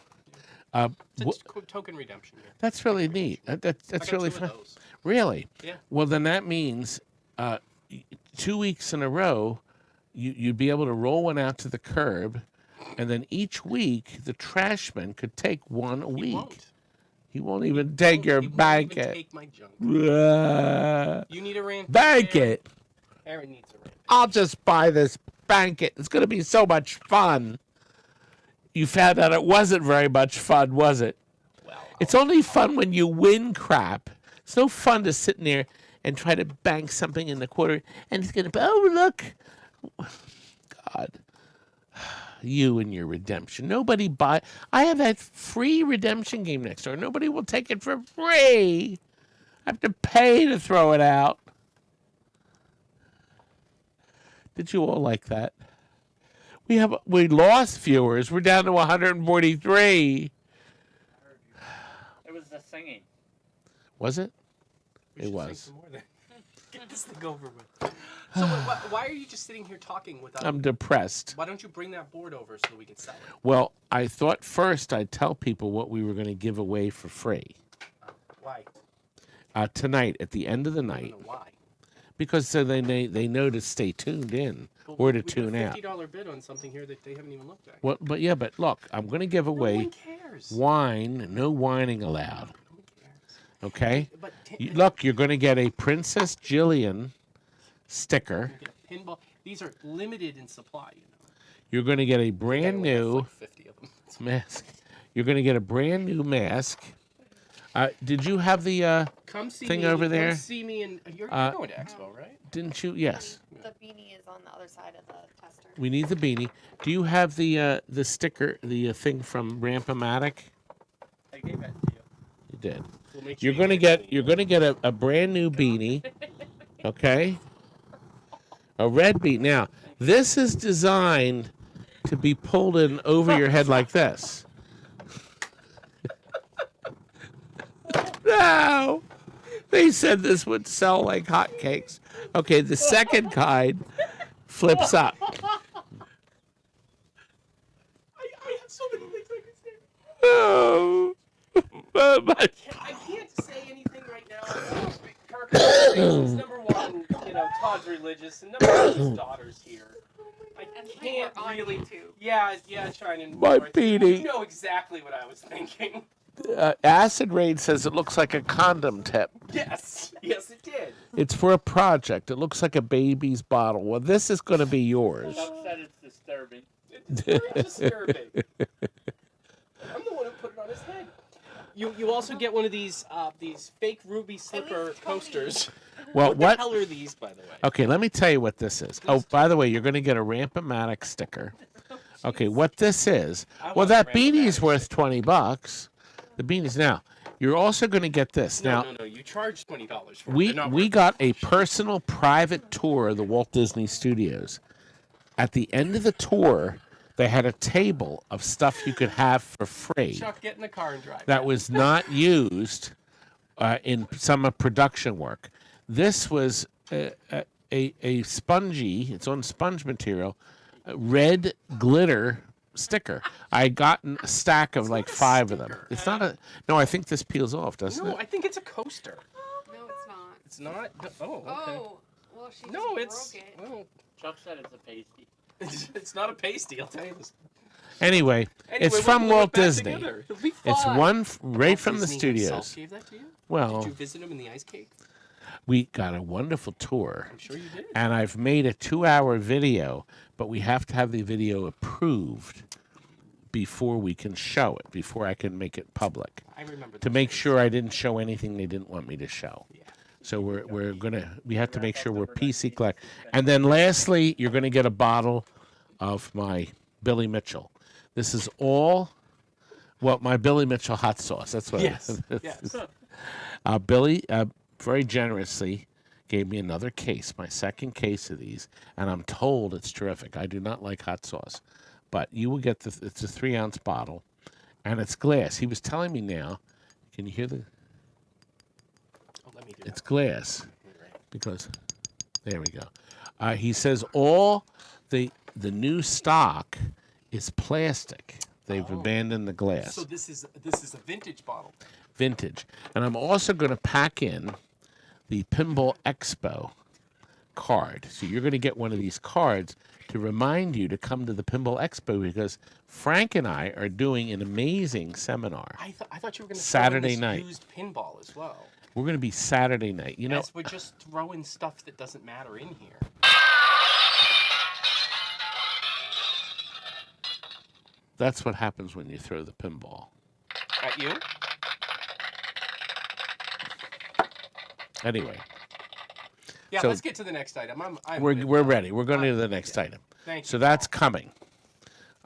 It's token redemption here. That's really neat. That's I got really 2 of fun. those. Really? Yeah. Well, then that means 2 weeks in a row, you'd be able to roll one out to the curb, and then each week the trashman could take one a He week. won't. He won't even take your He won't even banket. take my junk. Uh, You need a Rampage. banket. Aaron needs a Rampage. I'll just buy this banket. It's going to be so much fun. You found out it wasn't very much fun, was it? Well, It's only fun when you win crap. It's no fun to sit in there and try to bank something in the quarter and it's going to, oh, look. God. You and your redemption. Nobody buy. I have that free redemption game next door. Nobody will take it for free. I have to pay to throw it out. Did you all like that? We lost viewers. We're down to 143. singing. Was it? We It should sing was. some more then. Get this thing over with. So why are you just sitting here talking without? I'm depressed. Why don't you bring that board over so that we can sell it? Well, I thought first I'd tell people what we were going to give away for free Why? tonight at the end of the I night, don't know why. because so they know to stay tuned in Well, or to we tune got out. a $50 bid on something here that they haven't even looked at. Well, but look, I'm going to give No away one cares. wine. No whining allowed. No one cares. Okay. But Look, you're going to get a Princess Jillian sticker. you get a pinball. These are limited in supply, you know. You're going to get a They brand only have new like 50 of them. mask. You're going to get a brand new mask. Did you have the? Come see Thing me. over Come there? see me, and you're going to Expo, right? Didn't you? Yes. The beanie is on the other side of the tester. We need the beanie. Do you have the sticker, the thing from Ramp-O-Matic? I gave that to you. You did. We'll make You're sure gonna you get a brand new beanie, okay? A red beanie. Now, this is designed to be pulled in over your head like this. No, they said this would sell like hotcakes. Okay, the second kind flips up. I have so many things I can say. Oh, but I can't say anything right now. Kirk is number one, Todd's religious, and number two, his daughter's here. I can't on really. YouTube. Yeah, shining. My beanie. You know exactly what I was thinking. Acid Rain says it looks like a condom tip. Yes, it did. It's for a project. It looks like a baby's bottle. Well, this is going to be yours. Chuck said it's disturbing. It's very disturbing. I'm the one who put it on his head. You also get one of these fake ruby slipper coasters. Well, What what? the hell are these, by the way? Okay, let me tell you what this is. Oh, by the way, you're going to get a Ramp-O-Matic sticker. Okay, what this is? I Well, want that the Ramp-O-Matic beanie's worth $20. The beanie's now. You're also going to get this. Now, No. You charge $20 for it. we They're not we worth got a personal private tour of the Walt Disney Studios. At the end of the tour, they had a table of stuff you could have for free. it. Chuck, get in the car and drive. That was not used in some production work. This was a spongy, it's on sponge material, red glitter sticker. I gotten a stack of like 5 of them. It's not a, no, I think this peels off, doesn't No, it? I think it's a coaster. No, it's not. It's not. Oh, okay. Oh, well, she No, just it's broke it. well, Chuck said it's a pasty. it's not a pasty. I'll tell you this. Anyway, it's we'll from glue it Walt back Disney. together. It'll be It's fun. one right Walt from the Disney himself studios. gave that to you? Well, Did you visit him in the ice cave? we got a wonderful tour. I'm sure you did. And I've made a 2-hour video, but we have to have the video approved before we can show it, before I can make it public, I remember to those make days. sure I didn't show anything they didn't want me to show. Yeah. So we have to make sure we're PC collect. And then lastly, you're gonna get a bottle of my Billy Mitchell. This is all, well, my Billy Mitchell hot sauce. That's what. Yes. Yes. Billy very generously gave me another case, my second case of these, and I'm told it's terrific. I do not like hot sauce, but you will get it's a 3-ounce bottle, and it's glass. He was telling me now. Can you hear the? Oh, let me do It's that. glass, because there we go. He says all the new stock is plastic. They've abandoned the glass. So this is a vintage bottle. Vintage. And I'm also going to pack in the Pinball Expo card. So you're going to get one of these cards to remind you to come to the Pinball Expo, because Frank and I are doing an amazing seminar. I thought you were going to Saturday this night. used pinball as well. We're going to be Saturday night. You know, As we're just throwing stuff that doesn't matter in here. that's what happens when you throw the pinball. At you? Anyway, Yeah, So- let's get to the next item. I'm we're ready. We're going to the next item. Thank So you. that's coming.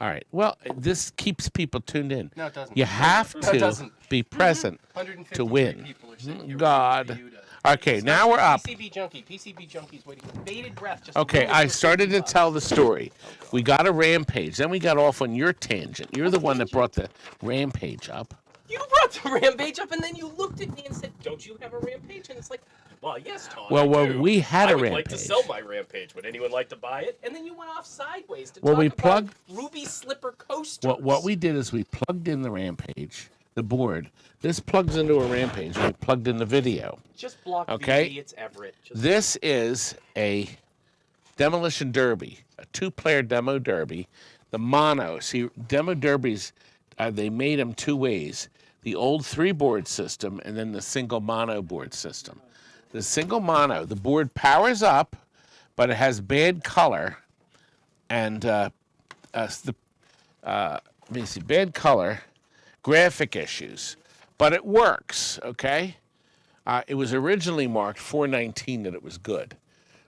All right. Well, this keeps people tuned in. No, it doesn't. You have No, it to doesn't. be present 153 to win. people are sitting here God. waiting for you to- Okay, now we're up. PCB Junkie's waiting with bated breath. Just Okay, to I started to tell the story. We got a rampage. Then we got off on your tangent. You're the one that brought the rampage up. You brought the Rampage up, and then you looked at me and said, "Don't you have a Rampage?" And it's like, "Well, yes, Todd. Well, I do. we had I a would like to Rampage. sell my Rampage. Would anyone like to buy it?" And then you went off sideways to Well, talk we about plugged- Ruby Slipper coasters. What we did is we plugged in the Rampage, the board. This plugs into a Rampage. We plugged in the video. Just block Okay. VG, it's Everett. Just This is a demolition derby, a 2-player demo derby. The mono, see, demo derbies, they made them 2 ways. The old 3-board system and then the single mono board system. The single mono, the board powers up, but it has bad color and bad color, graphic issues, but it works, okay? It was originally marked 419 that it was good.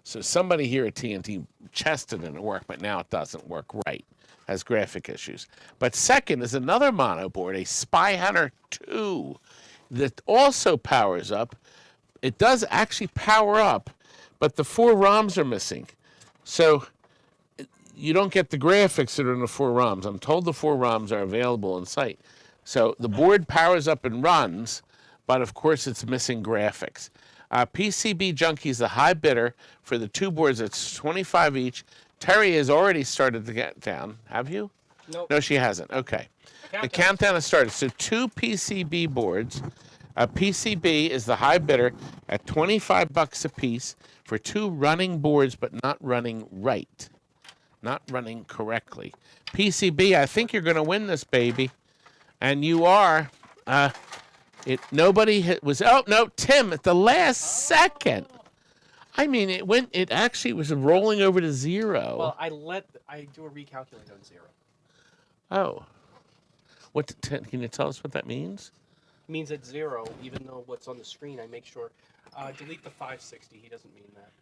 So somebody here at TNT tested it and it worked, but now it doesn't work right. Has graphic issues. But second is another mono board, a Spy Hunter 2, that also powers up. It does actually power up, but the 4 ROMs are missing. So you don't get the graphics that are in the 4 ROMs. I'm told the 4 ROMs are available on site. So the board powers up and runs, but of course it's missing graphics. PCB Junkie is the high bidder for the 2 boards. It's $25 each. Terry has already started the countdown. Have you? Nope. No, she hasn't. Okay. The countdown has started. So 2 PCB boards. PCB is the high bidder at $25 a piece for 2 running boards, but not running right. Not running correctly. PCB, I think you're going to win this, baby. And you are. Was. Oh, no, Tim, at the last second. I mean, it actually was rolling over to 0. Well, I do a recalculate on 0. Oh. Can you tell us what that means? It means at 0, even though what's on the screen, I make sure. Delete the 560. He doesn't mean that.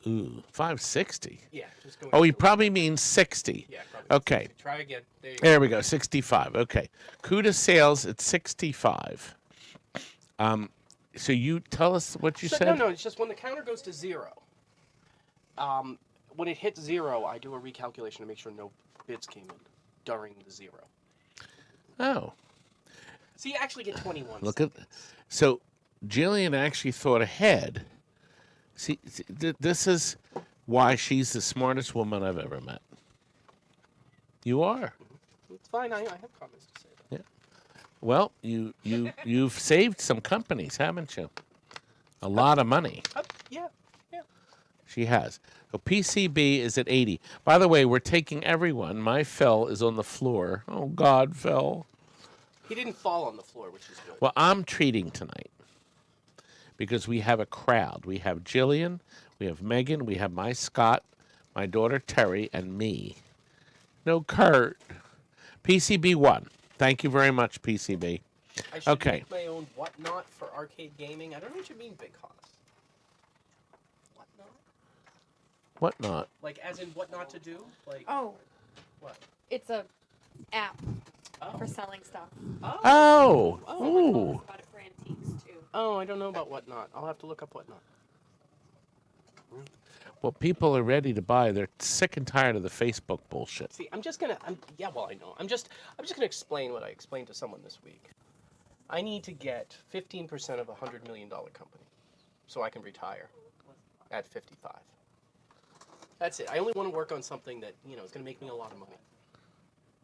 Ooh, 560. Yeah, just go. Oh, he probably means 60. Yeah, probably. Okay. 60. Try again. There you There we go, 65. Okay. CUDA sales at 65. So you tell us what you said? No, it's just when the counter goes to 0. When it hits 0, I do a recalculation to make sure no bids came in during the 0. Oh. So you actually get 21. Look at. So Jillian actually thought ahead. See, this is why she's the smartest woman I've ever met. You are. It's fine. I have comments to say. Yeah. Well, you've saved some companies, haven't you? A lot of money. Yeah. She has. So PCB is at 80. By the way, we're taking everyone. My Phil is on the floor. Oh, God, Phil. He didn't fall on the floor, which is good. Well, I'm treating tonight because we have a crowd. We have Jillian, we have Megan, we have my Scott, my daughter Terry, and me. No Kurt. PCB won. Thank you very much, PCB. I should Okay. make my own whatnot for arcade gaming. I don't know what you mean, big cost. Whatnot? What not? Like, as in what not to do? Like, Oh, what? it's a app Oh. for selling stuff. Oh. Someone Ooh. told us about it for antiques too. Oh, I don't know about whatnot. I'll have to look up whatnot. Well, people are ready to buy. They're sick and tired of the Facebook bullshit. See, I know. I'm just gonna explain what I explained to someone this week. I need to get 15% of a $100 million company, so I can retire at 55. That's it. I only want to work on something that is gonna make me a lot of money.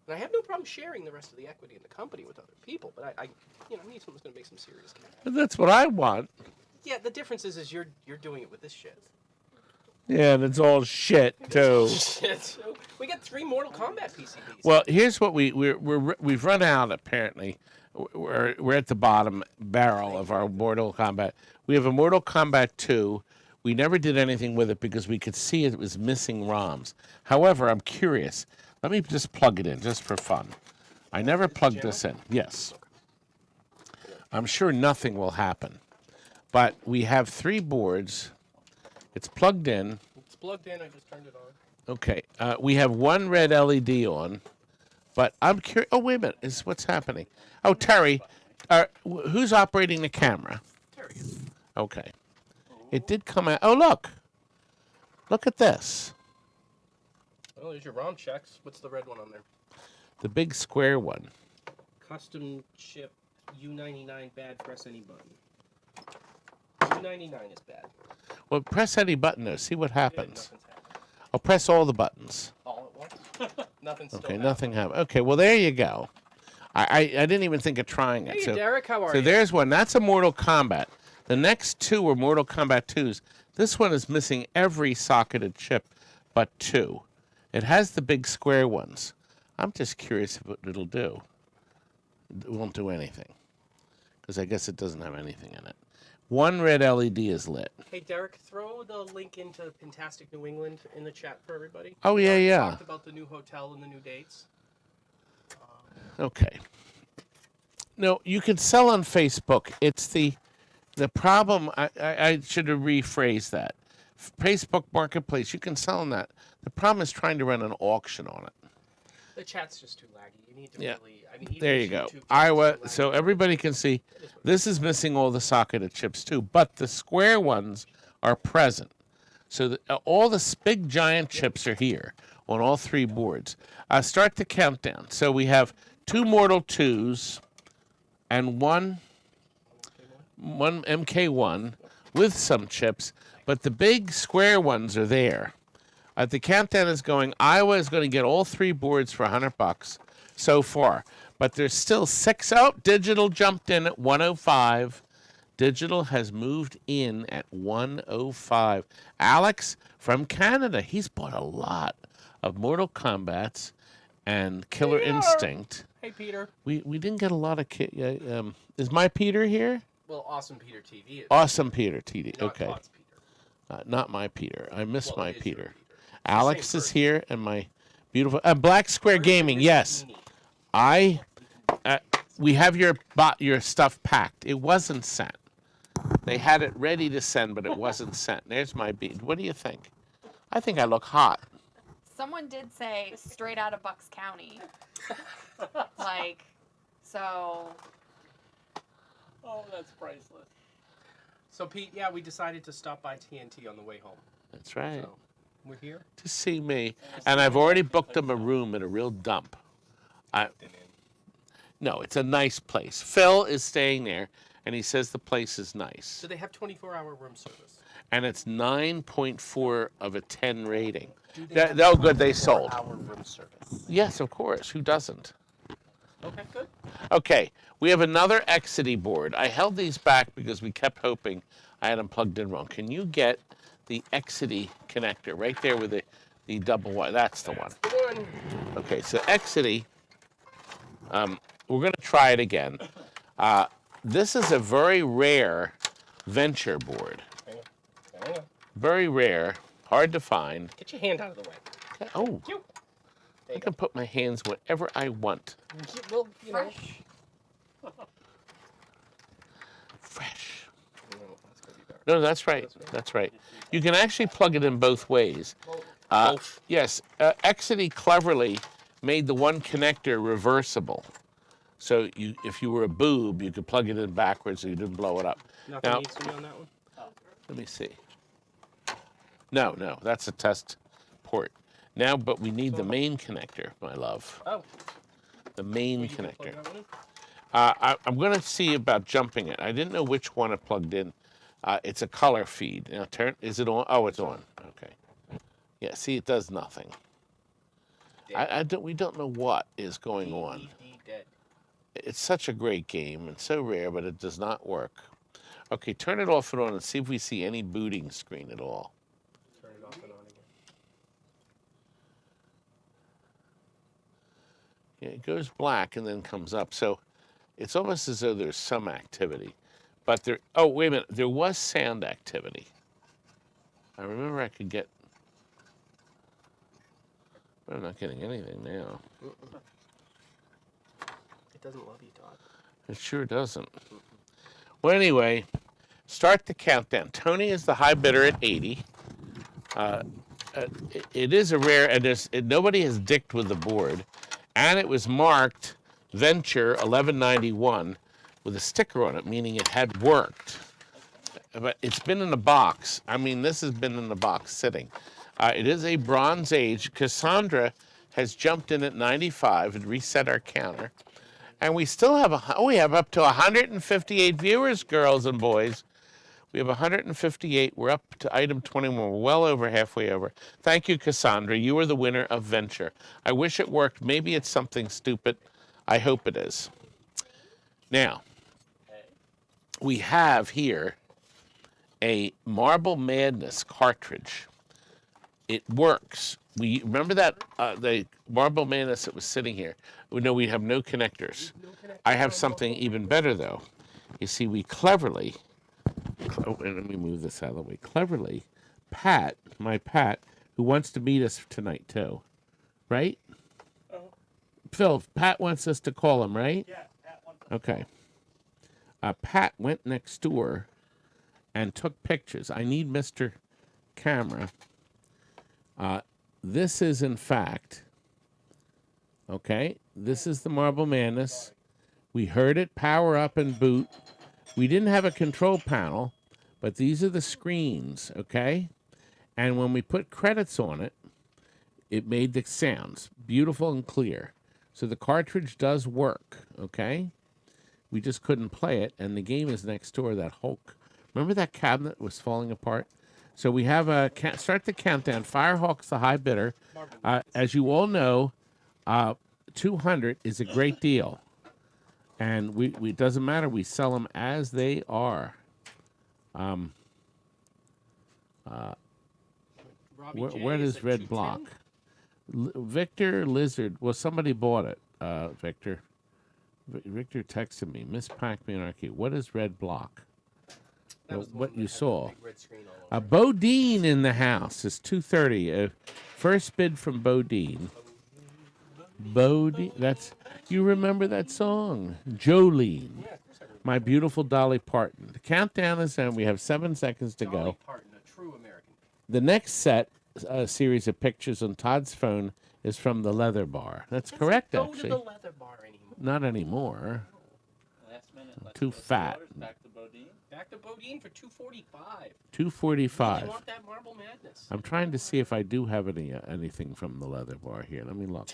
And I have no problem sharing the rest of the equity in the company with other people, but I need someone who's gonna make some serious cash. That's what I want. Yeah, the difference is you're doing it with this shit. Yeah, and it's all shit too. Shit. So we got 3 Mortal Kombat PCBs. Well, here's what we've run out. Apparently, we're at the bottom barrel of our Mortal Kombat. We have a Mortal Kombat 2. We never did anything with it because we could see it was missing ROMs. However, I'm curious. Let me just plug it in just for fun. I never plugged this in. Yes. I'm sure nothing will happen. But we have 3 boards. It's plugged in. It's plugged in. I just turned it on. Okay. We have 1 red LED on. But I'm curious. Oh, wait a minute. What's happening? Oh, Terry. Who's operating the camera? There he is. Okay. It did come out. Oh, look. Look at this. Oh, there's your ROM checks. What's the red one on there? The big square one. Custom chip U99 bad, press any button. U99 is bad. Well, press any button though. See what Good, happens. nothing's happened. I'll press all the buttons. All at once? Nothing's still Okay, happened. nothing happened. Okay, well there you go. I didn't even think of trying it. Hey, so, Derek, how are so you? there's one. That's a Mortal Kombat. The next two were Mortal Kombat 2s. This one is missing every socketed chip but two. It has the big square ones. I'm just curious what it'll do. It won't do anything because I guess it doesn't have anything in it. One red LED is lit. Hey, Derek, throw the link into Fantastic New England in the chat for everybody. Oh, yeah, We yeah. talked about the new hotel and the new dates. Okay. No, you can sell on Facebook. It's the problem. I should have rephrased that. Facebook Marketplace, you can sell on that. The problem is trying to run an auction on it. The chat's just too laggy. You need to Yeah. really. I mean, even There you YouTube go. chat's too Iowa. laggy. So everybody can see this is missing all the socketed chips too, but the square ones are present. So all the big giant chips are here on all three boards. Start the countdown. So we have two Mortal 2s and one MK1 with some chips, but the big square ones are there. The countdown is going. Iowa is going to get all three boards for $100 so far, but there's still six. Oh, Digital jumped in at 105. Digital has moved in at 105. Alex from Canada, he's bought a lot of Mortal Kombats and Killer Instinct. Hey, Peter. We didn't get a lot of is my Peter here? Well, Awesome Peter TV. Is Awesome Peter TD. not Okay. Todd's Peter. Not my Peter. I miss Well, my it is your Peter. Peter. Alex same is person. here, and my beautiful Black Square Gaming. Yes, we have your stuff packed. It wasn't sent. They had it ready to send, but it wasn't sent. There's my bead. What do you think? I think I look hot. Someone did say straight out of Bucks County. Like, so. Oh, that's priceless. So, Pete, yeah, we decided to stop by TNT on the way home. That's right. So, we're here. To see me, and I've already booked them a room at a real dump. No, it's a nice place. Phil is staying there, and he says the place is nice. So they have 24-hour room service. And it's 9.4 of a 10 rating. Do they have Oh, good, they sold. 24-hour room service? Yes, of course. Who doesn't? Okay, good. Okay, we have another Exidy board. I held these back because we kept hoping I had them plugged in wrong. Can you get the Exidy connector right there with the double wire? That's the one. The one. Okay, so Exidy, we're going to try it again. This is a very rare venture board. Hang on. Very rare, hard to find. Get your hand out of the way. Oh, Phew. I can put my hands wherever I want. Well, you know. Fresh. No, that's gonna be better. No, that's right. That's right. You can actually plug it in both ways. Both. Yes, Exidy cleverly made the one connector reversible. So if you were a boob, you could plug it in backwards so you didn't blow it up. Nothing Now, needs to be on that one? let me see. No, that's a test port. Now, but we need the main connector, my love. Oh. The main You can plug connector. that one in? I'm going to see about jumping it. I didn't know which one it plugged in. It's a color feed. Now, is it on? Oh, it's on. Okay. Yeah, see, it does nothing. We don't know what is going on. DVD dead. It's such a great game and so rare, but it does not work. Okay, turn it off and on and see if we see any booting screen at all. Turn it off and on again. Yeah, it goes black and then comes up. So it's almost as though there's some activity. But oh, wait a minute. There was sound activity. I remember I could get, but I'm not getting anything now. It doesn't love you, Todd. It sure doesn't. Well, anyway, start the countdown. Tony is the high bidder at 80. It is a rare, and nobody has dicked with the board. And it was marked Venture 1191 with a sticker on it, meaning it had worked. But it's been in the box. I mean, this has been in the box sitting. It is a Bronze Age. Cassandra has jumped in at 95 and reset our counter. And we still have we have up to 158 viewers, girls and boys. We have 158. We're up to item 21. We're well over halfway over. Thank you, Cassandra. You are the winner of Venture. I wish it worked. Maybe it's something stupid. I hope it is. Now, we have here a Marble Madness cartridge. It works. We remember that the Marble Madness that was sitting here. No, we have no connectors. I have something even better though. You see, we cleverly. Let me move this out of the way. Cleverly, Pat, who wants to meet us tonight too, right? Oh. Phil, Pat wants us to call him, right? Yeah, Pat wants Okay. Pat went next door and took pictures. I need Mr. Camera. This is, in fact, okay, this is the Marble Madness. We heard it power up and boot. We didn't have a control panel, but these are the screens, okay? And when we put credits on it, it made the sounds beautiful and clear. So the cartridge does work, okay? We just couldn't play it, and the game is next door, that Hulk. Remember that cabinet was falling apart? So we have a start the countdown. Firehawk's the high bidder. As you all know, 200 is a great deal. And we it doesn't matter. We sell them as they are. Where does Red Block? Victor Lizard. Well, somebody bought it, Victor. Victor texted me. Miss Pac-Man Arcade. What is Red Block? What you saw. Bodine in the house is 230. First bid from Bodine. Bodine. That's, you remember that song? Jolene. My Beautiful Dolly Parton. The countdown is on. We have 7 seconds to go. Parton, a true American. The next set, series of pictures on Todd's phone is from the Leather Bar. That's correct, actually. Go to the Leather Bar anymore. Not anymore. Last minute. Too fat. Back to Bodine. Back to Bodine for $245. $245. You want that Marble Madness? I'm trying to see if I do have anything from the Leather Bar here. Let me look.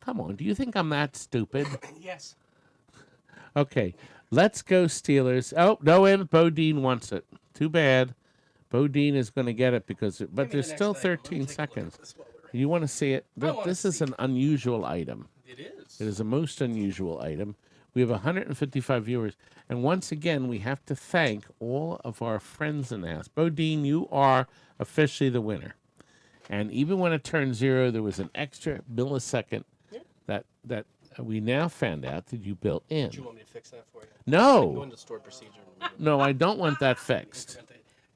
Come on, do you think I'm that stupid? Yes. Okay, let's go Steelers. Oh, no, and Bodine wants it. Too bad. Bodine is going to get it but there's still 13 seconds. You want to see it? This is an unusual item. It is. It is a most unusual item. We have 155 viewers. And once again, we have to thank all of our friends in the house. Bodine, you are officially the winner. And even when it turned 0, there was an extra millisecond that we now found out that you built in. Do you want me to fix that for you? No. Go into stored procedure. No, I don't want that fixed.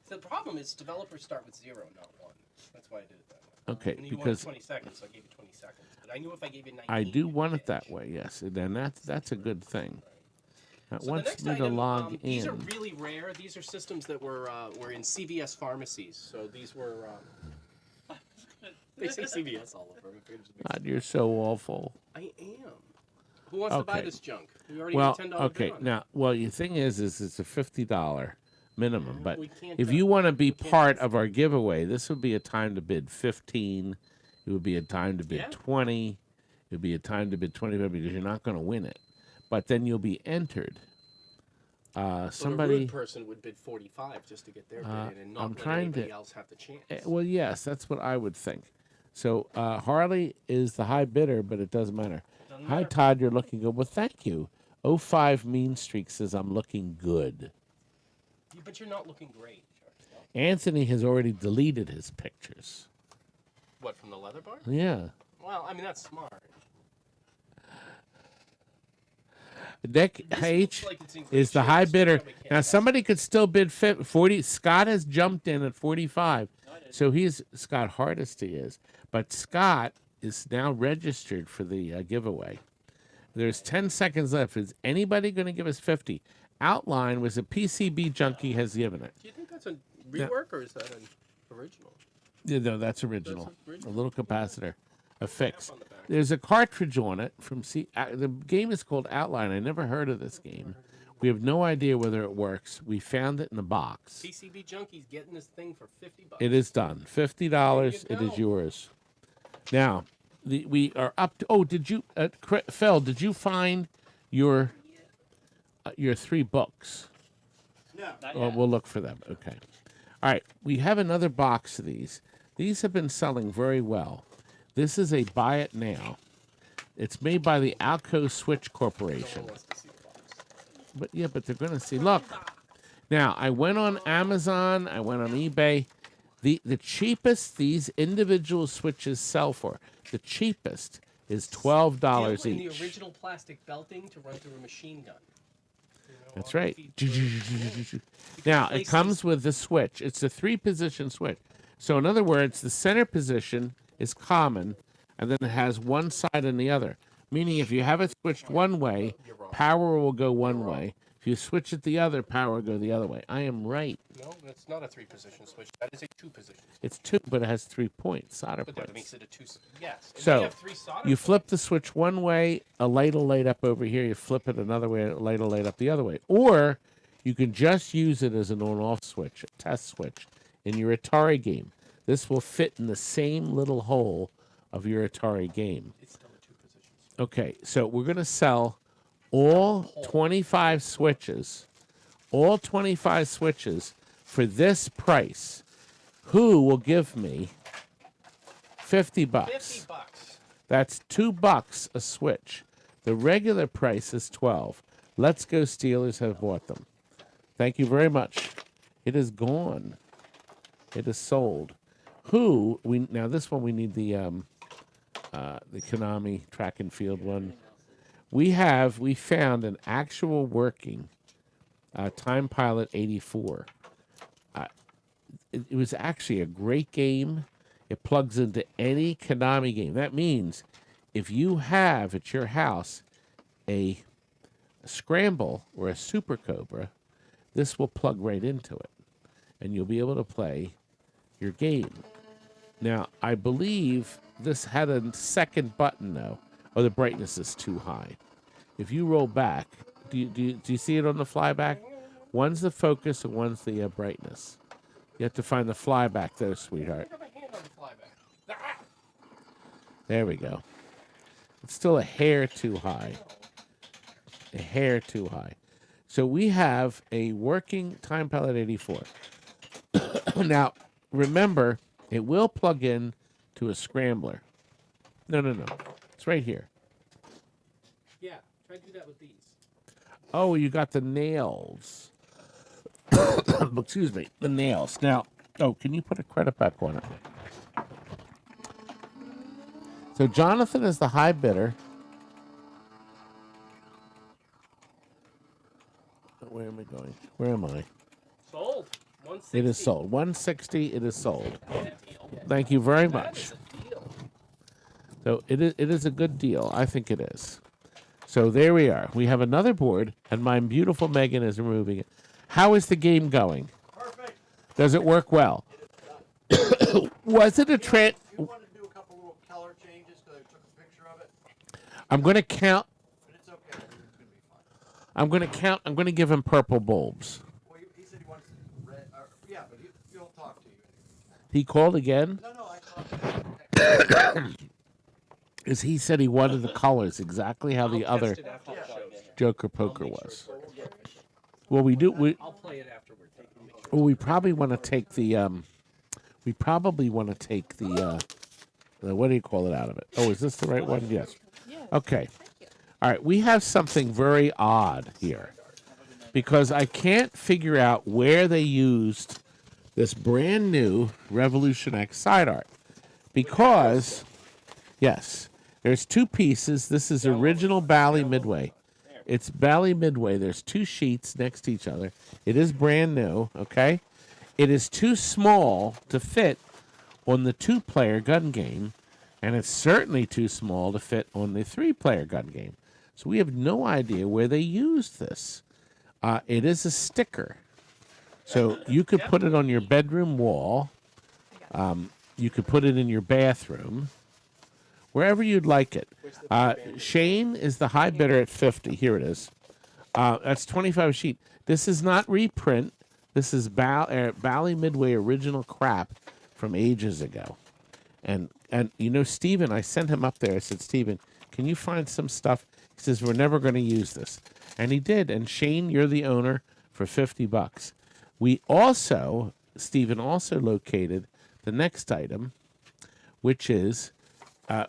The problem is developers start with 0, not 1. That's why I did it that way. Okay, And you because wanted 20 seconds, so I gave you 20 seconds. But I knew if I gave you 19, I do you'd want it bitch. that way, yes. And that's a good thing. It So the wants next me to item, log in. These are really rare. These are systems that were in CVS pharmacies. So these were. They say CVS all over. God, you're so awful. I am. Who wants to buy Okay. this junk? We already Well, have $10 okay. bid on it. Now, the thing is it's a $50 minimum. But We can't if do you it. want to be We can't part do it. of our giveaway, this would be a time to bid 15. It would be a time to bid Yeah. 20. It would be a time to bid 25 because you're not going to win it. But then you'll be entered. But a Somebody. rude person would bid 45 just to get their bid in and not I'm let trying anybody to- else have the chance. Well, yes, that's what I would think. So Harley is the high bidder, but it doesn't matter. Doesn't Hi, matter. Todd, you're looking good. Well, thank you. 05 Mean Streak says I'm looking good. But you're not looking great. Anthony has already deleted his pictures. What, from the leather bar? Yeah. Well, I mean, that's smart. Nick This H looks like it's in great is the shape, high so bidder. probably can't Now, pass somebody could still bid 40. Scott has jumped in at 45. So Scott Hardesty is. But Scott is now registered for the giveaway. There's 10 seconds left. Is anybody going to give us 50? Outline was a PCB junkie has given it. Do you think that's a rework or is that an original? Yeah, no, that's original. That's original. A little capacitor, a fix. on the back. There's a cartridge on it from the game is called Outline. I never heard of this game. We have no idea whether it works. We found it in the box. PCB Junkie's getting this thing for $50. It is done. $50. There It you is go. yours. Now, we are up to. Oh, did you, Phil? Did you find your 3 books? No. Not Oh, yet. we'll look for them. Okay. All right. We have another box of these. These have been selling very well. This is a buy it now. It's made by the Alco Switch Corporation. But yeah, but they're going to see. Look. Now, I went on Amazon. I went on eBay. The cheapest these individual switches sell for, the cheapest is $12 Still in the each. original plastic belting to run through a machine gun. You know, That's on right. the feed. Now, it replace comes with the switch. It's a 3-position switch. So, in other words, the center position is common, and then it has one side and the other. Meaning, if you have it switched one way, power will go one way. If you switch it the other, power will go the other way. I am right. No, that's not a 3-position switch. That is a 2-position switch. It's 2, but it has 3 points, solder But that points. makes it a 2. Yes. And So, we have 3 solder You points. flip the switch one way, a light will light up over here. You flip it another way, a light will light up the other way. Or you can just use it as an on-off switch, a test switch, in your Atari game. This will fit in the same little hole of your Atari game. It's still a 2-position switch. Okay, so we're going to sell all 25 switches, for this price. Who will give me $50? $50. That's $2 a switch. The regular price is $12. Let's Go Steelers have bought them. Thank you very much. It is gone. It is sold. Now this one we need the Konami track and field one. We found an actual working Time Pilot 84. It was actually a great game. It plugs into any Konami game. That means if you have at your house a Scramble or a Super Cobra, this will plug right into it, and you'll be able to play your game. Now, I believe this had a second button, though. Oh, the brightness is too high. If you roll back, do you see it on the flyback? One's the focus and one's the brightness. You have to find the flyback, though, sweetheart. I have a hand on the flyback. There we go. It's still a hair too high. A hair too high. So we have a working Time Pilot 84. Now, remember, it will plug in to a scrambler. No. It's right here. Yeah, try to do that with these. Oh, you got the nails. Excuse me, the nails. Now, can you put a credit back on it? So Jonathan is the high bidder. Where am I going? Where am I? Sold. 160. It is sold. 160. It is sold. Thank you very That much. is a deal. So it is a good deal. I think it is. So there we are. We have another board, and my beautiful Megan is removing it. How is the game going? Perfect. Does it work well? Was it a trend? You wanted to do a couple little color changes because I took a picture of it, I'm going to count. but it's okay. It's going to be fine. I'm going to count. I'm going to give him purple bulbs. Well, he said he wants red. Yeah, but he'll talk to you. He called again. No, I talked to him. Is he said he wanted the colors exactly how the I'll other test it after the show. Joker Poker was. Well, we do. I'll play it afterward. Well, we probably want to take the. We probably want to take the. What do you call it out of it? Oh, is this the right one? Yes. Okay. All right. We have something very odd here, because I can't figure out where they used this brand new Revolution X side art. Because, yes, there's 2 pieces. This is original Bally Midway. It's Bally Midway. There's 2 sheets next to each other. It is brand new, okay? It is too small to fit on the 2-player gun game, and it's certainly too small to fit on the 3-player gun game. So we have no idea where they used this. It is a sticker. So you could put it on your bedroom wall. You could put it in your bathroom. Wherever you'd like it. Shane is the high bidder at 50. Here it is. That's 25 a sheet. This is not reprint. This is Bally Midway original crap from ages ago. And you know, Steven, I sent him up there. I said, Steven, can you find some stuff? He says, we're never going to use this. And he did. And Shane, you're the owner for $50. We also, Steven also located the next item, which is,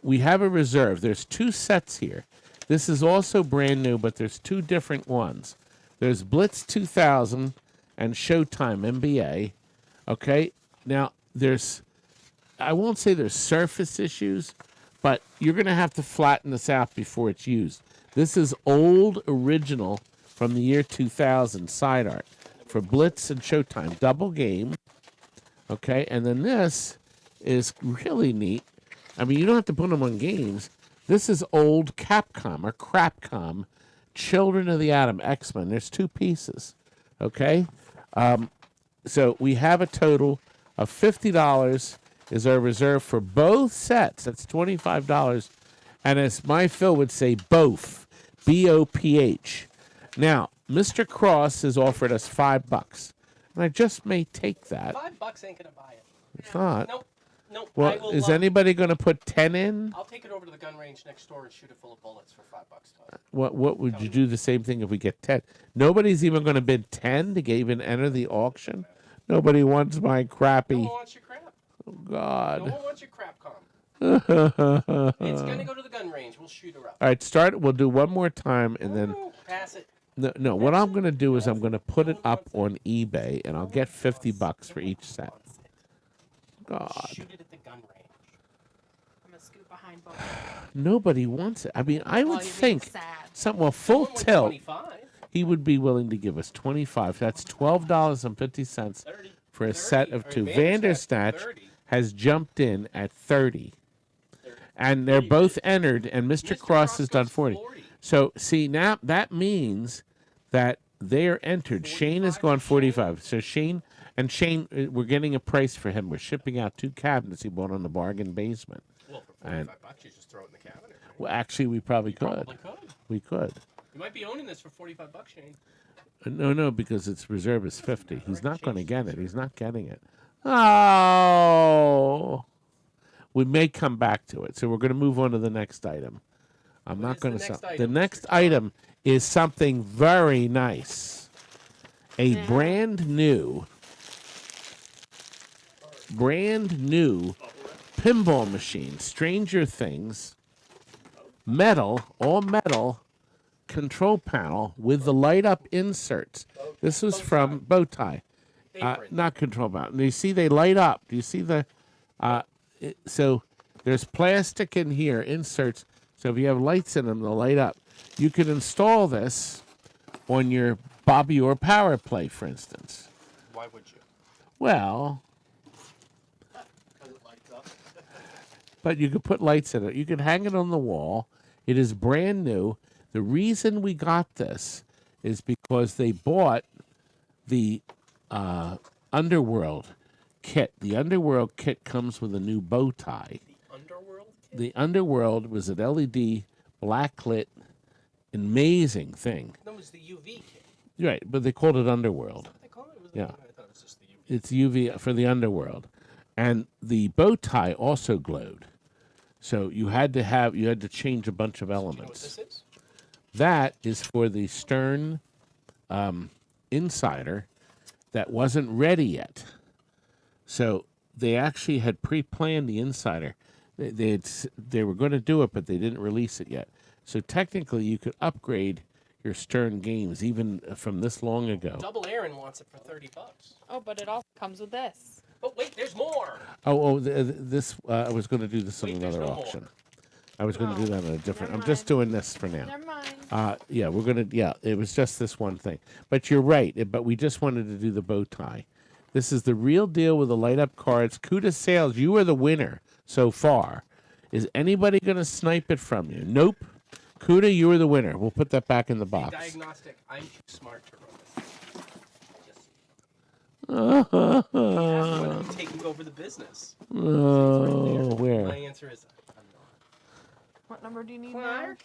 we have a reserve. There's 2 sets here. This is also brand new, but there's 2 different ones. There's Blitz 2000 and Showtime NBA. Okay? Now, I won't say there's surface issues, but you're going to have to flatten this out before it's used. This is old original from the year 2000 side art for Blitz and Showtime. Double game. Okay? And then this is really neat. I mean, you don't have to put them on games. This is old Capcom or Crapcom, Children of the Atom, X-Men. There's 2 pieces, okay? So we have a total of $50 is our reserve for both sets. That's $25. And as my Phil would say, both, B-O-P-H. Now, Mr. Cross has offered us $5. And I just may take that. $5 ain't gonna buy it. It's not. Nope. Nope. I Well, will, is anybody going to put 10 in? I'll take it over to the gun range next door and shoot it full of bullets for $5, Todd. What would you do the same thing if we get 10? Nobody's even going to bid 10 to even enter the auction. Nobody wants my No crappy. one wants your crap. Oh No God. one wants your crap, com. It's gonna go to the gun range. We'll shoot her up. All right, start. We'll do one more time, and then Ooh, pass it. no. What I'm going to do is I'm going to put it up on eBay, and I'll get $50 for each set. God, Shoot it at the gun range. I'm gonna scoot behind both. nobody wants it. I mean, I would Well, you're being think sad. full Someone went tilt. 25. He would be willing to give us 25. That's $12.50 30. for a 30. set of Or 2. Vandersnatch, Vandersnatch 30. has jumped in at 30. And they're both entered, and Mr. Cross has done goes 40. So, see, now that means that they're entered. Shane has gone 45. So, Shane, we're getting a price for him. We're shipping out 2 cabinets he bought on the bargain basement. Well, for And- $45, you just throw it in the cabinet. Right? Well, actually, we probably could. Probably could. We could. You might be owning this for $45, Shane. No, because its reserve is 50. He's not going to get it. He's not getting it. Oh. We may come back to it. So we're going to move on to the next item. I'm What not is going the to next sell. The item, next Mr. item is something very nice. A brand new pinball machine, Stranger Things, all metal control panel with the light up inserts. This was from Bowtie. Apron. Not control panel. Do you see they light up? Do you see the so there's plastic in here, inserts. So if you have lights in them, they'll light up. You could install this on your Bobby or Power Play, for instance. Why would you? Well, but you could put lights in it. You could hang it on the wall. It is brand new. The reason we got this is because they bought the Underworld Kit. The Underworld Kit comes with a new bow tie. Underworld Kit? The Underworld was an LED blacklit, amazing thing. That was the UV kit. Right, but they called it Underworld. What they call it? Was Yeah. I thought it was just the UV. It's UV for the Underworld, and the bow tie also glowed. So you had to change a bunch of Do you know what elements. this is? That is for the Stern Insider that wasn't ready yet. So they actually had pre-planned the Insider. They were going to do it, but they didn't release it yet. So technically, you could upgrade your Stern games even from this long ago. Double Aaron wants it for $30. Oh, but it also comes with this. But wait, there's more. This I was going to do this on Wait, there's another no more. auction. I was going to do that on a different. Never I'm just mind. doing this for now. Never mind. Yeah, we're gonna. Yeah, it was just this one thing. But you're right. But we just wanted to do the bow tie. This is the real deal with the light up cards. Kuda Sales, you are the winner so far. Is anybody gonna snipe it from you? Nope. Kuda, you are the winner. We'll put that back in the Hey, box. diagnostic. I'm too smart to run this. Just I'm taking over the business. Oh, My where? answer is I'm not. What number do you need now? Clark,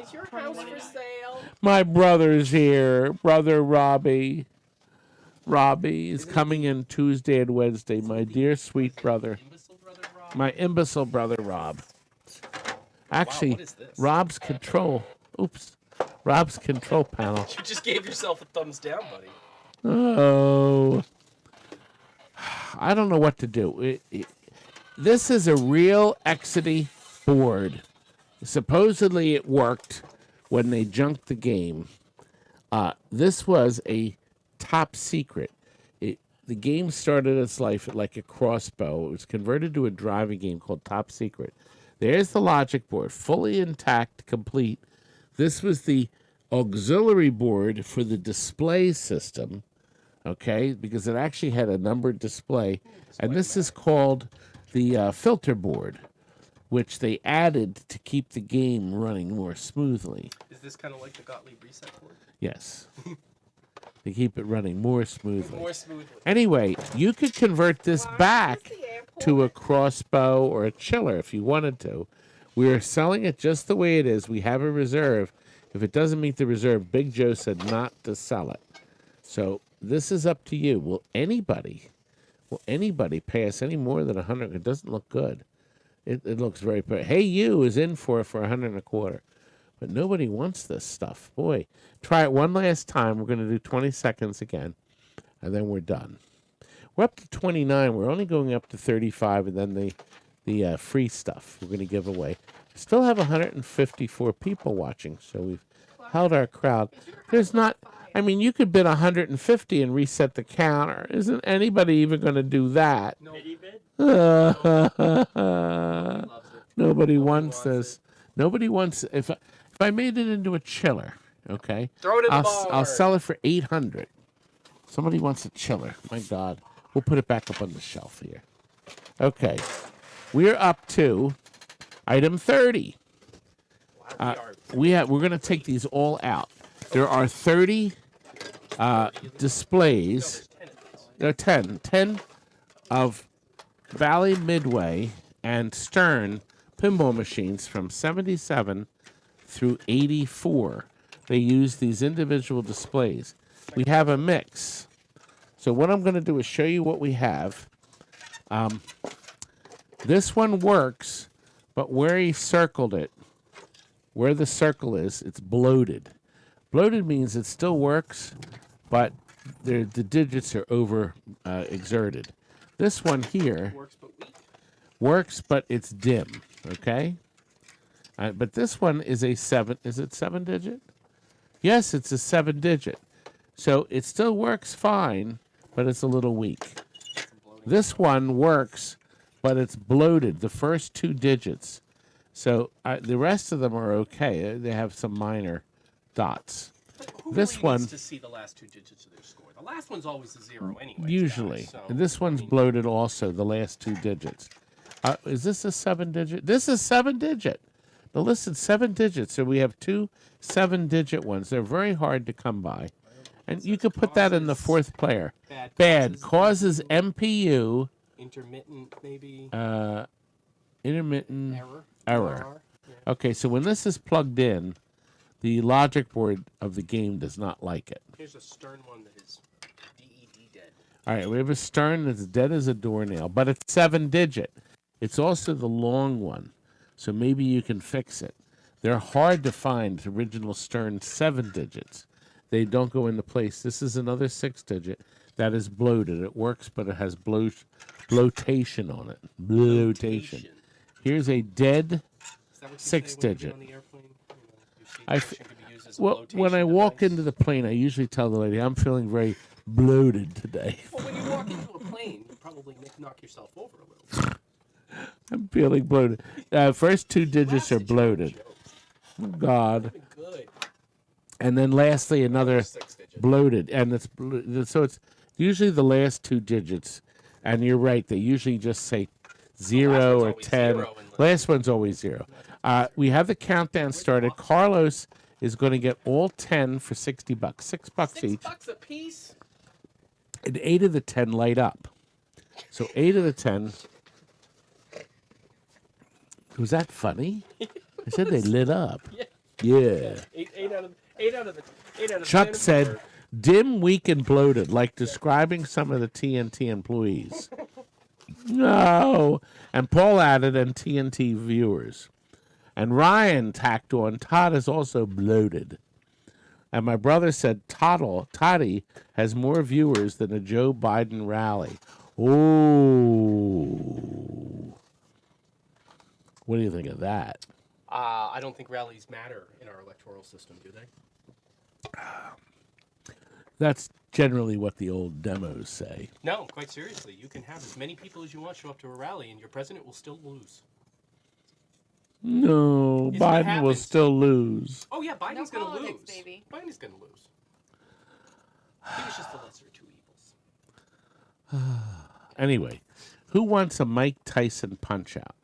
is your house for sale? My brother's here. Brother Robbie. Robbie is coming in Tuesday and Wednesday. My dear sweet brother. Imbecile brother My imbecile brother, Rob. Actually, what is this? Rob's control panel. You just gave yourself a thumbs down, buddy. Oh. I don't know what to do. This is a real Exidy board. Supposedly it worked when they junked the game. This was a top secret. The game started its life like a crossbow. It was converted to a driving game called Top Secret. There's the logic board, fully intact, complete. This was the auxiliary board for the display system, okay, because it actually had a numbered display. And this is called the filter board, which they added to keep the game running more smoothly. Is this kind of like the Gottlieb reset board? Yes. To keep it running more smoothly. More smoothly. Anyway, you could convert this back to a crossbow or a chiller if you wanted to. We are selling it just the way it is. We have a reserve. If it doesn't meet the reserve, Big Joe said not to sell it. So this is up to you. Will anybody pay us any more than $100? It doesn't look good. It looks very pretty. Hey, you is in for $125. But nobody wants this stuff. Boy, try it one last time. We're going to do 20 seconds again, and then we're done. We're up to 29. We're only going up to 35, and then the free stuff we're going to give away. Still have 154 people watching, so we've held our crowd. There's not, I mean, you could bid 150 and reset the counter. Isn't anybody even going to do that? Nobody wants this. Nobody wants, if I made it into a chiller, okay? Throw it in the bar. I'll sell it for $800. Somebody wants a chiller. My God. We'll put it back up on the shelf here. Okay. We're up to item 30. We're going to take these all out. There are 30 displays. There are 10 of Valley Midway and Stern pinball machines from 77 through 84. They use these individual displays. We have a mix. So what I'm going to do is show you what we have. This one works, but where he circled it, where the circle is, it's bloated. Bloated means it still works, but the digits are over exerted. This one here works, but it's dim. Okay? But this one is a 7. Is it 7-digit? Yes, it's a 7-digit. So it still works fine, but it's a little weak. This one works, but it's bloated, the first 2 digits. So the rest of them are okay. They have some minor dots. Who This really one needs to see the last 2 digits of their score? The last one's always a 0 anyway. usually. And this one's bloated also, the last 2 digits. Is this a 7-digit? This is 7-digit. Now listen, 7 digits. So we have 2 7-digit ones. They're very hard to come by. And you could put that in the 4th player. Bad. Causes MPU. Intermittent, maybe. Intermittent Error. Yeah. Okay, so when this is plugged in, the logic board of the game does not like it. Here's a Stern one that is DED dead. All right, we have a Stern that's dead as a doornail, but it's 7-digit. It's also the long one, so maybe you can fix it. They're hard to find, original Stern 7 digits. They don't go into place. This is another 6-digit that is bloated. It works, but it has bloatation on it. Bloatation. Here's a dead 6-digit. Well, when I walk into the plane, I usually tell the lady, I'm feeling very bloated today. Well, when you walk into a plane, you probably knock yourself over a little. I'm feeling bloated. First 2 digits are bloated. Oh, God. Good. And then lastly, another bloated. And so it's usually the last 2 digits. And you're right, they usually just say 0 or 10. Last one's always 0. We have the countdown started. Carlos is going to get all 10 for $60. $6 each. $6 a piece? And 8 of the 10 light up. So 8 of the 10. Was that funny? I said they lit up. Yeah. 8 out of the 10. Chuck said, dim, weak, and bloated, like describing some of the TNT employees. No. And Paul added, and TNT viewers. And Ryan tacked on, Todd is also bloated. And my brother said, Toddy has more viewers than a Joe Biden rally. Oh. What do you think of that? I don't think rallies matter in our electoral system, do they? That's generally what the old demos say. No, quite seriously. You can have as many people as you want show up to a rally, and your president will still lose. No, Isn't what Biden will happens. still lose. Oh, yeah, Biden's No going to politics, lose. baby. Biden's going to lose. He was just the lesser of two evils. Anyway, who wants a Mike Tyson punch-out?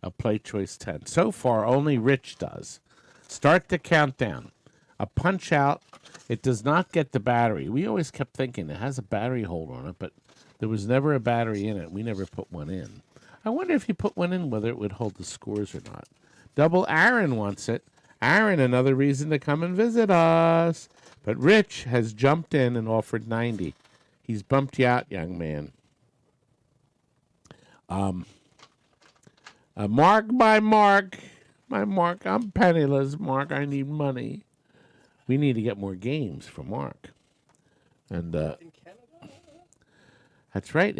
A Play Choice 10. So far, only Rich does. Start the countdown. A punch-out, it does not get the battery. We always kept thinking it has a battery holder on it, but there was never a battery in it. We never put one in. I wonder if you put one in, whether it would hold the scores or not. Double Aaron wants it. Aaron, another reason to come and visit us. But Rich has jumped in and offered 90. He's bumped you out, young man. Mark, I'm penniless, Mark. I need money. We need to get more games for Mark. And In Canada? that's right.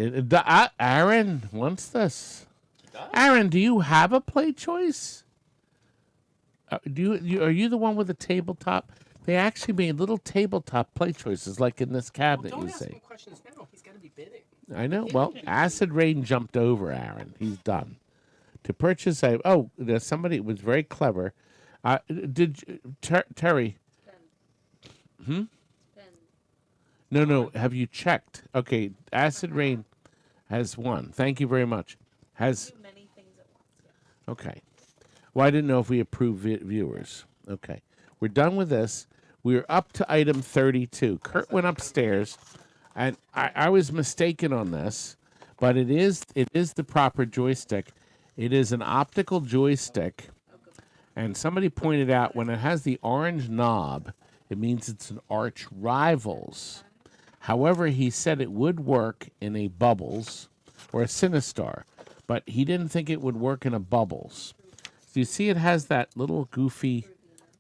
Aaron wants this. Does? Aaron, do you have a Play Choice? Are you the one with the tabletop? They actually made little tabletop Play Choices, like in this Well, cabinet. don't You ask say. him questions now. He's got to be bidding. I know. Well, Acid Rain jumped over Aaron. He's done. To purchase a there's somebody was very clever. Terry? No. Have you checked? Okay, Acid Rain has one. Thank you very much. Has Many things at once. okay. Well, I didn't know if we approved viewers. Okay, we're done with this. We're up to item 32. Kurt went upstairs, and I was mistaken on this, but it is the proper joystick. It is an optical joystick, and somebody pointed out when it has the orange knob, it means it's an Arch Rivals. However, he said it would work in a Bubbles or a Sinistar, but he didn't think it would work in a Bubbles. So you see it has that little goofy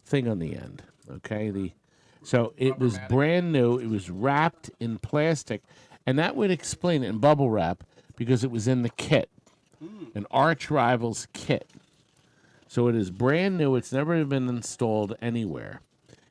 thing on the end, okay? So it was brand new. It was wrapped in plastic, and that would explain it in bubble wrap because it was in the kit, an Arch Rivals kit. So it is brand new. It's never been installed anywhere.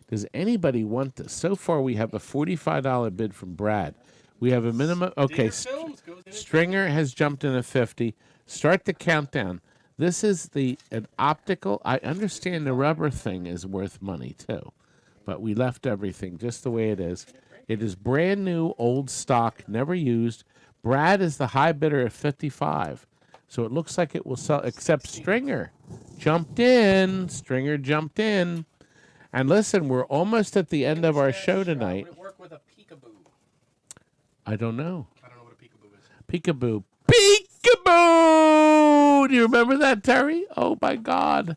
Does anybody want this? So far, we have a $45 bid from Brad. We have a minimum. Okay, Films goes in at Stringer has jumped in at 50. Start the countdown. This is an optical. I understand the rubber thing is worth money too, but we left everything just the way it is. It is brand new, old stock, never used. Brad is the high bidder at 55. So it looks like it will sell, except Stringer jumped in. Stringer jumped in. And listen, we're almost at the end of our show tonight. Would it work with a peekaboo? I don't know. I don't know what a peekaboo is. Peekaboo. Peekaboo! Do you remember that, Terry? Oh, my God.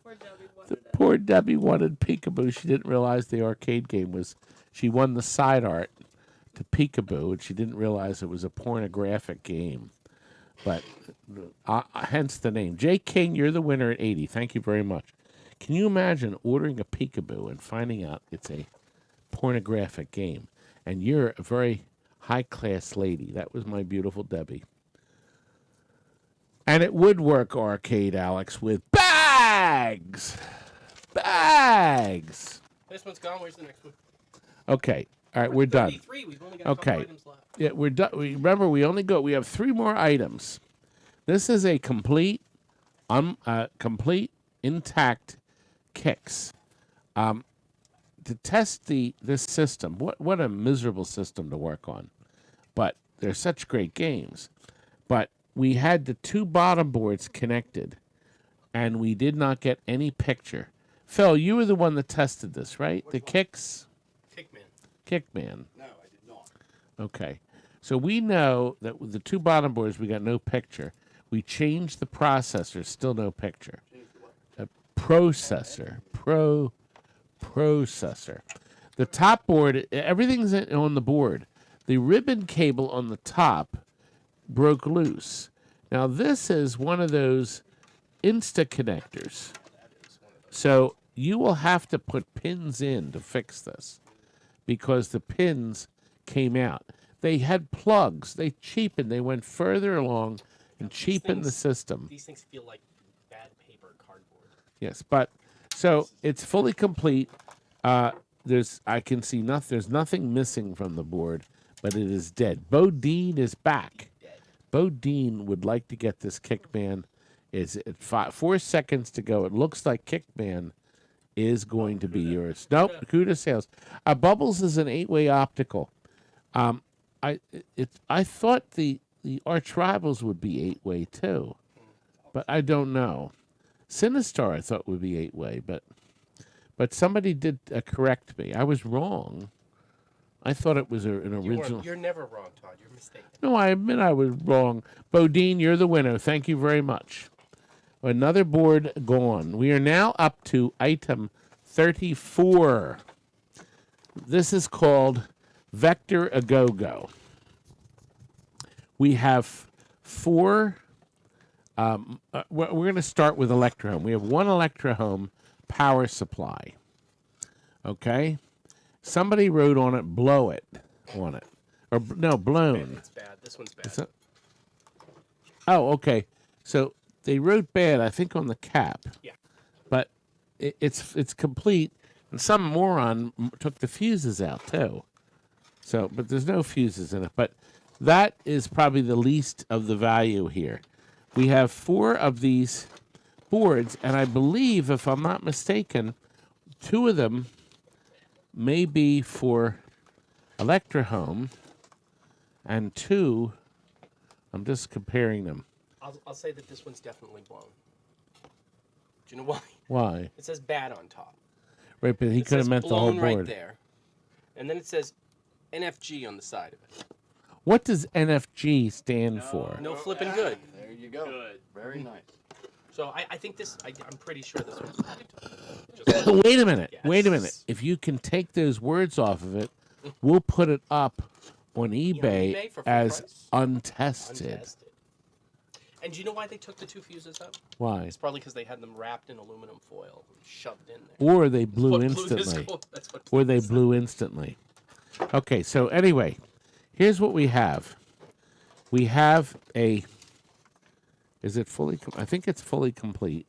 Poor Debbie wanted Peekaboo. She didn't realize the arcade game was... She won the side art to Peekaboo, and she didn't realize it was a pornographic game. But hence the name. Jay King, you're the winner at 80. Thank you very much. Can you imagine ordering a Peekaboo and finding out it's a pornographic game? And you're a very high-class lady. That was my beautiful Debbie. And it would work, Arcade Alex, with bags. Bags. This one's gone. Where's the next one? Okay. All right, we're done. 33. We've only got a couple Okay. items left. Yeah, we're done. Remember, we have 3 more items. This is a complete intact kicks. To test this system, what a miserable system to work on. But they're such great games. But we had the 2 bottom boards connected, and we did not get any picture. Phil, you were the one that tested this, right? The kicks? Kickman. No, I did not. Okay. So we know that with the 2 bottom boards, we got no picture. We changed the processor, still no picture. Processor. Processor. The top board, everything's on the board. The ribbon cable on the top broke loose. Now this is one of those Insta connectors. So you will have to put pins in to fix this because the pins came out. They had plugs. They cheapened. They went further along and cheapened the system. These things feel like bad paper cardboard. Yes, but so it's fully complete. I can see nothing. There's nothing missing from the board, but it is dead. Bodine is back. Bodine would like to get this Kickman. Is at 4 seconds to go. It looks like Kickman is going to be yours. Nope, Cuda sales. Bubbles is an 8-way optical. I thought the Arch Rivals would be 8-way too, but I don't know. Sinistar I thought would be 8-way, but somebody did correct me. I was wrong. I thought it was an original. You're never wrong, Todd. You're mistaken. No, I admit I was wrong. Bodine, you're the winner. Thank you very much. Another board gone. We are now up to item 34. This is called Vector A Go-Go. We have 4. We're going to start with Electrohome. We have 1 Electrohome power supply. Okay? Somebody wrote on it, blow it on it. Or, no, blown. It's bad. This one's bad. Oh, okay. So they wrote bad, I think, on the cap. Yeah. But it's complete, and some moron took the fuses out, too. So, but there's no fuses in it. But that is probably the least of the value here. We have 4 of these boards, and I believe, if I'm not mistaken, 2 of them may be for Electrohome, and 2, I'm just comparing them. I'll say that this one's definitely blown. Do you know why? Why? It says bad on top. Right, but he could have meant the whole blown board. right there. And then it says NFG on the side of it. What does NFG stand for? No flipping good. There you go. Good. Very nice. So I think this, I'm pretty sure this one's just Wait a minute. Yes. Wait a minute. If you can take those words off of it, we'll put it up on eBay eBay for full as price? untested. untested. And do you know why they took the 2 fuses out? Why? It's probably because they had them wrapped in aluminum foil and shoved in there. Or they blew What blew this instantly. whole- that's what Or they this- blew instantly. Okay, so anyway, here's what we have. We have a. Is it fully? I think it's fully complete.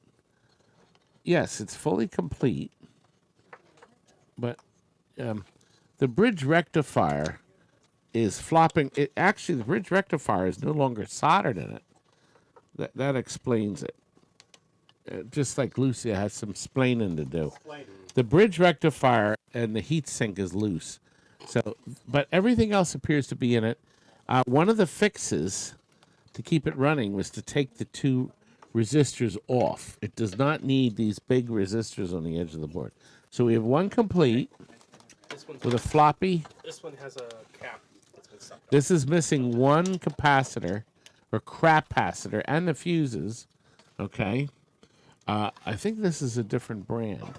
Yes, it's fully complete. But the bridge rectifier is flopping. Actually, the bridge rectifier is no longer soldered in it. That explains it. Just like Lucia has some splaining to do. The bridge rectifier and the heat sink is loose. So, but everything else appears to be in it. One of the fixes to keep it running was to take the 2 resistors off. It does not need these big resistors on the edge of the board. So we have 1 complete This one's- with a floppy. This one has a cap that's been sucked. This is missing 1 capacitor or capacitor and the fuses. Okay. I think this is a different brand.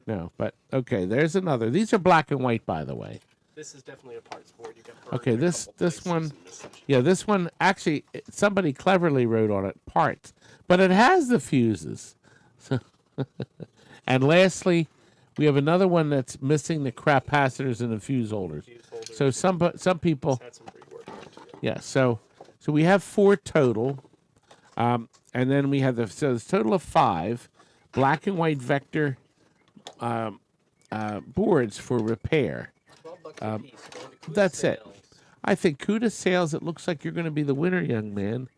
No, but okay, there's another. These are black and white, by the way. This is definitely a parts board. You got burned Okay, in a this couple places one, and this- yeah, this one actually somebody cleverly wrote on it parts, but it has the fuses. So and lastly, we have another one that's missing the capacitors and the fuse holders. So some people, Had some rework on it, too. yeah. So we have 4 total, and then we have so it's a total of 5 black and white vector boards for repair. $12 a piece. Going to Kuda That's it. sales. I think Cuda sales. It looks like you're going to be the winner, young man.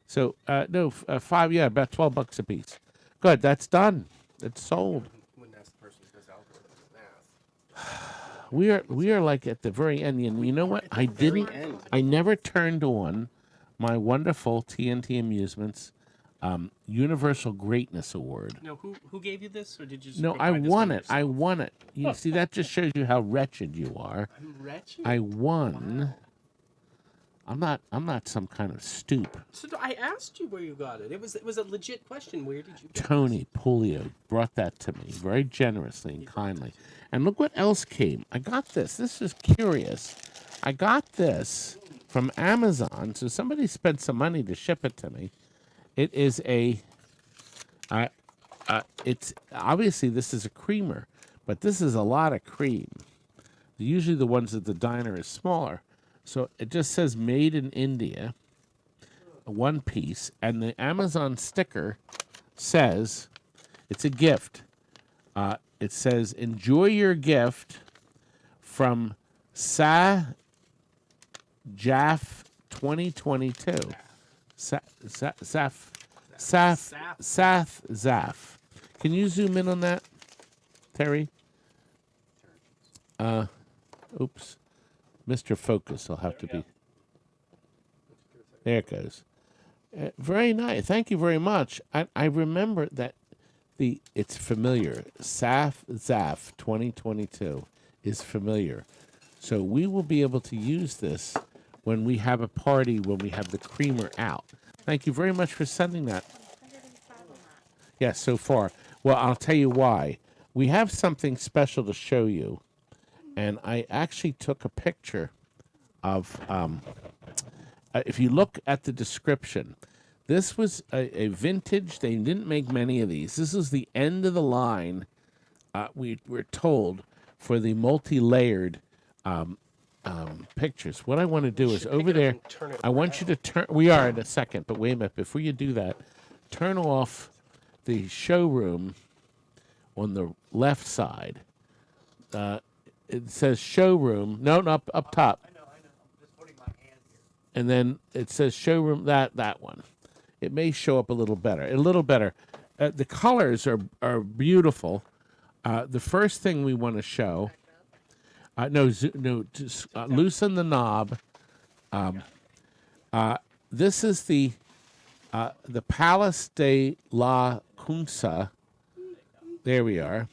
So no, 5. Yeah, about $12 a piece. Good. That's done. It's sold. Wouldn't ask the person who does algorithms math. We are like at the very end. And you know what? I never turned on my wonderful TNT Amusements Universal Greatness Award. No, who gave you this, or did you? Just No, I provide this won one it. I yourself? won it. You see, that just shows you how wretched you are. I'm wretched. I won. I'm not some kind of stoop. So I asked you where you got it. It was a legit question. Where did you get Tony Pulio brought that to me very generously and kindly. And look what else came. I got this. This is curious. I got this from Amazon. So somebody spent some money to ship it to me. It is it's obviously this is a creamer, but this is a lot of cream. Usually the ones at the diner is smaller. So it just says made in India, one piece, and the Amazon sticker says it's a gift. It says enjoy your gift from Sa Jaff 2022. Zaf. Can you zoom in on that, Terry? Oops. Mr. Focus will have to be. There it goes. Very nice. Thank you very much. I remember that it's familiar. Zaf 2022 is familiar. So we will be able to use this when we have a party, when we have the creamer out. Thank you very much for sending that. Yes, so far. Well, I'll tell you why. We have something special to show you. And I actually took a picture of, if you look at the description, this was a vintage. They didn't make many of these. This is the end of the line, we were told, for the multi-layered pictures. What I want to do is over there, I want you to turn, we are in a second, but wait a minute, before you do that, turn off the showroom on the left side. It says showroom, no, up top. I know. I'm just putting my hand here. And then it says showroom, that one. It may show up a little better. The colors are beautiful. The first thing we want to show, loosen the knob. This is the Palace de la Cunza. There we are.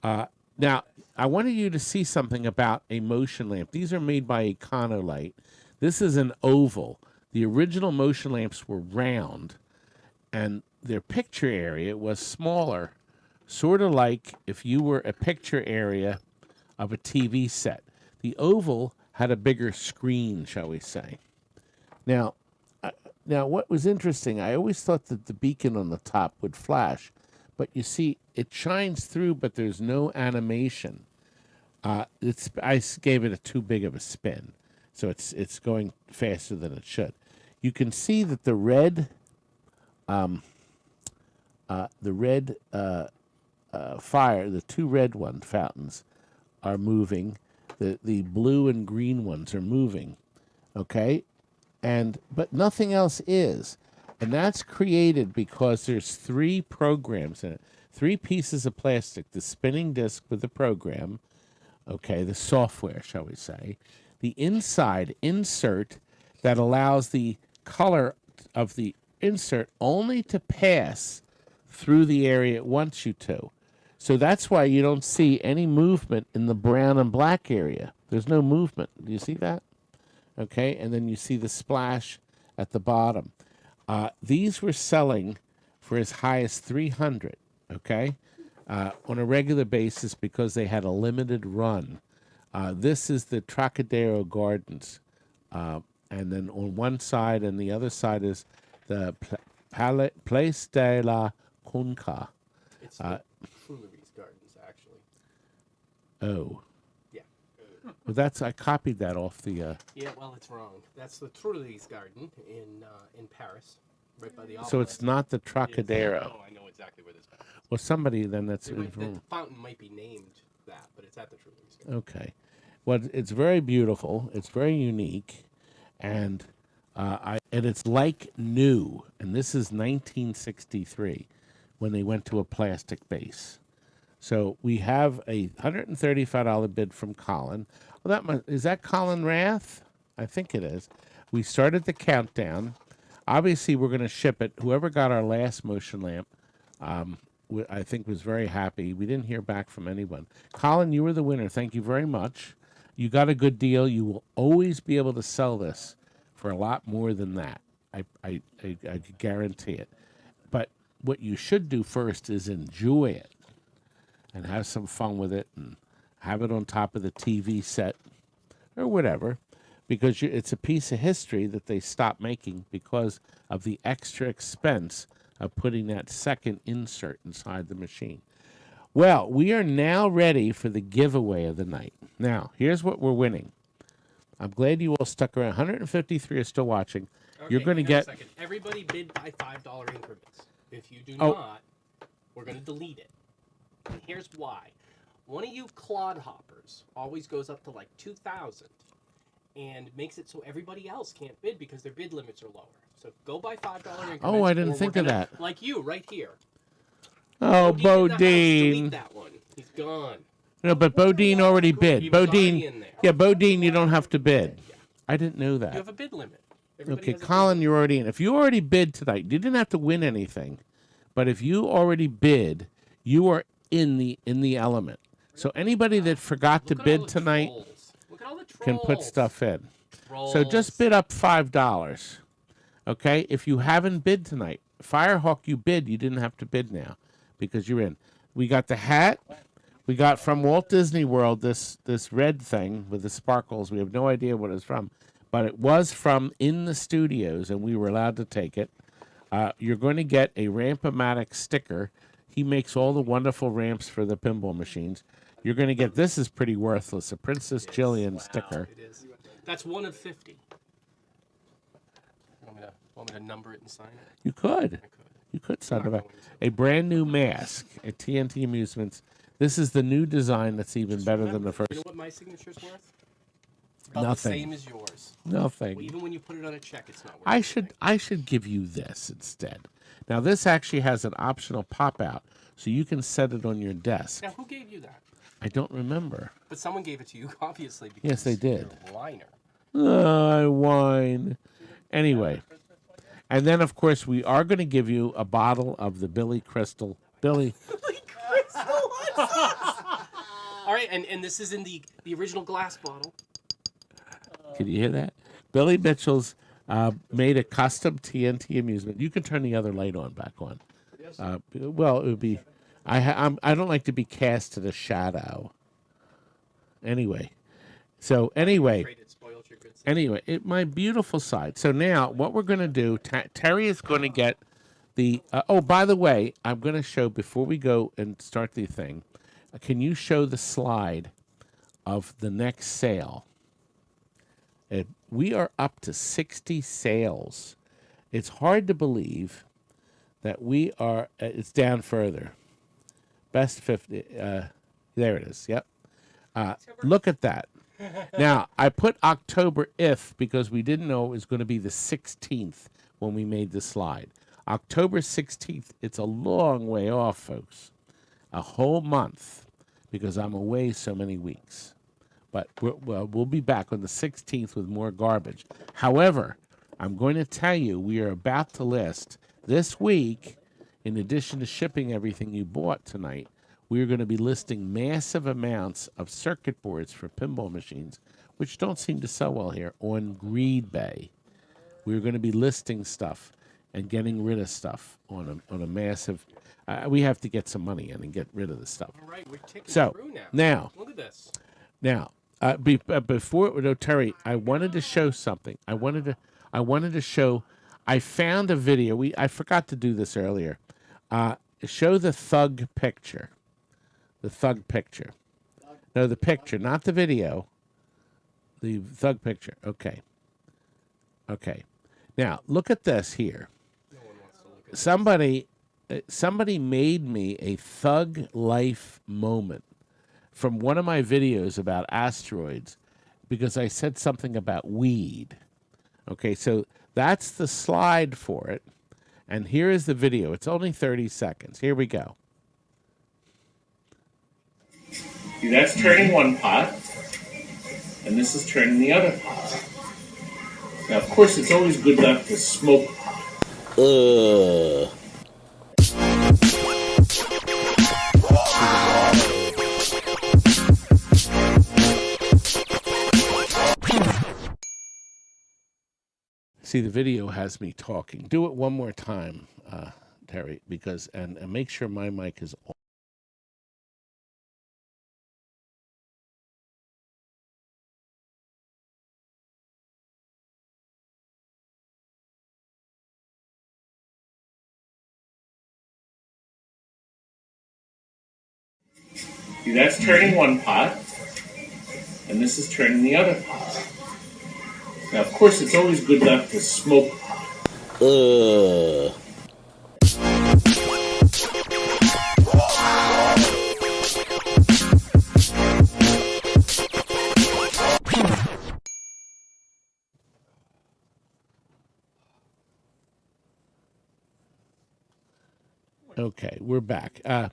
Now, I wanted you to see something about a motion lamp. These are made by Econolite. This is an oval. The original motion lamps were round, and their picture area was smaller, sort of like if you were a picture area of a TV set. The oval had a bigger screen, shall we say. Now, what was interesting, I always thought that the beacon on the top would flash, but you see, it shines through, but there's no animation. I gave it too big of a spin, so it's going faster than it should. You can see that the red fire, the two red fountains, are moving. The blue and green ones are moving. Okay, but nothing else is. And that's created because there's 3 programs in it. 3 pieces of plastic, the spinning disc with the program, okay, the software, shall we say, the inside insert that allows the color of the insert only to pass through the area it wants you to. So that's why you don't see any movement in the brown and black area. There's no movement. Do you see that? Okay, and then you see the splash at the bottom. These were selling for as high as $300, okay, on a regular basis because they had a limited run. This is the Tracadero Gardens, and then on one side and the other side is the Place de la Cunca. It's the Fooleries Gardens, actually. Oh. Yeah. Well, I copied that off the... Yeah, well, it's wrong. That's the Tuileries Garden in Paris, right by the obelisk. So it's not the Tracadero. Oh, I know exactly where this is. Well, somebody then that's... The fountain might be named that, but it's at the Tuileries Garden. Okay. Well, it's very beautiful. It's very unique. And it's like new. And this is 1963 when they went to a plastic base. So we have a $135 bid from Colin. Well, is that Colin Rath? I think it is. We started the countdown. Obviously, we're going to ship it. Whoever got our last motion lamp, I think was very happy. We didn't hear back from anyone. Colin, you were the winner. Thank you very much. You got a good deal. You will always be able to sell this for a lot more than that. I guarantee it. But what you should do first is enjoy it and have some fun with it and have it on top of the TV set or whatever. because it's a piece of history that they stopped making because of the extra expense of putting that second insert inside the machine. Well, we are now ready for the giveaway of the night. Now, here's what we're winning. I'm glad you all stuck around. 153 are still watching. Okay, You're going to hang on a get... second. Everybody bid by $5 increments. If you do Oh. not, we're going to delete it. And here's why. One of you clodhoppers always goes up to like 2,000 and makes it so everybody else can't bid because their bid limits are lower. So go by $5 increments. Oh, I didn't or think we're of gonna- that. Like you, right here. Oh, in the house, Bodine. delete that one. He's gone. No, but Bodine already bid. He was already Bodine, in there. yeah, Bodine, you don't have to bid. Yeah. I didn't know You that. have a bid limit. Everybody Okay, has a bid Colin, limit. you're already in. If you already bid tonight, you didn't have to win anything, but if you already bid, you are in the element. So anybody that forgot to Look at all bid the tonight trolls. Look at all the can put trolls. stuff in. Trolls. So just bid up $5. Okay? If you haven't bid tonight, Firehawk, you bid. You didn't have to bid now because you're in. We got the hat. We got from Walt Disney World this red thing with the sparkles. We have no idea what it's from, but it was from in the studios, and we were allowed to take it. You're going to get a Ramp-O-Matic sticker. He makes all the wonderful ramps for the pinball machines. You're going to get, this is pretty worthless, a Princess Jillian sticker. It is. That's 1 of 50. Want me to number it and sign it? You could. I could. You could sign Not it. going to. A brand new mask at TNT Amusements. This is the new design that's even Just better remember, than the first. You know what my signature's worth? It's about Nothing. the same as yours. Nothing. Even when you put it on a check, it's not worth I should give you this instead. Now this actually has an optional pop out, so you can set it on your desk. Now, who gave you that? I don't remember. But someone gave it to you, obviously. Because Yes, they did. You're a whiner. I whine. Anyway, and then of course we are going to give you a bottle of the Billy Crystal. Billy. All right, and this is in the original glass bottle. Can you hear that? Billy Mitchell's made a custom TNT amusement. You can turn the other light on back on. Well, it would be. I don't like to be cast to the shadow. Anyway, so anyway. My beautiful side. So now, what we're going to do, Terry is going to get the. Oh, by the way, I'm going to show before we go and start the thing. Can you show the slide of the next sale? We are up to 60 sales. It's hard to believe that we are. It's down further. Best 50. There it is. Yep. Look at that. Now, I put October if because we didn't know it was going to be the 16th when we made the slide. October 16th, it's a long way off, folks. A whole month because I'm away so many weeks. But we'll be back on the 16th with more garbage. However, I'm going to tell you we are about to list this week, in addition to shipping everything you bought tonight, we are going to be listing massive amounts of circuit boards for pinball machines, which don't seem to sell well here, on GreedBay. We're going to be listing stuff and getting rid of stuff on a massive. We have to get some money in and get rid of the stuff. All right, we're ticking So through now, look at this. Now, before no, Terry, I wanted to show something. I wanted to show. I found a video. I forgot to do this earlier. Show the thug picture. The thug picture. No, the picture, not the video. The thug picture. Okay. Okay. Now look at this here. No one wants to look at Somebody made me a thug life moment from one of my videos about asteroids because I said something about weed. Okay, so that's the slide for it. And here is the video. It's only 30 seconds. Here we go. See, that's turning one pot, and this is turning the other pot. Now, of course, it's always good not to smoke pot. See, the video has me talking. Do it one more time, Terry, because and make sure my mic is on. See, that's turning one pot, and this is turning the other pot. Now, of course, it's always good not to smoke pot. Okay, we're back. I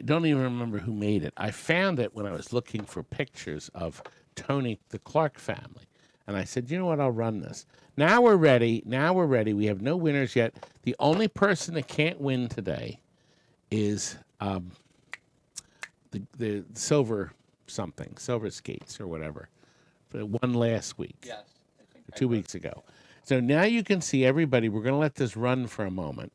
don't even remember who made it. I found it when I was looking for pictures of Tony the Clark family. And I said, you know what, I'll run this. Now we're ready. We have no winners yet. The only person that can't win today is the silver skates or whatever. Won last week. Yes. I think 2 weeks ago. So now you can see everybody. We're going to let this run for a moment.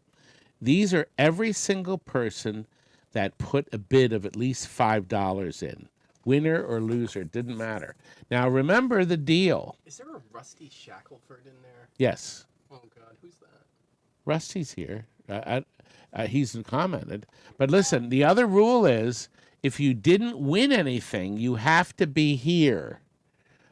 These are every single person that put a bid of at least $5 in. Winner or loser, didn't matter. Now remember the deal. Is there a Rusty Shackelford in there? Yes. Oh God, who's that? Rusty's here. He's commented. But listen, the other rule is if you didn't win anything, you have to be here.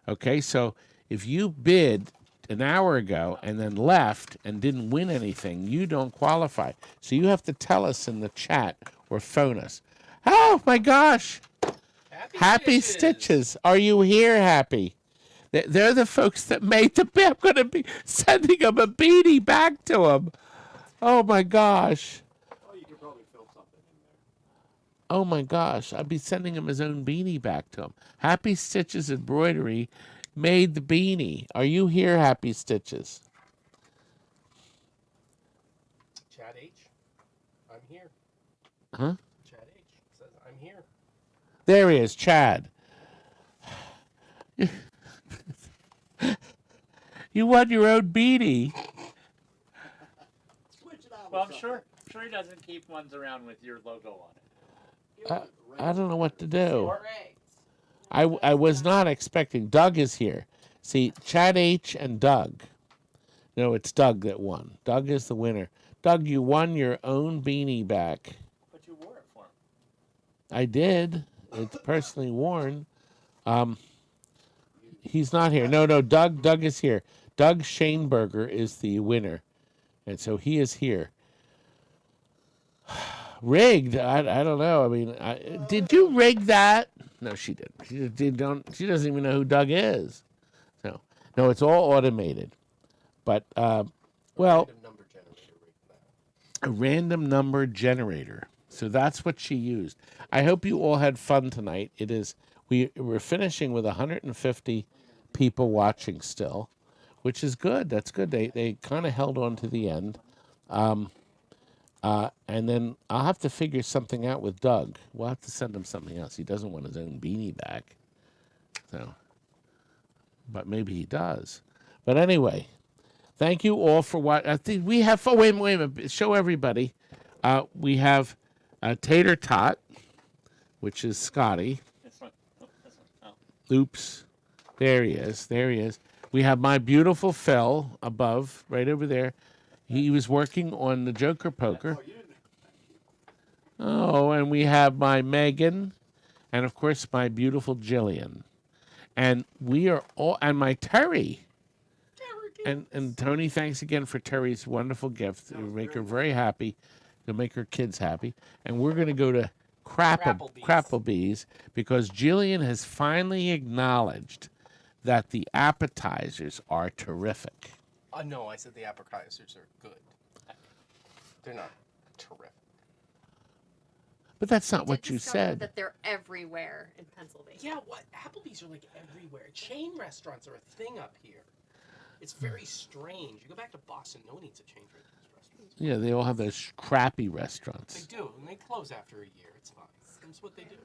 Okay, so if you bid an hour ago and then left and didn't win anything, you don't qualify. So you have to tell us in the chat or phone us. Oh my gosh. Happy Stitches. Are you here, Happy? They're the folks that made the bid. I'm going to be sending them a beanie back to them. Oh my gosh. Oh, you could probably fill something in there. Oh my gosh. I'll be sending him his own beanie back to him. Happy Stitches Embroidery made the beanie. Are you here, Happy Stitches? Chad H. I'm here. Huh? Chad H. says I'm here. There he is, Chad. You won your own beanie. Switch it out. Well, I'm sure he doesn't keep ones around with your logo on it. I don't know what to do. I was not expecting. Doug is here. See, Chad H. and Doug. No, it's Doug that won. Doug is the winner. Doug, you won your own beanie back. But you wore it for him. I did. It's personally worn. He's not here. No, Doug is here. Doug Shaneberger is the winner. And so he is here. Rigged? I don't know. I mean, did you rig that? No, she didn't. She doesn't even know who Doug is. No, it's all automated. But well, Random number generator rigged that. a random number generator. So that's what she used. I hope you all had fun tonight. We're finishing with 150 people watching still, which is good. That's good. They kind of held on to the end. And then I'll have to figure something out with Doug. We'll have to send him something else. He doesn't want his own beanie back. So, but maybe he does. But anyway, thank you all for watching. I think we have. Oh, wait a minute. Show everybody. We have Tater Tot, which is Scotty. This one. Oh, this one. Oh. Oops. There he is. We have my beautiful Phil above, right over there. He was working on the Joker Poker. Oh, and we have my Megan, and of course my beautiful Jillian. And we are all, and my Terry. And Tony, thanks again for Terry's wonderful gift. It'll make her very happy. It'll make her kids happy. And we're going to go to Crapplebee's because Jillian has finally acknowledged that the appetizers are terrific. No, I said the appetizers are good. They're not terrific. But that's not what Did you discover said. that they're everywhere in Pennsylvania. Yeah, what? Applebee's are like everywhere. Chain restaurants are a thing up here. It's very strange. You go back to Boston, no one eats at chain restaurants. Yeah, they all have those crappy restaurants. They do, and they close after a year. It's fine. That's what they do.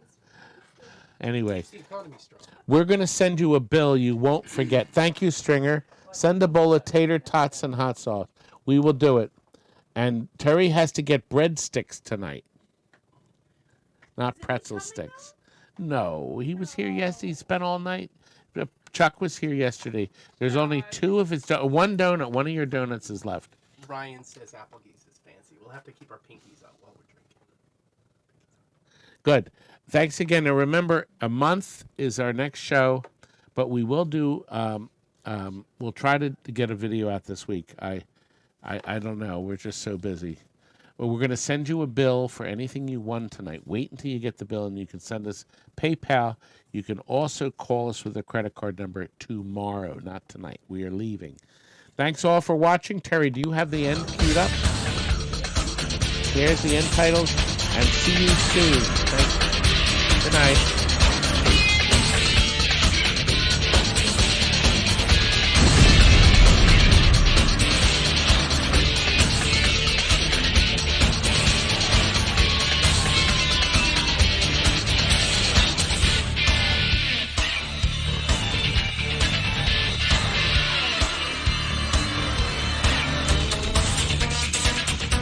Anyway, It's the economy strong. we're going to send you a bill you won't forget. Thank you, Stringer. Send a bowl of tater tots and hot sauce. We will do it. And Terry has to get breadsticks tonight. Not pretzel sticks. No, he was here yesterday. He spent all night. Chuck was here yesterday. There's only two of his one donut. One of your donuts is left. Ryan says Applebee's is fancy. We'll have to keep our pinkies out while we're drinking. Good. Thanks again. And remember, a month is our next show, but we will do. We'll try to get a video out this week. I don't know. We're just so busy. Well, we're going to send you a bill for anything you won tonight. Wait until you get the bill, and you can send us PayPal. You can also call us with a credit card number tomorrow, not tonight. We are leaving. Thanks all for watching. Terry, do you have the end queued up? Here's the end titles, and see you soon. Thanks. Good night.